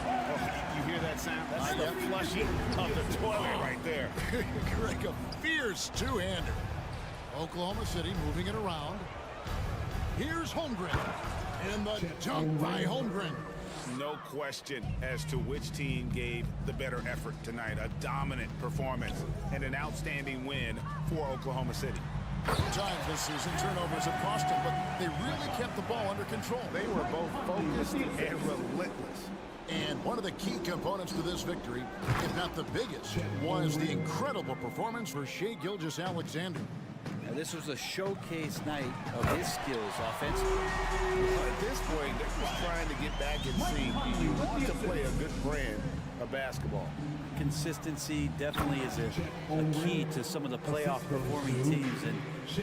Oh, you hear that sound? That's the flushing of the toilet right there. Greg, a fierce two-hander. Oklahoma City moving it around. Here's Holmgren. And the dunk by Holmgren. No question as to which team gave the better effort tonight. A dominant performance and an outstanding win for Oklahoma City. Times this season, turnovers have cost them, but they really kept the ball under control. They were both focused and relentless. And one of the key components to this victory, if not the biggest, was the incredible performance for Shai Gilgeous-Alexander. Now, this was a showcase night of his skills offensively. At this point, they're just trying to get back in sync. You want to play a good brand of basketball. Consistency definitely is a key to some of the playoff performing teams, and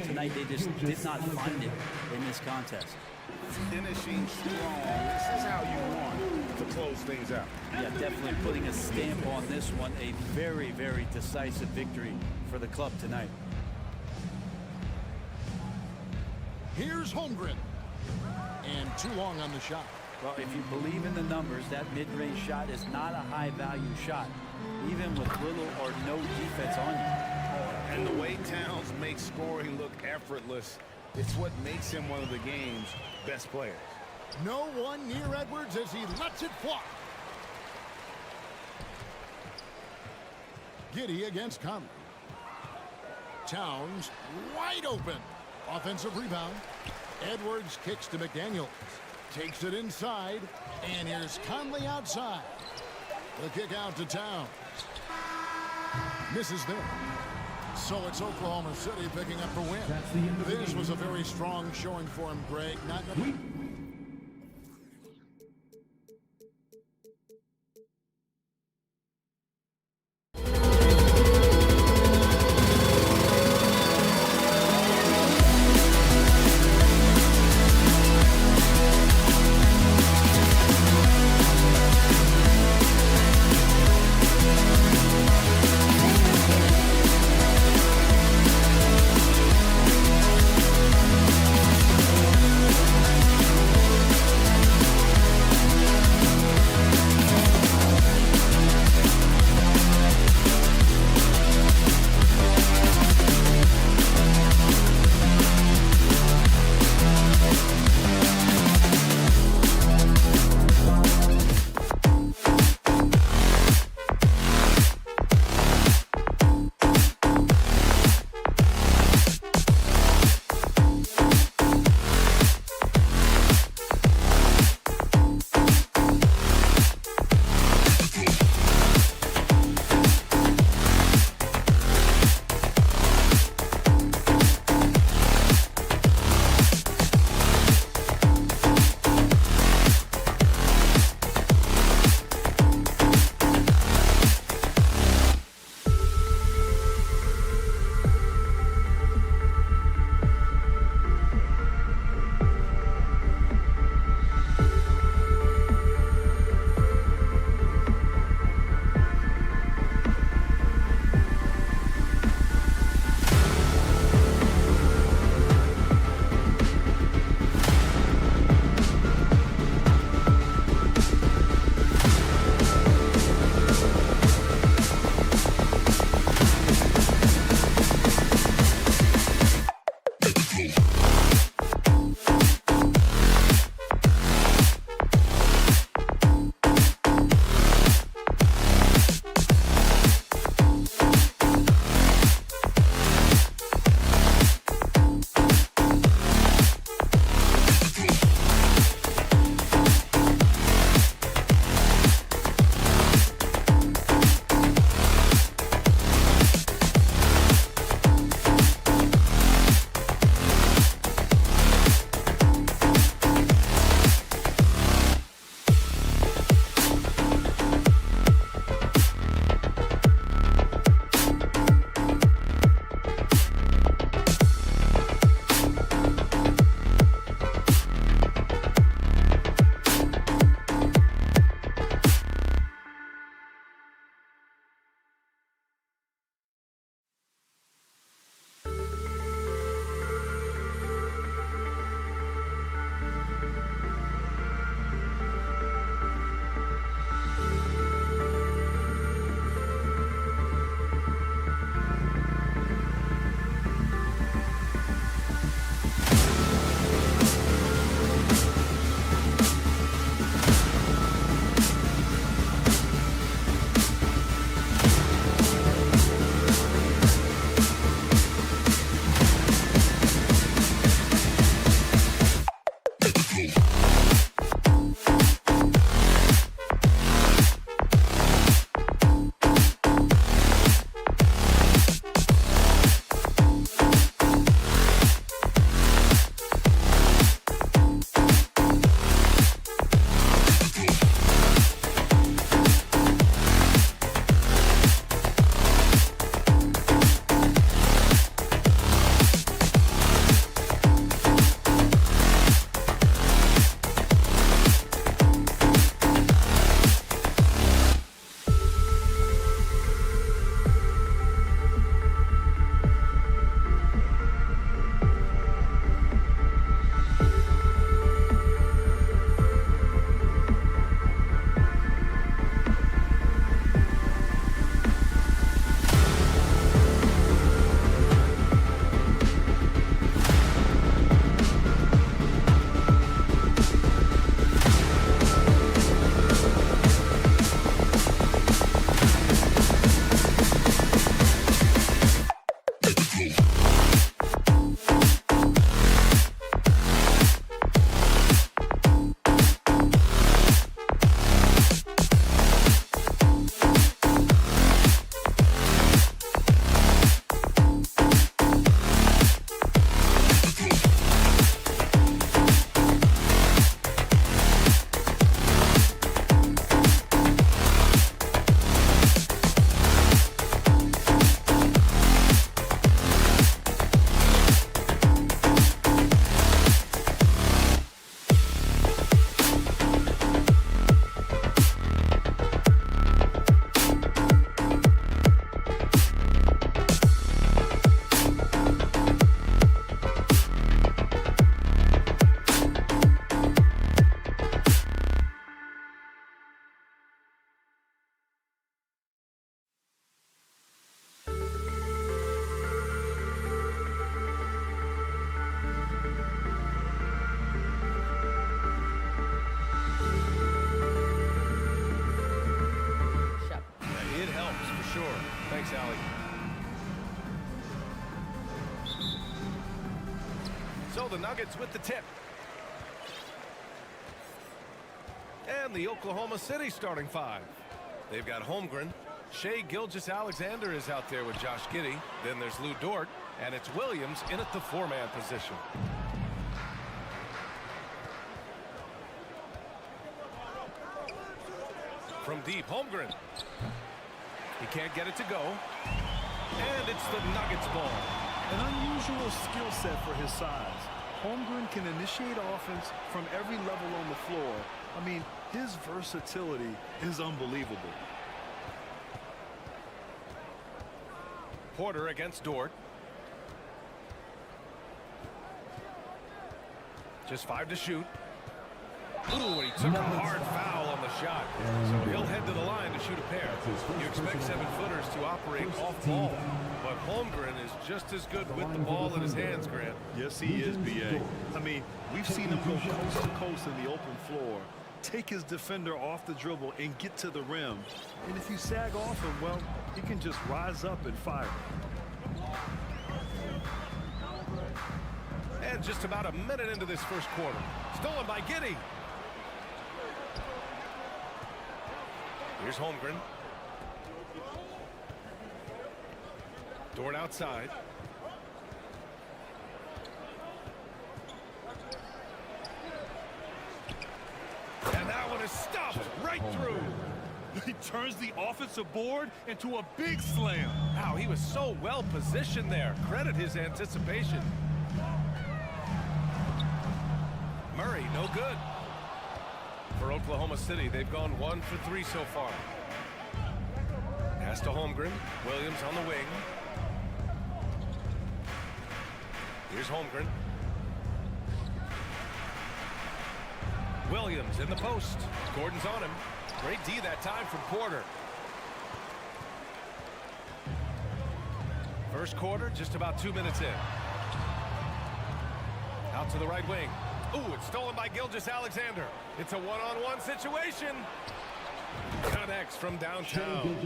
tonight they just did not find it in this contest. Finishing strong. This is how you want to close things out. Yeah, definitely putting a stamp on this one. A very, very decisive victory for the club tonight. Here's Holmgren. And too long on the shot. Well, if you believe in the numbers, that mid-range shot is not a high-value shot, even with little or no defense on you. And the way Towns makes scoring look effortless, it's what makes him one of the game's best players. No one near Edwards as he lets it fly. Giddy against Conley. Towns wide open. Offensive rebound. Edwards kicks to McDaniels. Takes it inside. And here's Conley outside. The kick out to Towns. Misses there. So it's Oklahoma City picking up the win. This was a very strong showing for him, Greg. Not Thanks, Allie. So the Nuggets with the tip. And the Oklahoma City starting five. They've got Holmgren. Shai Gilgeous-Alexander is out there with Josh Giddey. Then there's Lou Dort. And it's Williams in at the four-man position. From deep, Holmgren. He can't get it to go. And it's the Nuggets ball. An unusual skill set for his size. Holmgren can initiate offense from every level on the floor. I mean, his versatility is unbelievable. Porter against Dort. Just 5 to shoot. Ooh, and he took a hard foul on the shot. So he'll head to the line to shoot a pair. You expect 7-footers to operate off ball, but Holmgren is just as good with the ball in his hands, Grant. Yes, he is, B.A. I mean, we've seen him go coast to coast in the open floor, take his defender off the dribble and get to the rim. And if you sag off him, well, he can just rise up and fire. And just about a minute into this first quarter. Stolen by Giddey. Here's Holmgren. Dort outside. And that one is stopped right through. He turns the offensive board into a big slam. Wow, he was so well positioned there. Credit his anticipation. Murray, no good. For Oklahoma City, they've gone 1 for 3 so far. Pass to Holmgren. Williams on the wing. Here's Holmgren. Williams in the post. Gordon's on him. Great D that time from Porter. First quarter, just about 2 minutes in. Out to the right wing. Ooh, it's stolen by Gilgeous-Alexander. It's a one-on-one situation. Connects from downtown.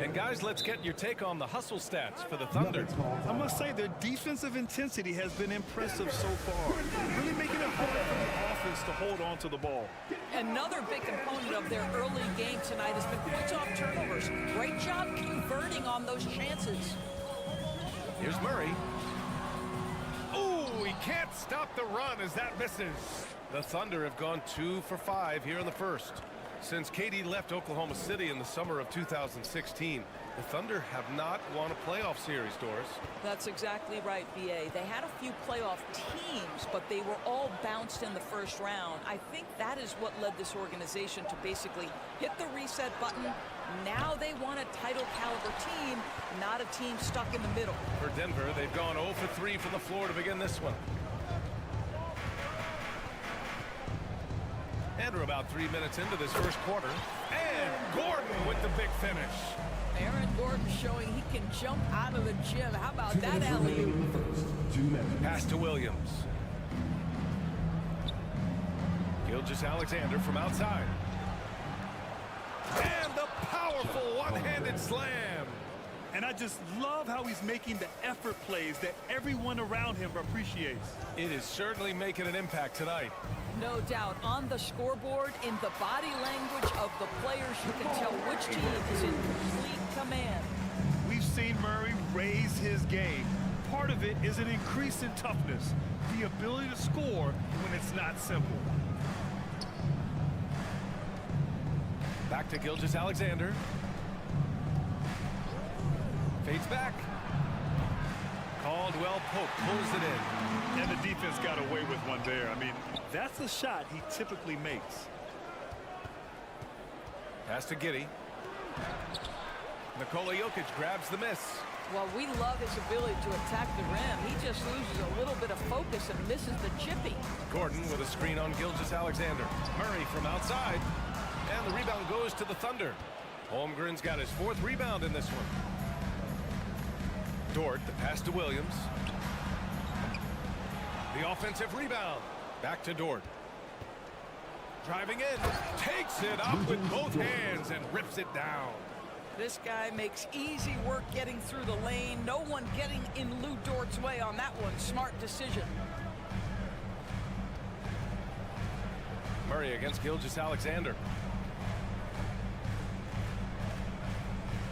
And guys, let's get your take on the hustle stats for the Thunder. I must say their defensive intensity has been impressive so far. Really making it hard for the offense to hold on to the ball. Another big component of their early game tonight has been points off turnovers. Great job converting on those chances. Here's Murray. Ooh, he can't stop the run as that misses. The Thunder have gone 2 for 5 here in the first. Since KD left Oklahoma City in the summer of 2016, the Thunder have not won a playoff series, Doris. That's exactly right, B.A. They had a few playoff teams, but they were all bounced in the first round. I think that is what led this organization to basically hit the reset button. Now they want a title caliber team, not a team stuck in the middle. For Denver, they've gone 0 for 3 from the floor to begin this one. And we're about 3 minutes into this first quarter. And Gordon with the big finish. Aaron Gordon showing he can jump out of the gym. How about that alley-oop? Pass to Williams. Gilgeous-Alexander from outside. And the powerful one-handed slam. And I just love how he's making the effort plays that everyone around him appreciates. It is certainly making an impact tonight. No doubt. On the scoreboard, in the body language of the players, you can tell which team is in complete command. We've seen Murray raise his game. Part of it is an increase in toughness, the ability to score when it's not simple. Back to Gilgeous-Alexander. Fades back. Caldwell Pope pulls it in. And the defense got away with one there. I mean, that's a shot he typically makes. Pass to Giddey. Nikola Jokic grabs the miss. Well, we love his ability to attack the rim. He just loses a little bit of focus and misses the chippy. Gordon with a screen on Gilgeous-Alexander. Murray from outside. And the rebound goes to the Thunder. Holmgren's got his 4th rebound in this one. Dort, the pass to Williams. The offensive rebound. Back to Dort. Driving in. Takes it up with both hands and rips it down. This guy makes easy work getting through the lane. No one getting in Lou Dort's way on that one. Smart decision. Murray against Gilgeous-Alexander.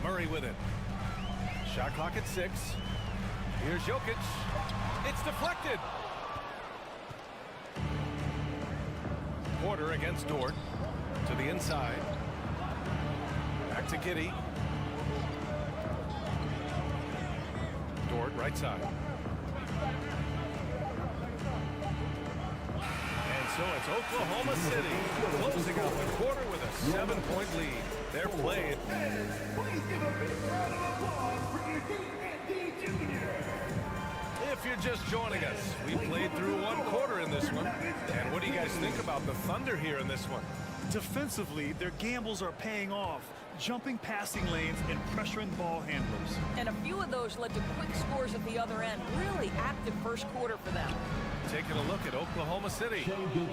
Murray with it. Shot clock at 6. Here's Jokic. It's deflected. Porter against Dort. To the inside. Back to Giddey. Dort, right side. And so it's Oklahoma City closing out the quarter with a 7-point lead. They're playing. If you're just joining us, we played through 1 quarter in this one. And what do you guys think about the Thunder here in this one? Defensively, their gambles are paying off, jumping passing lanes and pressuring ball handlers. And a few of those led to quick scores at the other end. Really active first quarter for them. Taking a look at Oklahoma City.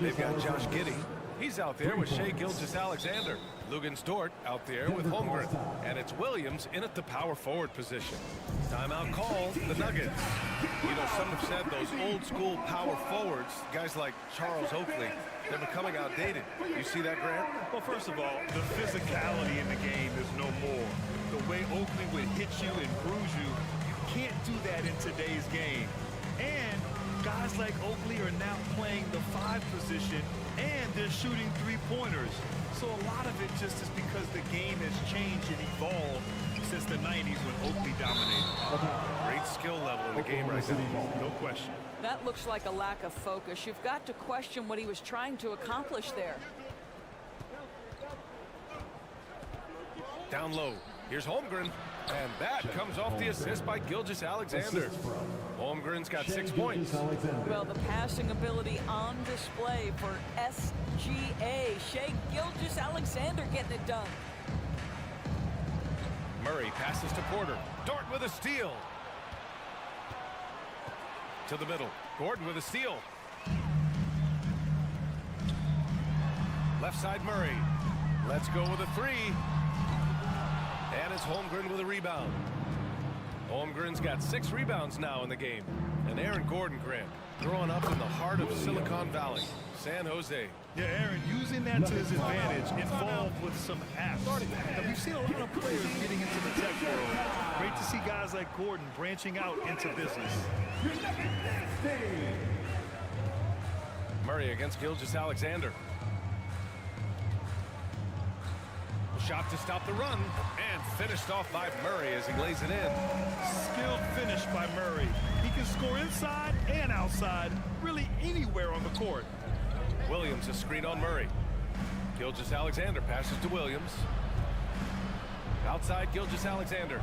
They've got Josh Giddey. He's out there with Shai Gilgeous-Alexander. Luguentz Dort out there with Holmgren. And it's Williams in at the power forward position. Timeout call, the Nuggets. You know, some have said those old school power forwards, guys like Charles Oakley, they're becoming outdated. You see that, Grant? Well, first of all, the physicality in the game is no more. The way Oakley would hit you and bruise you, you can't do that in today's game. And guys like Oakley are now playing the 5 position, and they're shooting 3-pointers. So a lot of it just is because the game has changed and evolved since the 90s when Oakley dominated. Great skill level in the game right now. No question. That looks like a lack of focus. You've got to question what he was trying to accomplish there. Down low. Here's Holmgren. And that comes off the assist by Gilgeous-Alexander. Holmgren's got 6 points. Well, the passing ability on display for SGA. Shai Gilgeous-Alexander getting it done. Murray passes to Porter. Dort with a steal. To the middle. Gordon with a steal. Left side Murray. Let's go with a 3. And it's Holmgren with a rebound. Holmgren's got 6 rebounds now in the game. And Aaron Gordon, Grant, growing up in the heart of Silicon Valley, San Jose. Yeah, Aaron, using that to his advantage, involved with some apps. Now, we've seen a lot of players getting into the tech world. Great to see guys like Gordon branching out into business. Murray against Gilgeous-Alexander. Shot to stop the run, and finished off by Murray as he lays it in. Skilled finish by Murray. He can score inside and outside, really anywhere on the court. Williams a screen on Murray. Gilgeous-Alexander passes to Williams. Outside Gilgeous-Alexander.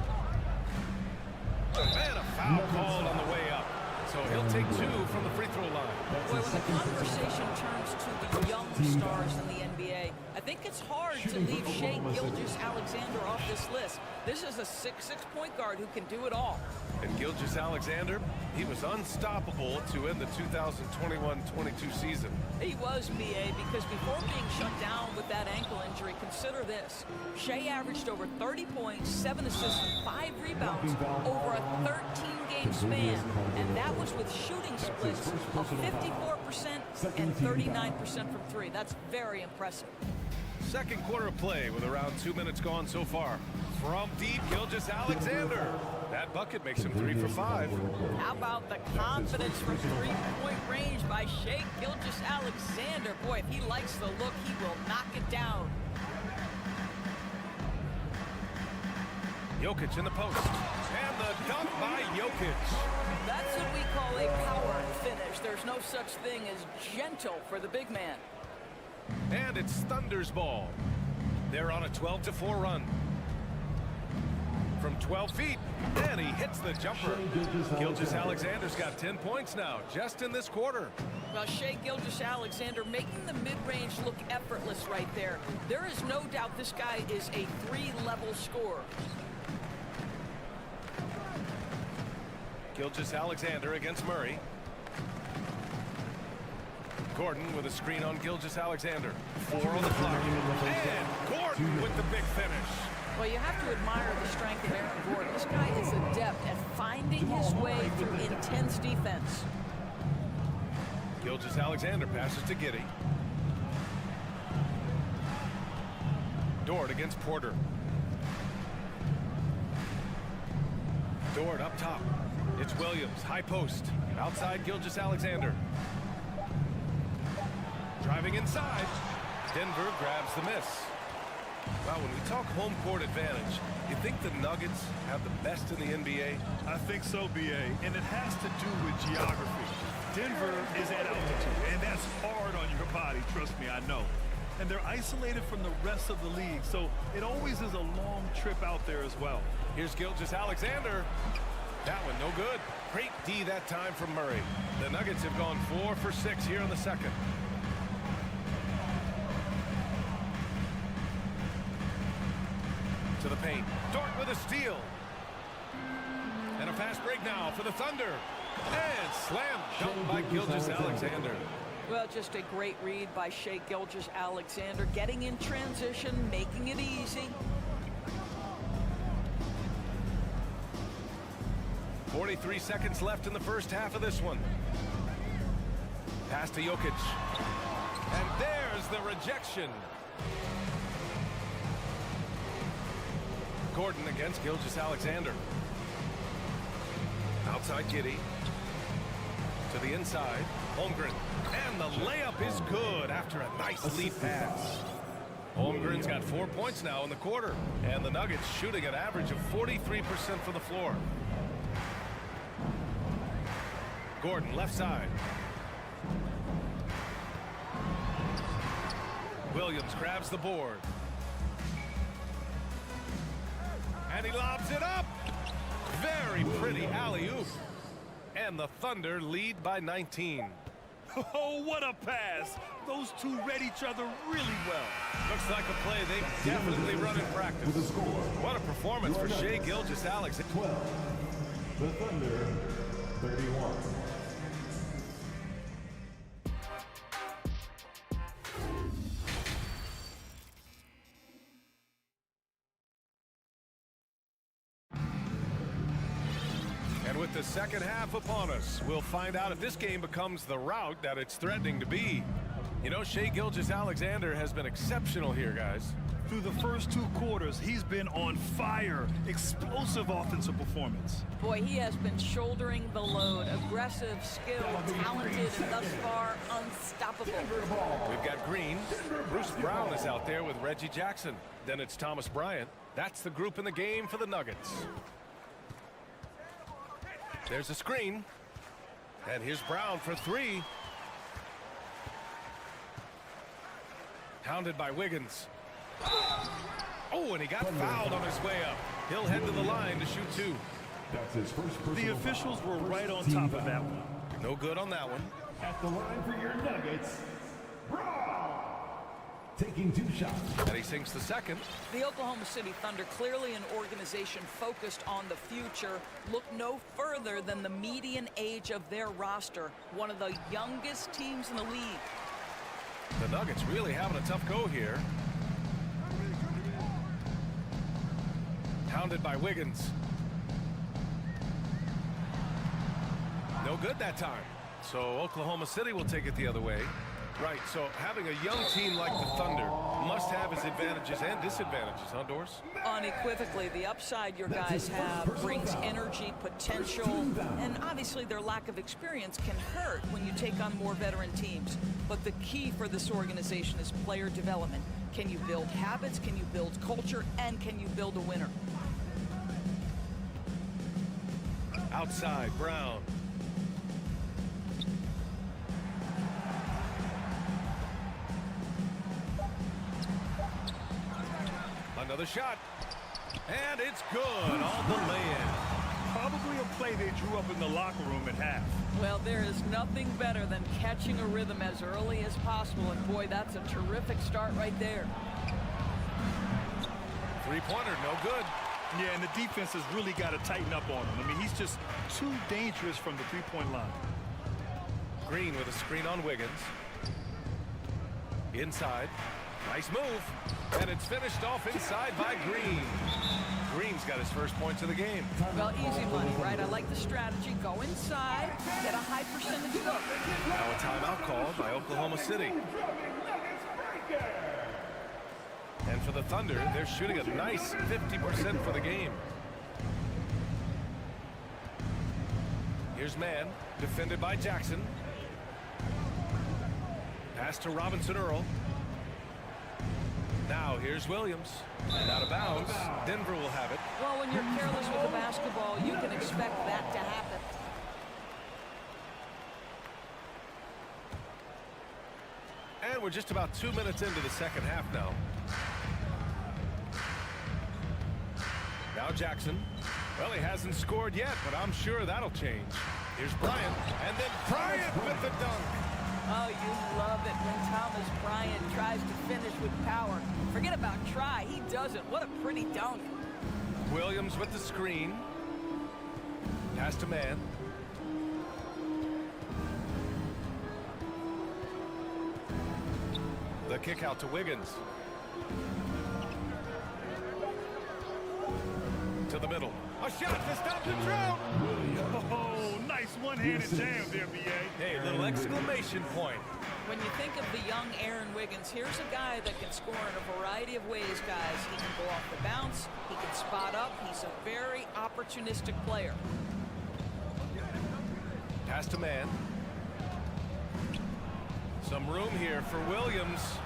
And a foul called on the way up. So he'll take 2 from the free throw line. Well, when the conversation turns to the young stars in the NBA, I think it's hard to leave Shai Gilgeous-Alexander off this list. This is a 6'6" point guard who can do it all. And Gilgeous-Alexander, he was unstoppable to end the 2021-22 season. He was, B.A., because before being shut down with that ankle injury, consider this. Shai averaged over 30 points, 7 assists, 5 rebounds over a 13-game span. And that was with shooting splits of 54% and 39% from 3. That's very impressive. Second quarter of play with around 2 minutes gone so far. From deep, Gilgeous-Alexander. That bucket makes him 3 for 5. How about the confidence from 3-point range by Shai Gilgeous-Alexander? Boy, if he likes the look, he will knock it down. Jokic in the post. And the dunk by Jokic. That's what we call a power finish. There's no such thing as gentle for the big man. And it's Thunder's ball. They're on a 12-4 run. From 12 feet, and he hits the jumper. Gilgeous-Alexander's got 10 points now, just in this quarter. Well, Shai Gilgeous-Alexander making the mid-range look effortless right there. There is no doubt this guy is a 3-level scorer. Gilgeous-Alexander against Murray. Gordon with a screen on Gilgeous-Alexander. 4 on the clock. And Gordon with the big finish. Well, you have to admire the strength of Aaron Gordon. This guy is adept at finding his way through intense defense. Gilgeous-Alexander passes to Giddey. Dort against Porter. Dort up top. It's Williams, high post. Outside Gilgeous-Alexander. Driving inside. Denver grabs the miss. Well, when we talk home court advantage, you think the Nuggets have the best in the NBA? I think so, B.A., and it has to do with geography. Denver is at altitude, and that's hard on your body, trust me, I know. And they're isolated from the rest of the league, so it always is a long trip out there as well. Here's Gilgeous-Alexander. That one no good. Great D that time from Murray. The Nuggets have gone 4 for 6 here in the second. To the paint. Dort with a steal. And a fast break now for the Thunder. And slam dunk by Gilgeous-Alexander. Well, just a great read by Shai Gilgeous-Alexander, getting in transition, making it easy. 43 seconds left in the first half of this one. Pass to Jokic. And there's the rejection. Gordon against Gilgeous-Alexander. Outside Giddey. To the inside. Holmgren. And the layup is good after a nice lead pass. Holmgren's got 4 points now in the quarter. And the Nuggets shooting an average of 43% from the floor. Gordon, left side. Williams grabs the board. And he lobs it up. Very pretty alley-oop. And the Thunder lead by 19. Oh, what a pass. Those two read each other really well. Looks like a play they've definitely run in practice. What a performance for Shai Gilgeous-Alexander. 12. The Thunder, 31. With the second half upon us, we'll find out if this game becomes the rout that it's threatening to be. You know, Shai Gilgeous-Alexander has been exceptional here, guys. Through the first 2 quarters, he's been on fire. Explosive offensive performance. Boy, he has been shouldering the load. Aggressive, skilled, talented, and thus far unstoppable. We've got Green. Bruce Brown is out there with Reggie Jackson. Then it's Thomas Bryant. That's the group in the game for the Nuggets. There's a screen. And here's Brown for 3. Hounded by Wiggins. Oh, and he got fouled on his way up. He'll head to the line to shoot 2. That's his first personal The officials were foul. right on top of that one. No good on that one. At the line for your Nuggets, Brown. Taking 2 shots. And he sinks the second. The Oklahoma City Thunder, clearly an organization focused on the future, look no further than the median age of their roster, one of the youngest teams in the league. The Nuggets really having a tough go here. Hounded by Wiggins. No good that time. So Oklahoma City will take it the other way. Right, so having a young team like the Thunder must have its advantages and disadvantages, huh, Doris? Unequivocally, the upside your guys have brings energy, potential, and obviously their lack of experience can hurt when you take on more veteran teams. But the key for this organization is player development. Can you build habits, can you build culture, and can you build a winner? Outside, Brown. Another shot. And it's good on the lay-in. Probably a play they drew up in the locker room at half. Well, there is nothing better than catching a rhythm as early as possible, and boy, that's a terrific start right there. Three-pointer, no good. Yeah, and the defense has really got to tighten up on him. I mean, he's just too dangerous from the three-point line. Green with a screen on Wiggins. Inside. Nice move. And it's finished off inside by Green. Green's got his first points of the game. Well, easy money, right? I like the strategy. Go inside, get a high percentage look. Now a timeout called by Oklahoma City. And for the Thunder, they're shooting a nice 50% for the game. Here's Mann, defended by Jackson. Pass to Robinson Earl. Now here's Williams. And out of bounds. Denver will have it. Well, when you're careless with the basketball, you can expect that to happen. And we're just about 2 minutes into the second half now. Now Jackson. Well, he hasn't scored yet, but I'm sure that'll change. Here's Bryant. And then Bryant with the dunk. Oh, you love it when Thomas Bryant tries to finish with power. Forget about try. He does it. What a pretty dunk. Williams with the screen. Pass to Mann. The kick out to Wiggins. To the middle. A shot to stop the drought. Oh, nice one-handed jam there, B.A. Hey, a little exclamation point. When you think of the young Aaron Wiggins, here's a guy that can score in a variety of ways, guys. He can go off the bounce. He can spot up. He's a very opportunistic player. Pass to Mann. Some room here for Williams.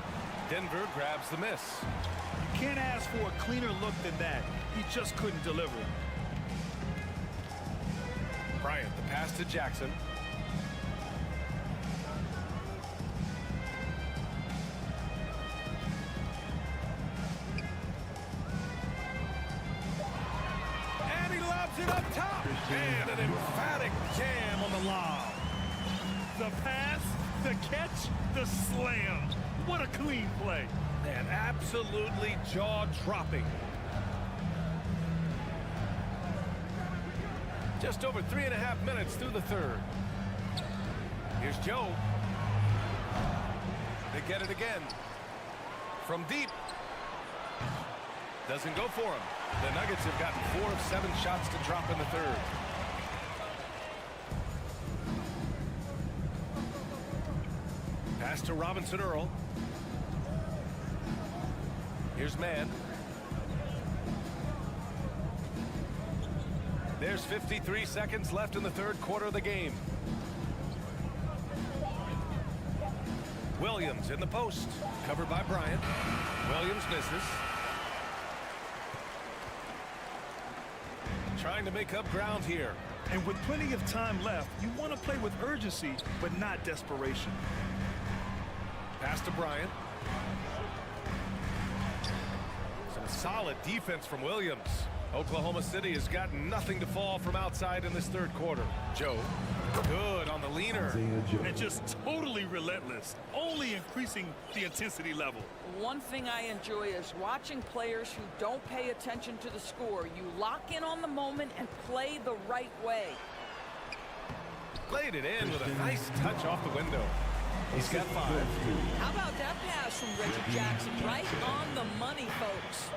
Denver grabs the miss. You can't ask for a cleaner look than that. He just couldn't deliver. Bryant, the pass to Jackson. And he lobs it up top. And an emphatic jam on the lob. The pass, the catch, the slam. What a clean play. And absolutely jaw-dropping. Just over 3.5 minutes through the third. Here's Joe. They get it again. From deep. Doesn't go for him. The Nuggets have gotten 4 of 7 shots to drop in the third. Pass to Robinson Earl. Here's Mann. There's 53 seconds left in the third quarter of the game. Williams in the post. Covered by Bryant. Williams misses. Trying to make up ground here. And with plenty of time left, you want to play with urgency, but not desperation. Pass to Bryant. Some solid defense from Williams. Oklahoma City has got nothing to fall from outside in this third quarter. Joe, good on the leaner. And just totally relentless, only increasing the intensity level. One thing I enjoy is watching players who don't pay attention to the score. You lock in on the moment and play the right way. Laid it in with a nice touch off the window. He's got 5. How about that pass from Reggie Jackson? Right on the money, folks.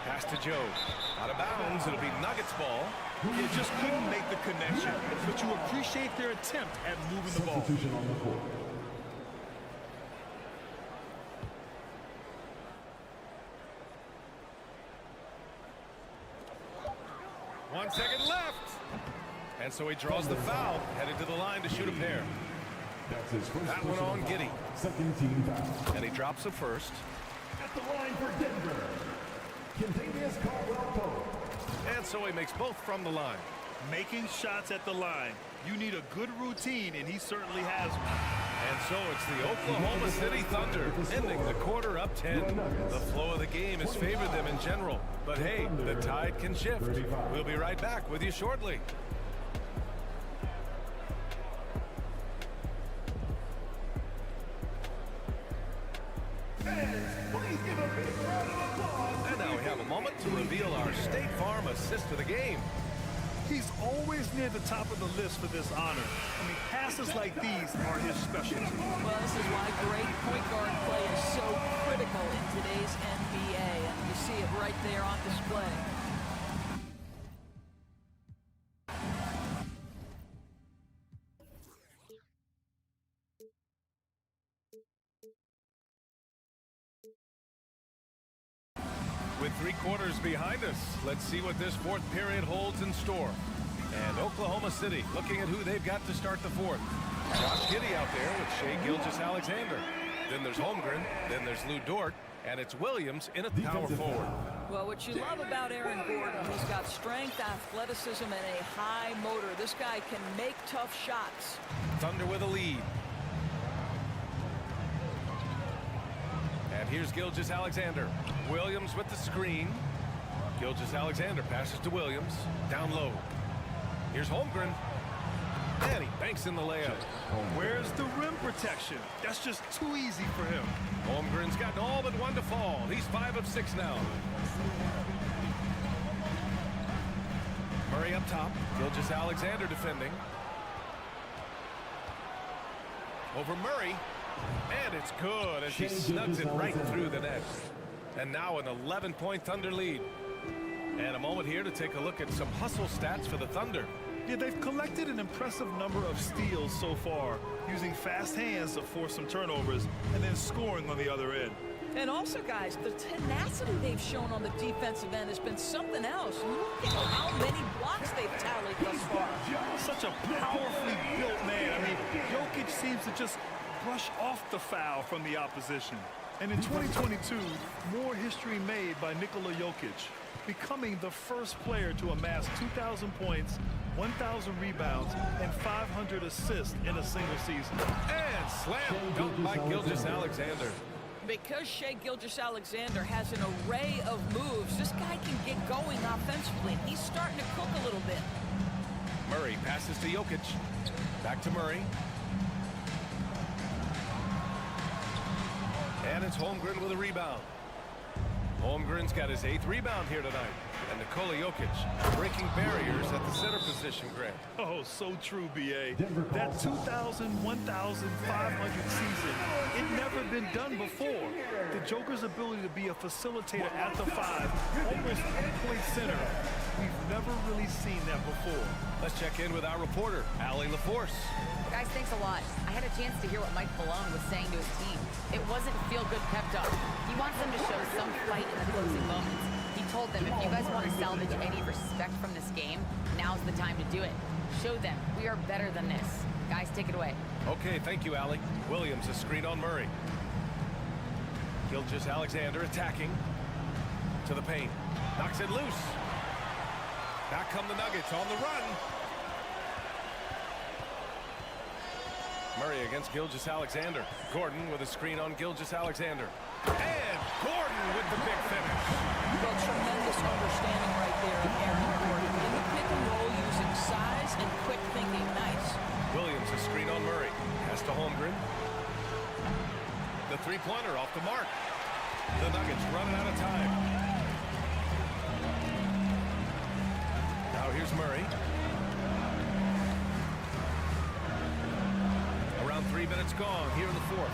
Pass to Joe. Out of bounds. It'll be Nuggets ball. You just couldn't make the connection, but you appreciate their attempt at moving the ball. On the court. One second left. And so he draws the foul, headed to the line to shoot a pair. That's his first That one on Giddey. Second team foul. And he drops the first. At the line for Denver, Kentavious Caldwell-Pope. And so he makes both from the line. Making shots at the line. You need a good routine, and he certainly has one. And so it's the Oklahoma City Thunder ending the quarter up 10. The flow of the game has favored them in general. But hey, the tide can shift. We'll be right back with you shortly. And now we have a moment to reveal our State Farm assist of the game. He's always near the top of the list for this honor. I mean, passes like these are his specialty. Well, this is why great point guard play is so critical in today's NBA, and you see it right there on display. With 3 quarters behind us, let's see what this fourth period holds in store. And Oklahoma City looking at who they've got to start the fourth. Josh Giddey out there with Shai Gilgeous-Alexander. Then there's Holmgren, then there's Lou Dort, and it's Williams in at the power forward. Well, what you love about Aaron Gordon, he's got strength, athleticism, and a high motor. This guy can make tough shots. Thunder with a lead. And here's Gilgeous-Alexander. Williams with the screen. Gilgeous-Alexander passes to Williams. Down low. Here's Holmgren. And he banks in the layup. Where's the rim protection? That's just too easy for him. Holmgren's gotten all but one to fall. He's 5 of 6 now. Murray up top. Gilgeous-Alexander defending. Over Murray. And it's good as he snugs it right through the net. And now an 11-point Thunder lead. And a moment here to take a look at some hustle stats for the Thunder. Yeah, they've collected an impressive number of steals so far, using fast hands to force some turnovers and then scoring on the other end. And also, guys, the tenacity they've shown on the defensive end has been something else. Look at how many blocks they've tallied thus far. Such a powerfully built man. I mean, Jokic seems to just brush off the foul from the opposition. And in 2022, more history made by Nikola Jokic, becoming the first player to amass 2,000 points, 1,000 rebounds, and 500 assists in a single season. And slam dunk by Gilgeous-Alexander. Because Shai Gilgeous-Alexander has an array of moves, this guy can get going offensively. He's starting to cook a little bit. Murray passes to Jokic. Back to Murray. And it's Holmgren with a rebound. Holmgren's got his 8th rebound here tonight. And Nikola Jokic breaking barriers at the center position, Greg. Oh, so true, B.A. That 2,000, 1,500 season, it never been done before. The Joker's ability to be a facilitator at the 5, almost a point center, we've never really seen that before. Let's check in with our reporter, Allie LaForce. Guys, thanks a lot. I had a chance to hear what Mike Malone was saying to his team. It wasn't feel good pepped up. He wants them to show some fight in the closing moments. He told them, if you guys want to salvage any respect from this game, now's the time to do it. Show them we are better than this. Guys, take it away. Okay, thank you, Allie. Williams a screen on Murray. Gilgeous-Alexander attacking to the paint. Knocks it loose. Back come the Nuggets on the run. Murray against Gilgeous-Alexander. Gordon with a screen on Gilgeous-Alexander. And Gordon with the big finish. Well, tremendous understanding right there of Aaron Gordon. In the pick and roll using size and quick thinking. Nice. Williams a screen on Murray. Pass to Holmgren. The three-pointer off the mark. The Nuggets running out of time. Now here's Murray. Around 3 minutes gone here in the fourth.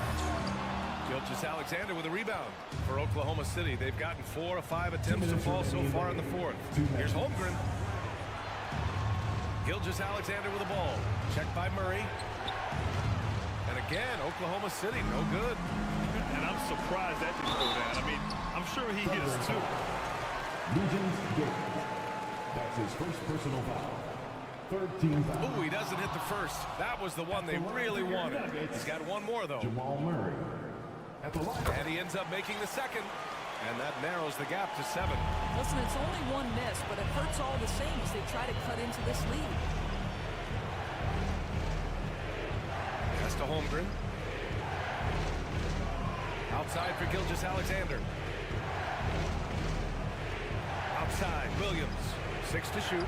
Gilgeous-Alexander with a rebound for Oklahoma City. They've gotten 4 of 5 attempts to fall so far in the fourth. Here's Holmgren. Gilgeous-Alexander with the ball. Checked by Murray. And again, Oklahoma City, no good. And I'm surprised that didn't go down. I mean, I'm sure he hit us too. That's his first personal foul. Third team foul. Ooh, he doesn't hit the first. That was the one they really wanted. He's got one more, though. Jamal Murray. At the line. And he ends up making the second. And that narrows the gap to 7. Listen, it's only one miss, but it hurts all the same as they try to cut into this lead. Pass to Holmgren. Outside for Gilgeous-Alexander. Outside, Williams. 6 to shoot.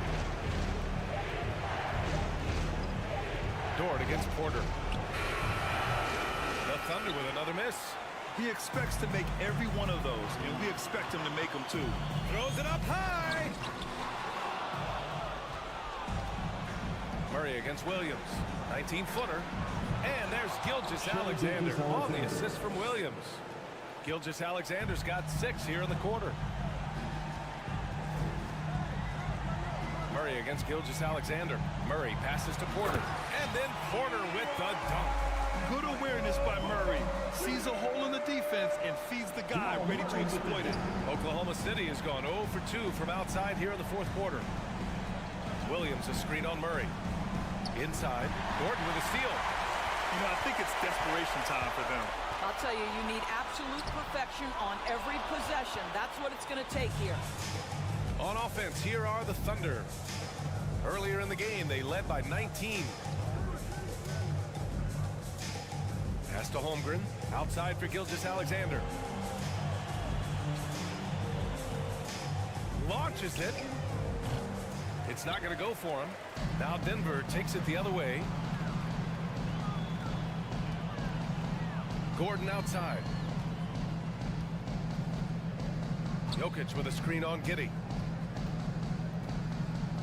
Dort against Porter. The Thunder with another miss. He expects to make every one of those, and we expect him to make them too. Throws it up high. Murray against Williams. 19-footer. And there's Gilgeous-Alexander on the assist from Williams. Gilgeous-Alexander's got 6 here in the quarter. Murray against Gilgeous-Alexander. Murray passes to Porter. And then Porter with the dunk. Good awareness by Murray. Sees a hole in the defense and feeds the guy ready to exploit it. Oklahoma City has gone 0 for 2 from outside here in the fourth quarter. Williams a screen on Murray. Inside, Gordon with a steal. You know, I think it's desperation time for them. I'll tell you, you need absolute perfection on every possession. That's what it's going to take here. On offense, here are the Thunder. Earlier in the game, they led by 19. Pass to Holmgren. Outside for Gilgeous-Alexander. Launches it. It's not going to go for him. Now Denver takes it the other way. Gordon outside. Jokic with a screen on Giddey.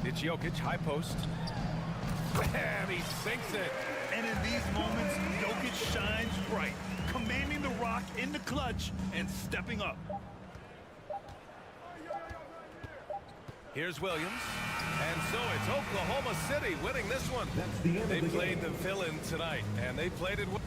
It's Jokic, high post. And he sinks it. And in these moments, Jokic shines bright, commanding the rock in the clutch and stepping up. Here's Williams. And so it's Oklahoma City winning this one. They played the fill-in tonight, and they played it well.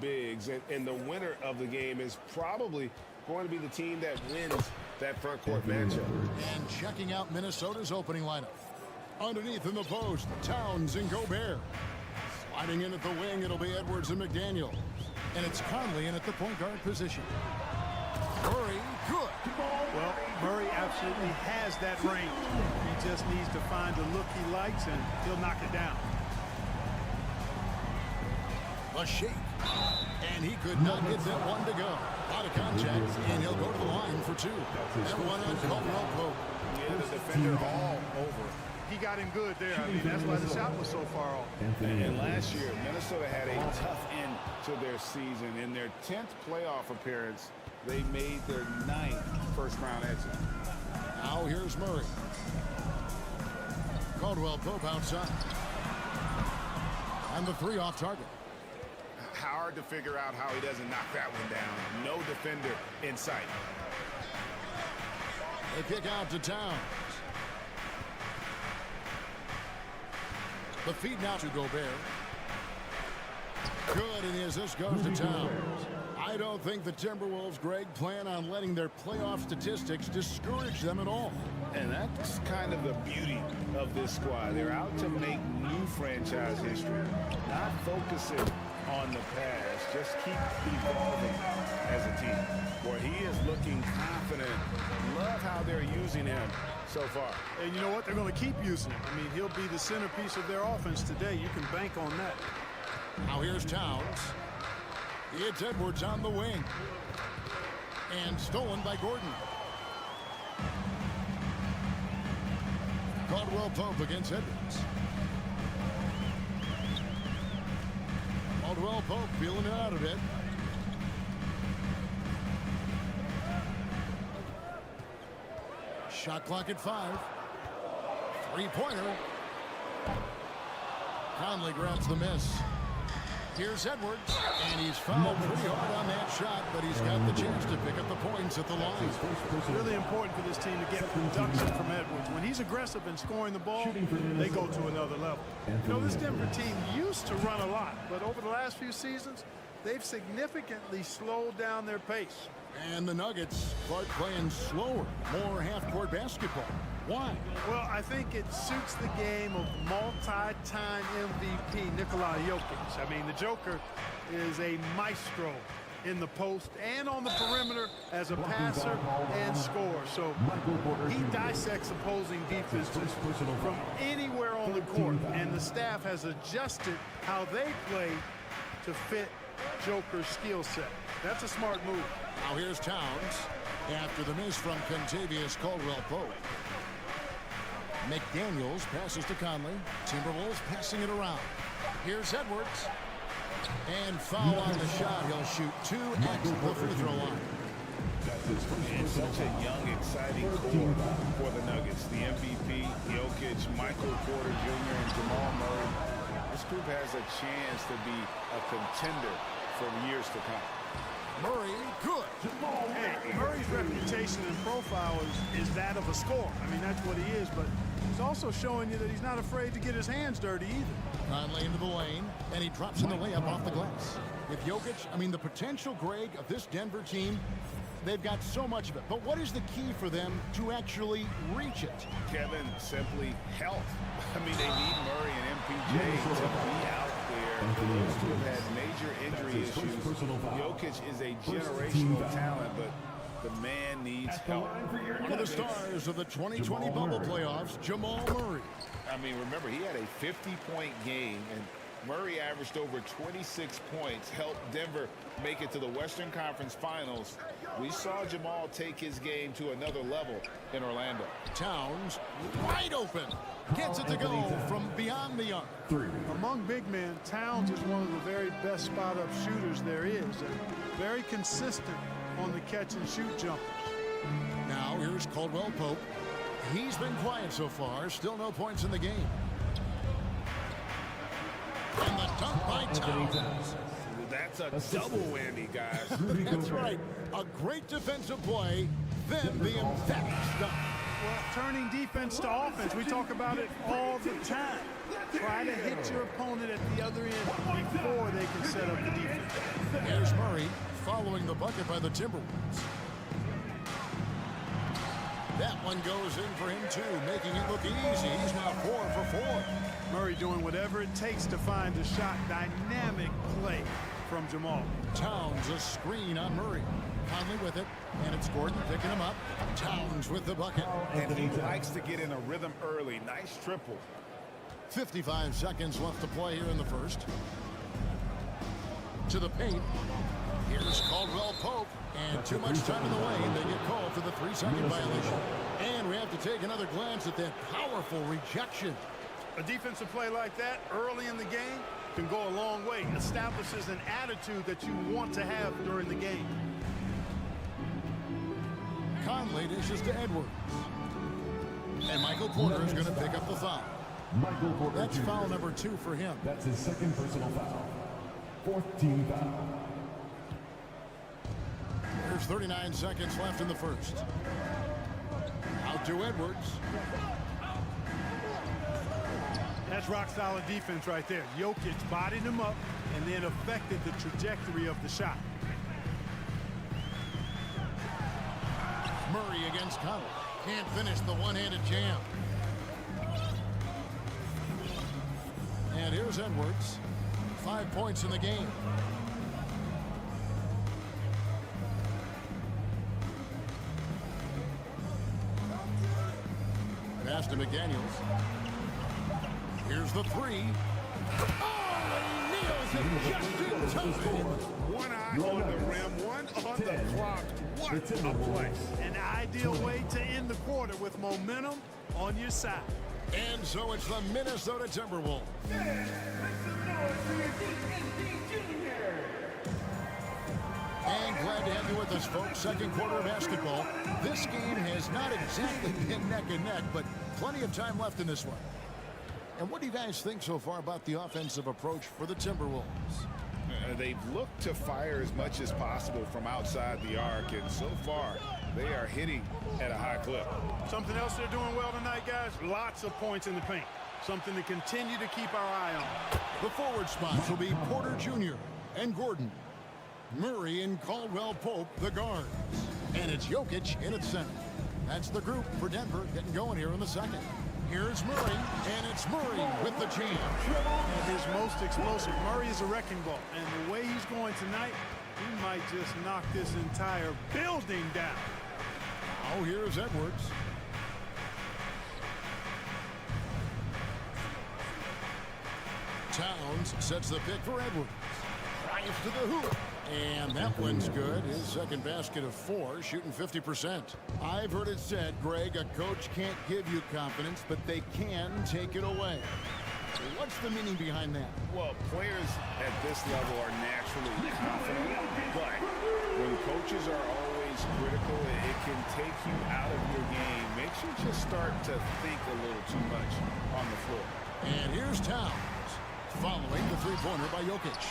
bigs, and the winner of the game is probably going to be the team that wins that front court matchup. And checking out Minnesota's opening lineup. Underneath in the post, Towns and Gobert. Sliding in at the wing, it'll be Edwards and McDaniels. And it's Conley in at the point guard position. Murray, good. Well, Murray absolutely has that range. He just needs to find the look he likes, and he'll knock it down. A shake. And he could not get that one to go. Out of contact, and he'll go to the line for two. That one on Caldwell Pope. Yeah, the defender all over. He got him good there. I mean, that's why the shot was so far off. And last year, Minnesota had a tough end to their season. In their 10th playoff appearance, they made their 9th first-round exit. Now here's Murray. Caldwell Pope outside. And the three off target. Hard to figure out how he doesn't knock that one down. No defender in sight. They kick out to Towns. The feed now to Gobert. Good, and the assist goes to Towns. I don't think the Timberwolves, Greg, plan on letting their playoff statistics discourage them at all. And that's kind of the beauty of this squad. They're out to make new franchise history, not focusing on the past. Just keep evolving as a team. Where he is looking confident. Love how they're using him so far. And you know what? They're going to keep using him. I mean, he'll be the centerpiece of their offense today. You can bank on that. Now here's Towns. It's Edwards on the wing. And stolen by Gordon. Caldwell Pope against Edwards. Caldwell Pope feeling it out a bit. Shot clock at 5. Three-pointer. Conley grabs the miss. Here's Edwards, and he's fouled pretty hard on that shot, but he's got the chance to pick up the points at the line. It's really important for this team to get production from Edwards. When he's aggressive and scoring the ball, they go to another level. You know, this Denver team used to run a lot, but over the last few seasons, they've significantly slowed down their pace. And the Nuggets start playing slower, more half-court basketball. Why? Well, I think it suits the game of multi-time MVP Nikola Jokic. I mean, the Joker is a maestro in the post and on the perimeter as a passer and scorer. So he dissects opposing defenses from anywhere on the court, and the staff has adjusted how they play to fit Joker's skill set. That's a smart move. Now here's Towns after the miss from Contavious Caldwell-Pope. McDaniels passes to Conley. Timberwolves passing it around. Here's Edwards. And foul on the shot. He'll shoot 2 at the free throw line. And such a young, exciting core for the Nuggets. The MVP, Jokic, Michael Porter Jr., and Jamal Murray. This group has a chance to be a contender for years to come. Murray, good. Hey, Murray's reputation and profile is that of a scorer. I mean, that's what he is, but he's also showing you that he's not afraid to get his hands dirty either. Conley into the lane, and he drops in the layup off the glass. With Jokic, I mean, the potential, Greg, of this Denver team, they've got so much of it. But what is the key for them to actually reach it? Kevin, simply health. I mean, they need Murray and MPJ to be out there. Those two have had major injury issues. Jokic is a generational talent, but the man needs help. One of the stars of the 2020 bubble playoffs, Jamal Murray. I mean, remember, he had a 50-point game, and Murray averaged over 26 points, helped Denver make it to the Western Conference Finals. We saw Jamal take his game to another level in Orlando. Towns wide open. Gets it to go from beyond the arc. Among big men, Towns is one of the very best spot-up shooters there is, and very consistent on the catch-and-shoot jumpers. Now here's Caldwell Pope. He's been quiet so far. Still no points in the game. And the dunk by Towns. That's a double whammy, guys. That's right. A great defensive play, then the emphatic dunk. Well, turning defense to offense, we talk about it all the time. Try to hit your opponent at the other end before they can set up the defense. Here's Murray following the bucket by the Timberwolves. That one goes in for him too, making it look easy. He's now 4 for 4. Murray doing whatever it takes to find the shot. Dynamic play from Jamal. Towns a screen on Murray. Conley with it, and it's Gordon picking him up. Towns with the bucket. And he likes to get in a rhythm early. Nice triple. 55 seconds left to play here in the first. To the paint. Here's Caldwell Pope. And too much time in the lane. They get called for the 3-second violation. And we have to take another glance at that powerful rejection. A defensive play like that early in the game can go a long way. Establishes an attitude that you want to have during the game. Conley dishes to Edwards. And Michael Porter is going to pick up the foul. Michael Porter That's Jr. foul number 2 for him. That's his second personal foul. 4th team foul. There's 39 seconds left in the first. Out to Edwards. That's rock-solid defense right there. Jokic bodied him up and then affected the trajectory of the shot. Murray against Conley. Can't finish the one-handed jam. And here's Edwards. 5 points in the game. Pass to McDaniels. Here's the 3. Oh, he nails it just in time. One eye on the rim, one on the clock. What a play. An ideal way to end the quarter with momentum on your side. And so it's the Minnesota Timberwolves. And glad to have you with us, folks. Second quarter of basketball. This game has not exactly been neck and neck, but plenty of time left in this one. And what do you guys think so far about the offensive approach for the Timberwolves? They've looked to fire as much as possible from outside the arc, and so far they are hitting at a high clip. Something else they're doing well tonight, guys, lots of points in the paint. Something to continue to keep our eye on. The forward spots will be Porter Jr. and Gordon. Murray and Caldwell Pope, the guards. And it's Jokic in its center. That's the group for Denver getting going here in the second. Here's Murray, and it's Murray with the jam. At his most explosive, Murray is a wrecking ball. And the way he's going tonight, he might just knock this entire building down. Oh, here's Edwards. Towns sets the pick for Edwards. Drives to the hoop. And that one's good. His second basket of 4, shooting 50%. I've heard it said, Greg, a coach can't give you confidence, but they can take it away. What's the meaning behind that? Well, players at this level are naturally confident, but when coaches are always critical, it can take you out of your game. Makes you just start to think a little too much on the floor. And here's Towns, following the three-pointer by Jokic.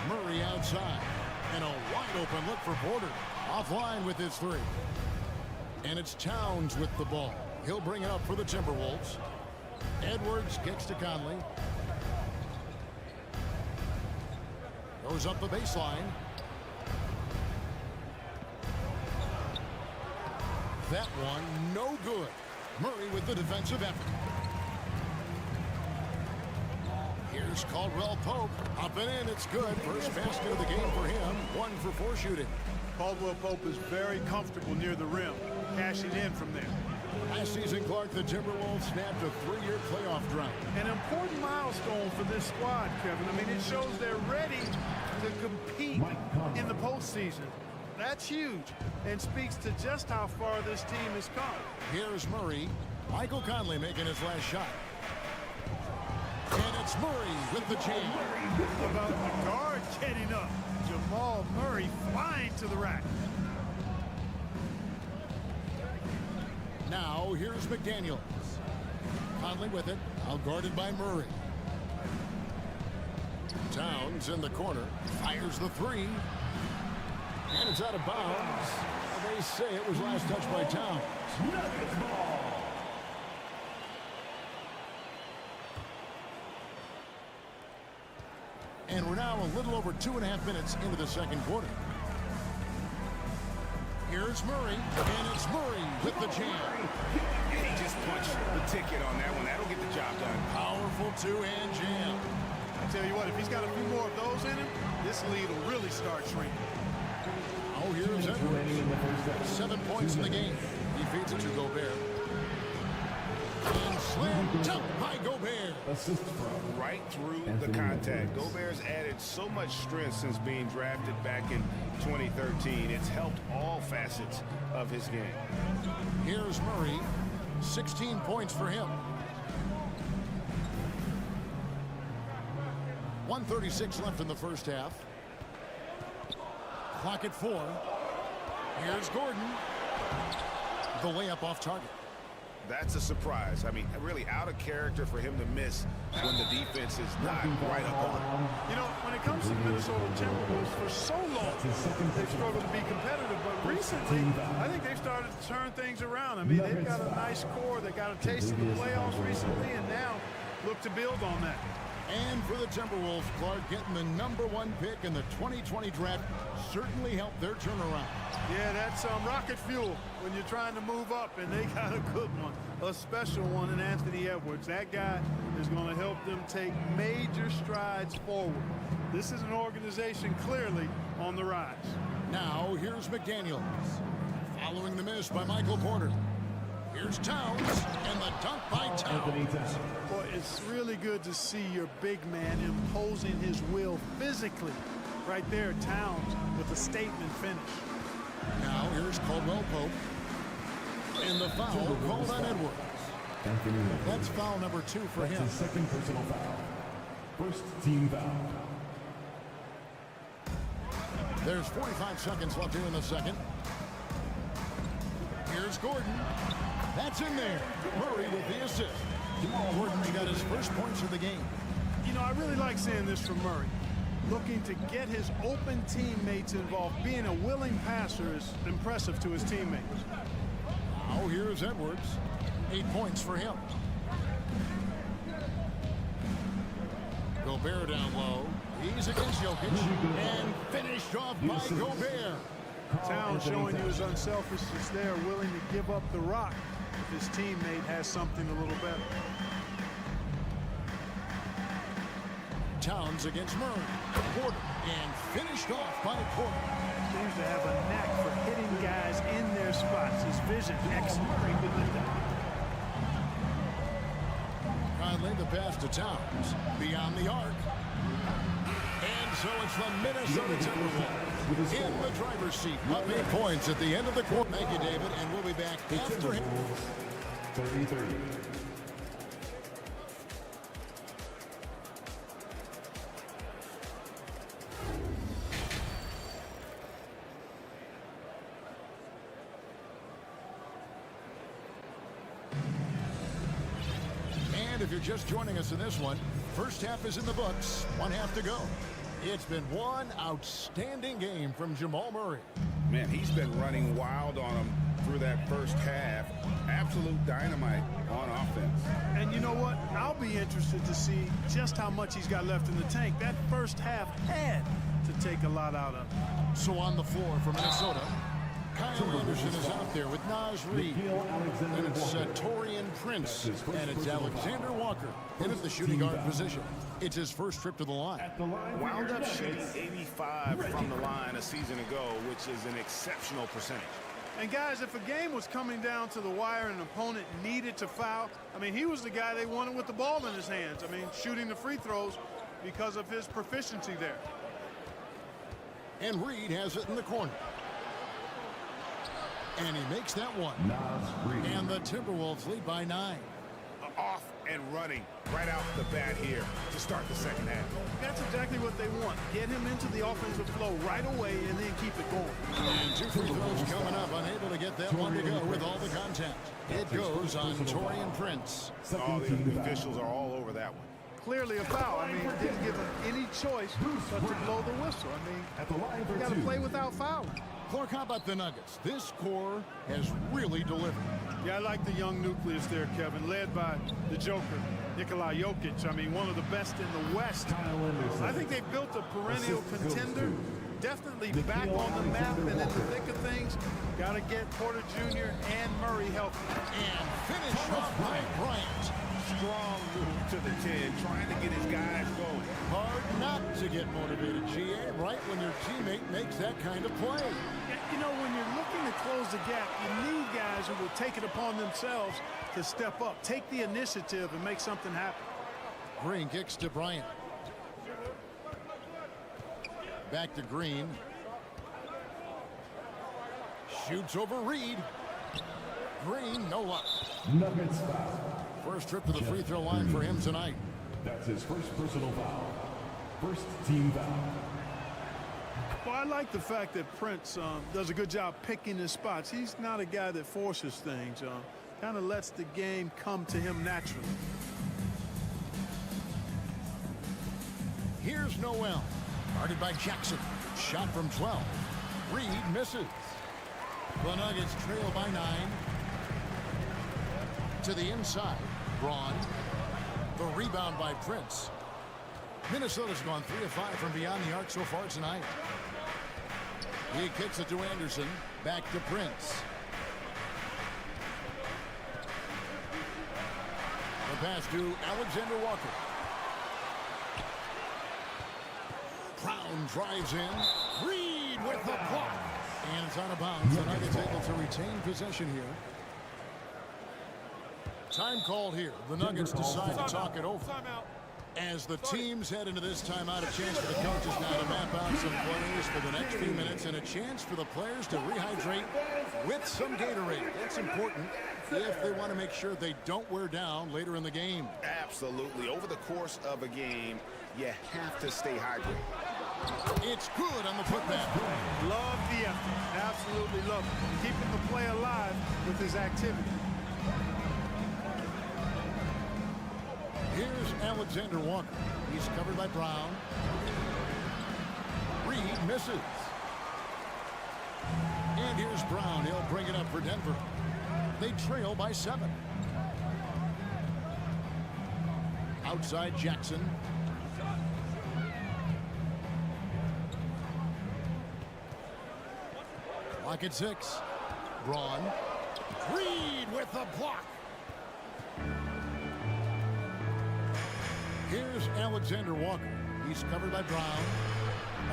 Murray outside, and a wide-open look for Porter. Offline with his 3. And it's Towns with the ball. He'll bring it up for the Timberwolves. Edwards gets to Conley. Goes up the baseline. That one, no good. Murray with the defensive effort. Here's Caldwell Pope. Up and in, it's good. First basket of the game for him. 1 for 4 shooting. Caldwell Pope is very comfortable near the rim, cashing in from there. Last season, Clark, the Timberwolves snapped a 3-year playoff drought. An important milestone for this squad, Kevin. I mean, it shows they're ready to compete in the postseason. That's huge and speaks to just how far this team has come. Here's Murray. Michael Conley making his last shot. And it's Murray with the jam. About the guard getting up. Jamal Murray flying to the rack. Now, here's McDaniels. Conley with it, outguarded by Murray. Towns in the corner, fires the 3. And it's out of bounds. They say it was last touched by Towns. And we're now a little over 2.5 minutes into the second quarter. Here's Murray, and it's Murray with the jam. He just punched the ticket on that one. That'll get the job done. Powerful two-hand jam. I tell you what, if he's got a few more of those in him, this lead will really start shrinking. Oh, here's Edwards. 7 points in the game. He feeds it to Gobert. And slam dunk by Gobert. Assist from Right through the contact. Gobert's added so much strength since being drafted back in 2013. It's helped all facets of his game. Here's Murray. 16 points for him. 1:36 left in the first half. Clock at 4. Here's Gordon. The layup off target. That's a surprise. I mean, really out of character for him to miss when the defense is not right up on him. You know, when it comes to the Minnesota Timberwolves, for so long, they've struggled to be competitive. But recently, I think they've started to turn things around. I mean, they've got a nice core. They got a taste of the playoffs recently, and now look to build on that. And for the Timberwolves, Clark, getting the #1 pick in the 2020 draft certainly helped their turnaround. Yeah, that's rocket fuel when you're trying to move up, and they got a good one, a special one in Anthony Edwards. That guy is going to help them take major strides forward. This is an organization clearly on the rise. Now, here's McDaniels. Following the miss by Michael Porter. Here's Towns, and the dunk by Towns. Boy, it's really good to see your big man imposing his will physically. Right there, Towns with a statement finish. Now, here's Caldwell Pope. And the foul called on Edwards. That's foul number 2 for him. His second personal foul. First team foul. There's 45 seconds left here in the second. Here's Gordon. That's in there. Murray with the assist. Gordon's got his first points of the game. You know, I really like seeing this from Murray. Looking to get his open teammates involved. Being a willing passer is impressive to his teammates. Now here's Edwards. 8 points for him. Gobert down low. He's against Jokic. And finished off by Gobert. Towns showing you his unselfishness there, willing to give up the rock if his teammate has something a little better. Towns against Murray. Porter. And finished off by Porter. Seems to have a knack for hitting guys in their spots. His vision excellent. Conley the pass to Towns. Beyond the arc. And so it's the Minnesota Timberwolves in the driver's seat. Up 8 points at the end of the quarter. Thank you, David. And we'll be back after him. 33. And if you're just joining us in this one, first half is in the books. 1 half to go. It's been one outstanding game from Jamal Murray. Man, he's been running wild on him through that first half. Absolute dynamite on offense. And you know what? I'll be interested to see just how much he's got left in the tank. That first half had to take a lot out of him. So on the floor for Minnesota, Kyle Anderson is out there with Naz Reid. And it's Torian Prince. And it's Alexander Walker in at the shooting guard position. It's his first trip to the line. Wound up shooting 85 from the line a season ago, which is an exceptional percentage. And guys, if a game was coming down to the wire and an opponent needed to foul, I mean, he was the guy they wanted with the ball in his hands. I mean, shooting the free throws because of his proficiency there. And Reid has it in the corner. And he makes that one. And the Timberwolves lead by 9. Off and running right out the bat here to start the second half. That's exactly what they want. Get him into the offensive flow right away and then keep it going. And 2 free throws coming up. Unable to get that one to go with all the contact. It goes on Torian Prince. All the officials are all over that one. Clearly a foul. I mean, didn't give him any choice but to blow the whistle. I mean, you got to play without fouling. Clark, how about the Nuggets? This core has really delivered. Yeah, I like the young nucleus there, Kevin, led by the Joker. Nikola Jokic, I mean, one of the best in the West. I think they've built a perennial contender. Definitely back on the map and in the thick of things. Got to get Porter Jr. and Murray healthy. And finish off by Bryant. Strong move to the 10, trying to get his guys going. Hard not to get motivated, GA, right when your teammate makes that kind of play. You know, when you're looking to close the gap, you need guys who will take it upon themselves to step up, take the initiative, and make something happen. Green kicks to Bryant. Back to Green. Shoots over Reed. Green, no luck. Nuggets foul. First trip to the free throw line for him tonight. That's his first personal foul. First team foul. Well, I like the fact that Prince does a good job picking his spots. He's not a guy that forces things. Kind of lets the game come to him naturally. Here's Noel. Guarded by Jackson. Shot from 12. Reed misses. The Nuggets trail by 9. To the inside. Braun. The rebound by Prince. Minnesota's gone 3 of 5 from beyond the arc so far tonight. He kicks it to Anderson. Back to Prince. The pass to Alexander Walker. Brown drives in. Reed with the block. And it's out of bounds. The Nuggets able to retain possession here. Time called here. The Nuggets decide to talk it over. As the teams head into this timeout, a chance for the coaches now to map out some plays for the next few minutes and a chance for the players to rehydrate with some Gatorade. That's important if they want to make sure they don't wear down later in the game. Absolutely. Over the course of a game, you have to stay hydrated. It's good on the putback. Love the effort. Absolutely love it. Keeping the play alive with his activity. Here's Alexander Walker. He's covered by Brown. Reed misses. And here's Brown. He'll bring it up for Denver. They trail by 7. Outside Jackson. Clock at 6. Braun. Reed with the block. Here's Alexander Walker. He's covered by Brown.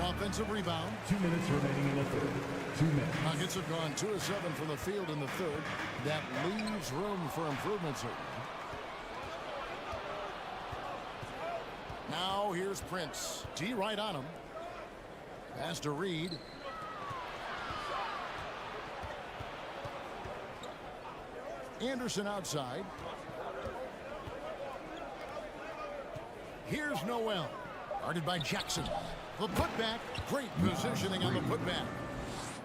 Offensive rebound. 2 minutes remaining in the third. 2 minutes. Nuggets have gone 2 of 7 from the field in the third. That leaves room for improvement, certainly. Now here's Prince. D right on him. Pass to Reed. Anderson outside. Here's Noel. Guarded by Jackson. The putback. Great positioning on the putback.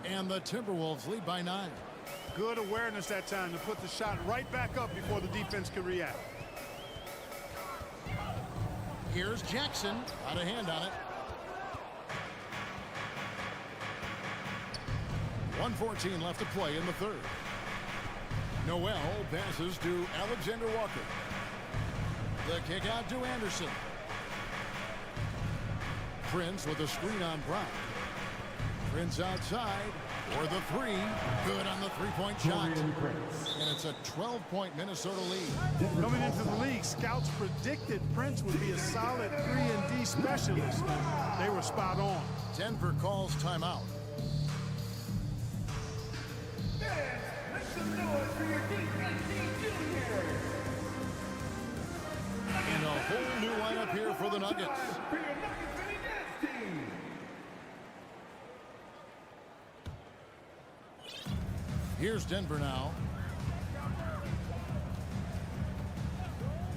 And the Timberwolves lead by 9. Good awareness that time to put the shot right back up before the defense can react. Here's Jackson. Out of hand on it. 1:14 left to play in the third. Noel passes to Alexander Walker. The kick out to Anderson. Prince with a screen on Brown. Prince outside for the 3. Good on the three-point shot. And it's a 12-point Minnesota lead. Coming into the league, scouts predicted Prince would be a solid 3-and-D specialist. They were spot on. Denver calls timeout. And a whole new lineup here for the Nuggets. Here's Denver now.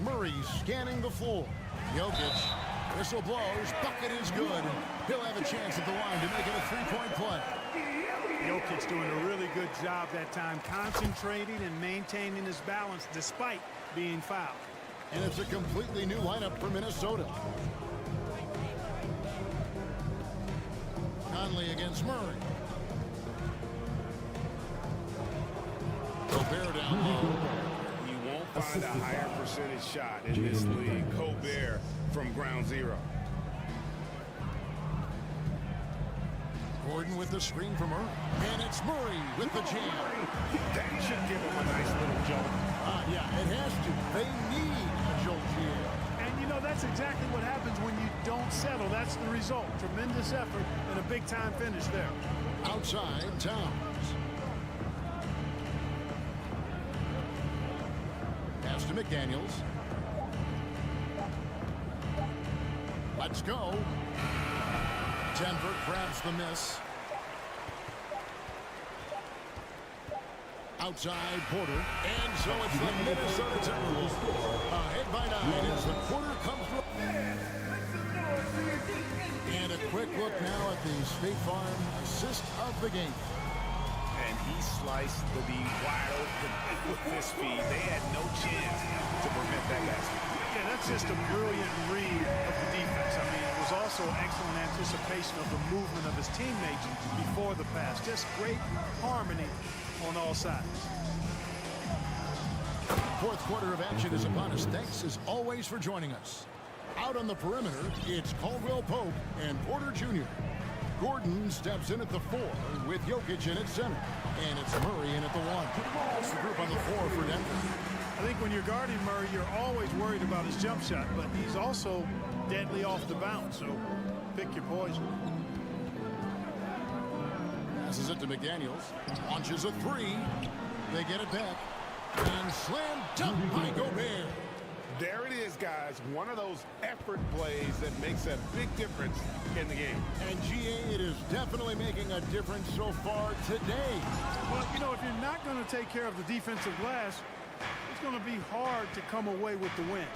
Murray scanning the floor. Jokic. Whistle blows. Bucket is good. He'll have a chance at the line to make it a three-point play. Jokic doing a really good job that time, concentrating and maintaining his balance despite being fouled. And it's a completely new lineup for Minnesota. Conley against Murray. Gobert down low. You won't find a higher percentage shot in this league. Gobert from ground zero. Gordon with the screen from Murray. And it's Murray with the jam. That should give him a nice little jolt. Yeah, it has to. They need a jolt here. And, you know, that's exactly what happens when you don't settle. That's the result. Tremendous effort and a big-time finish there. Outside, Towns. Pass to McDaniels. Let's go. Denver grabs the miss. Outside, Porter. And so it's the Minnesota Timberwolves. Ahead by 9 as the quarter comes to. And a quick look now at the State Farm assist of the game. And he sliced the D wide open with this feed. They had no chance to prevent that basket. Yeah, that's just a brilliant read of the defense. I mean, it was also excellent anticipation of the movement of his teammates before the pass. Just great harmony on all sides. Fourth quarter of action is upon us. Thanks as always for joining us. Out on the perimeter, it's Caldwell Pope and Porter Jr. Gordon steps in at the 4 with Jokic in at center. And it's Murray in at the 1. It's the group on the floor for Denver. I think when you're guarding Murray, you're always worried about his jump shot, but he's also deadly off the bounce, so pick your poison. Passes it to McDaniels. Launches a 3. They get it back. And slam dunk by Gobert. There it is, guys. One of those effort plays that makes a big difference in the game. And GA, it is definitely making a difference so far today. Well, you know, if you're not going to take care of the defensive glass, it's going to be hard to come away with the win.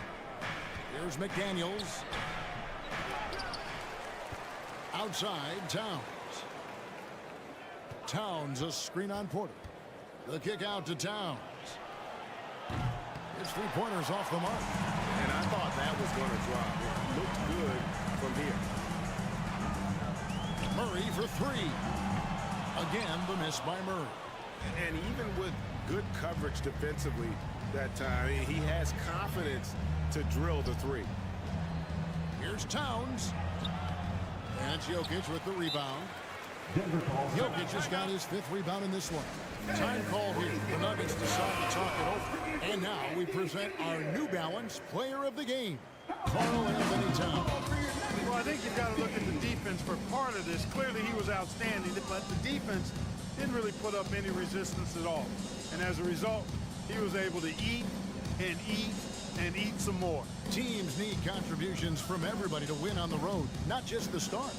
Here's McDaniels. Outside, Towns. Towns, a screen on Porter. The kick out to Towns. His three-pointers off the mark. And I thought that was going to drop. It looked good from here. Murray for 3. Again, the miss by Murray. And even with good coverage defensively that time, he has confidence to drill the 3. Here's Towns. And it's Jokic with the rebound. Jokic just got his 5th rebound in this one. Time call here. The Nuggets decide to talk it over. And now we present our New Balance Player of the Game, Karl Anthony Towns. Well, I think you've got to look at the defense for part of this. Clearly, he was outstanding, but the defense didn't really put up any resistance at all. And as a result, he was able to eat and eat and eat some more. Teams need contributions from everybody to win on the road, not just the stars.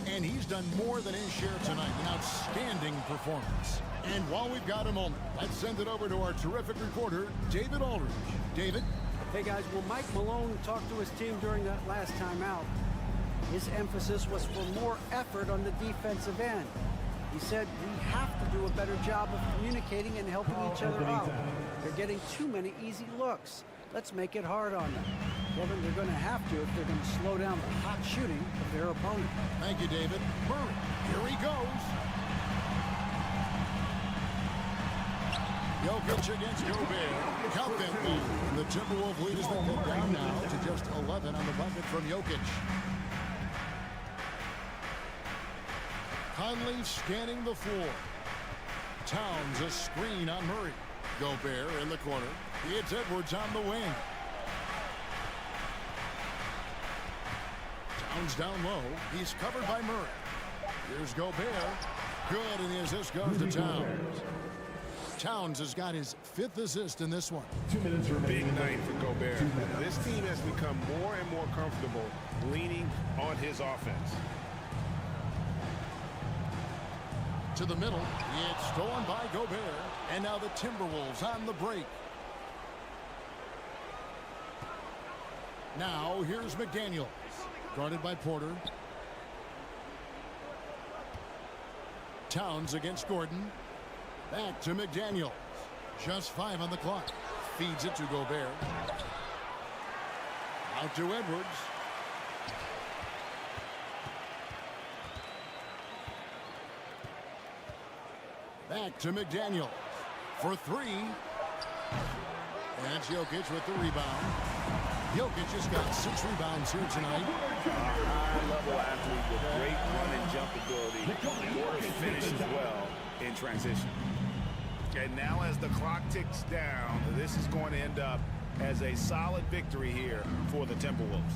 And he's done more than his share tonight. An outstanding performance. And while we've got a moment, let's send it over to our terrific reporter, David Aldridge. David? Hey, guys, well, Mike Malone talked to his team during that last time out. His emphasis was for more effort on the defensive end. He said we have to do a better job of communicating and helping each other out. They're getting too many easy looks. Let's make it hard on them. Kevin, they're going to have to if they're going to slow down the hot shooting of their opponent. Thank you, David. Murray, here he goes. Jokic against Gobert. Count that lead. The Timberwolves lead has been cut down now to just 11 on the bucket from Jokic. Conley scanning the floor. Towns a screen on Murray. Gobert in the corner. It's Edwards on the wing. Towns down low. He's covered by Murray. Here's Gobert. Good, and the assist goes to Towns. Towns has got his 5th assist in this one. 2 minutes remaining. Big night for Gobert. This team has become more and more comfortable leaning on his offense. To the middle. It's stolen by Gobert. And now the Timberwolves on the break. Now here's McDaniels. Guarded by Porter. Towns against Gordon. Back to McDaniels. Just 5 on the clock. Feeds it to Gobert. Out to Edwards. Back to McDaniels. For 3. And it's Jokic with the rebound. Jokic just got 6 rebounds here tonight. A high-level athlete with great run and jump ability. Or finishes well in transition. And now as the clock ticks down, this is going to end up as a solid victory here for the Timberwolves.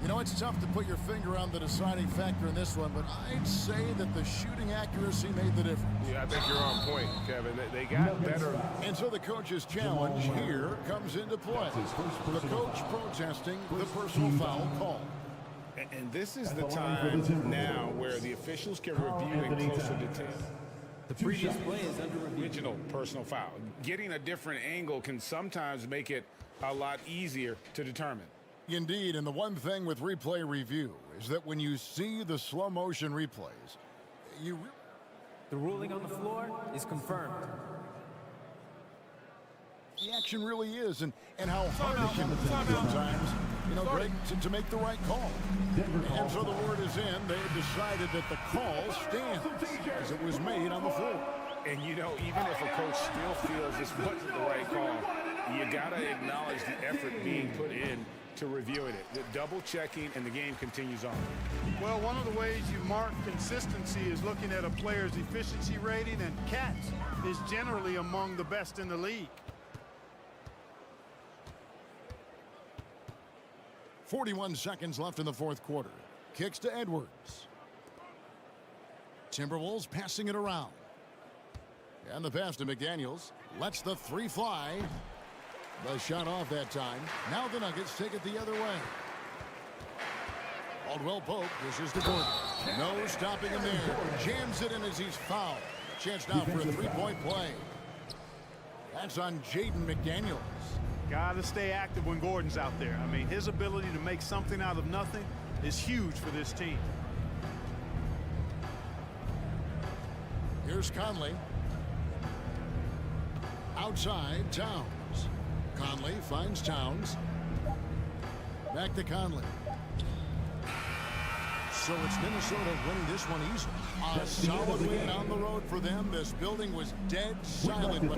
You know, it's tough to put your finger on the deciding factor in this one, but I'd say that the shooting accuracy made the difference. Yeah, I think you're on point, Kevin. They got better. And so the coach's challenge here comes into play. The coach protesting the personal foul call. And this is the time now where the officials can review in closer detail. The previous play is under review. Original personal foul. Getting a different angle can sometimes make it a lot easier to determine. Indeed, and the one thing with replay review is that when you see the slow motion replays, The ruling on the floor is confirmed. the action really is, and how hard it can be sometimes, you know, Greg, to make the right call. And so the word is in. They have decided that the call stands as it was made on the floor. And, you know, even if a coach still feels this wasn't the right call, you got to acknowledge the effort being put in to reviewing it. The double checking, and the game continues on. Well, one of the ways you mark consistency is looking at a player's efficiency rating, and Cats is generally among the best in the league. 41 seconds left in the fourth quarter. Kicks to Edwards. Timberwolves passing it around. And the pass to McDaniels. Lets the 3 fly. The shot off that time. Now the Nuggets take it the other way. Caldwell Pope pushes to Gordon. No stopping him there. Jams it in as he's fouled. Chance now for a 3-point play. That's on Jaden McDaniels. Got to stay active when Gordon's out there. I mean, his ability to make something out of nothing is huge for this team. Here's Conley. Outside, Towns. Conley finds Towns. Back to Conley. So it's Minnesota winning this one easily. A solid win on the road for them. This building was dead silent.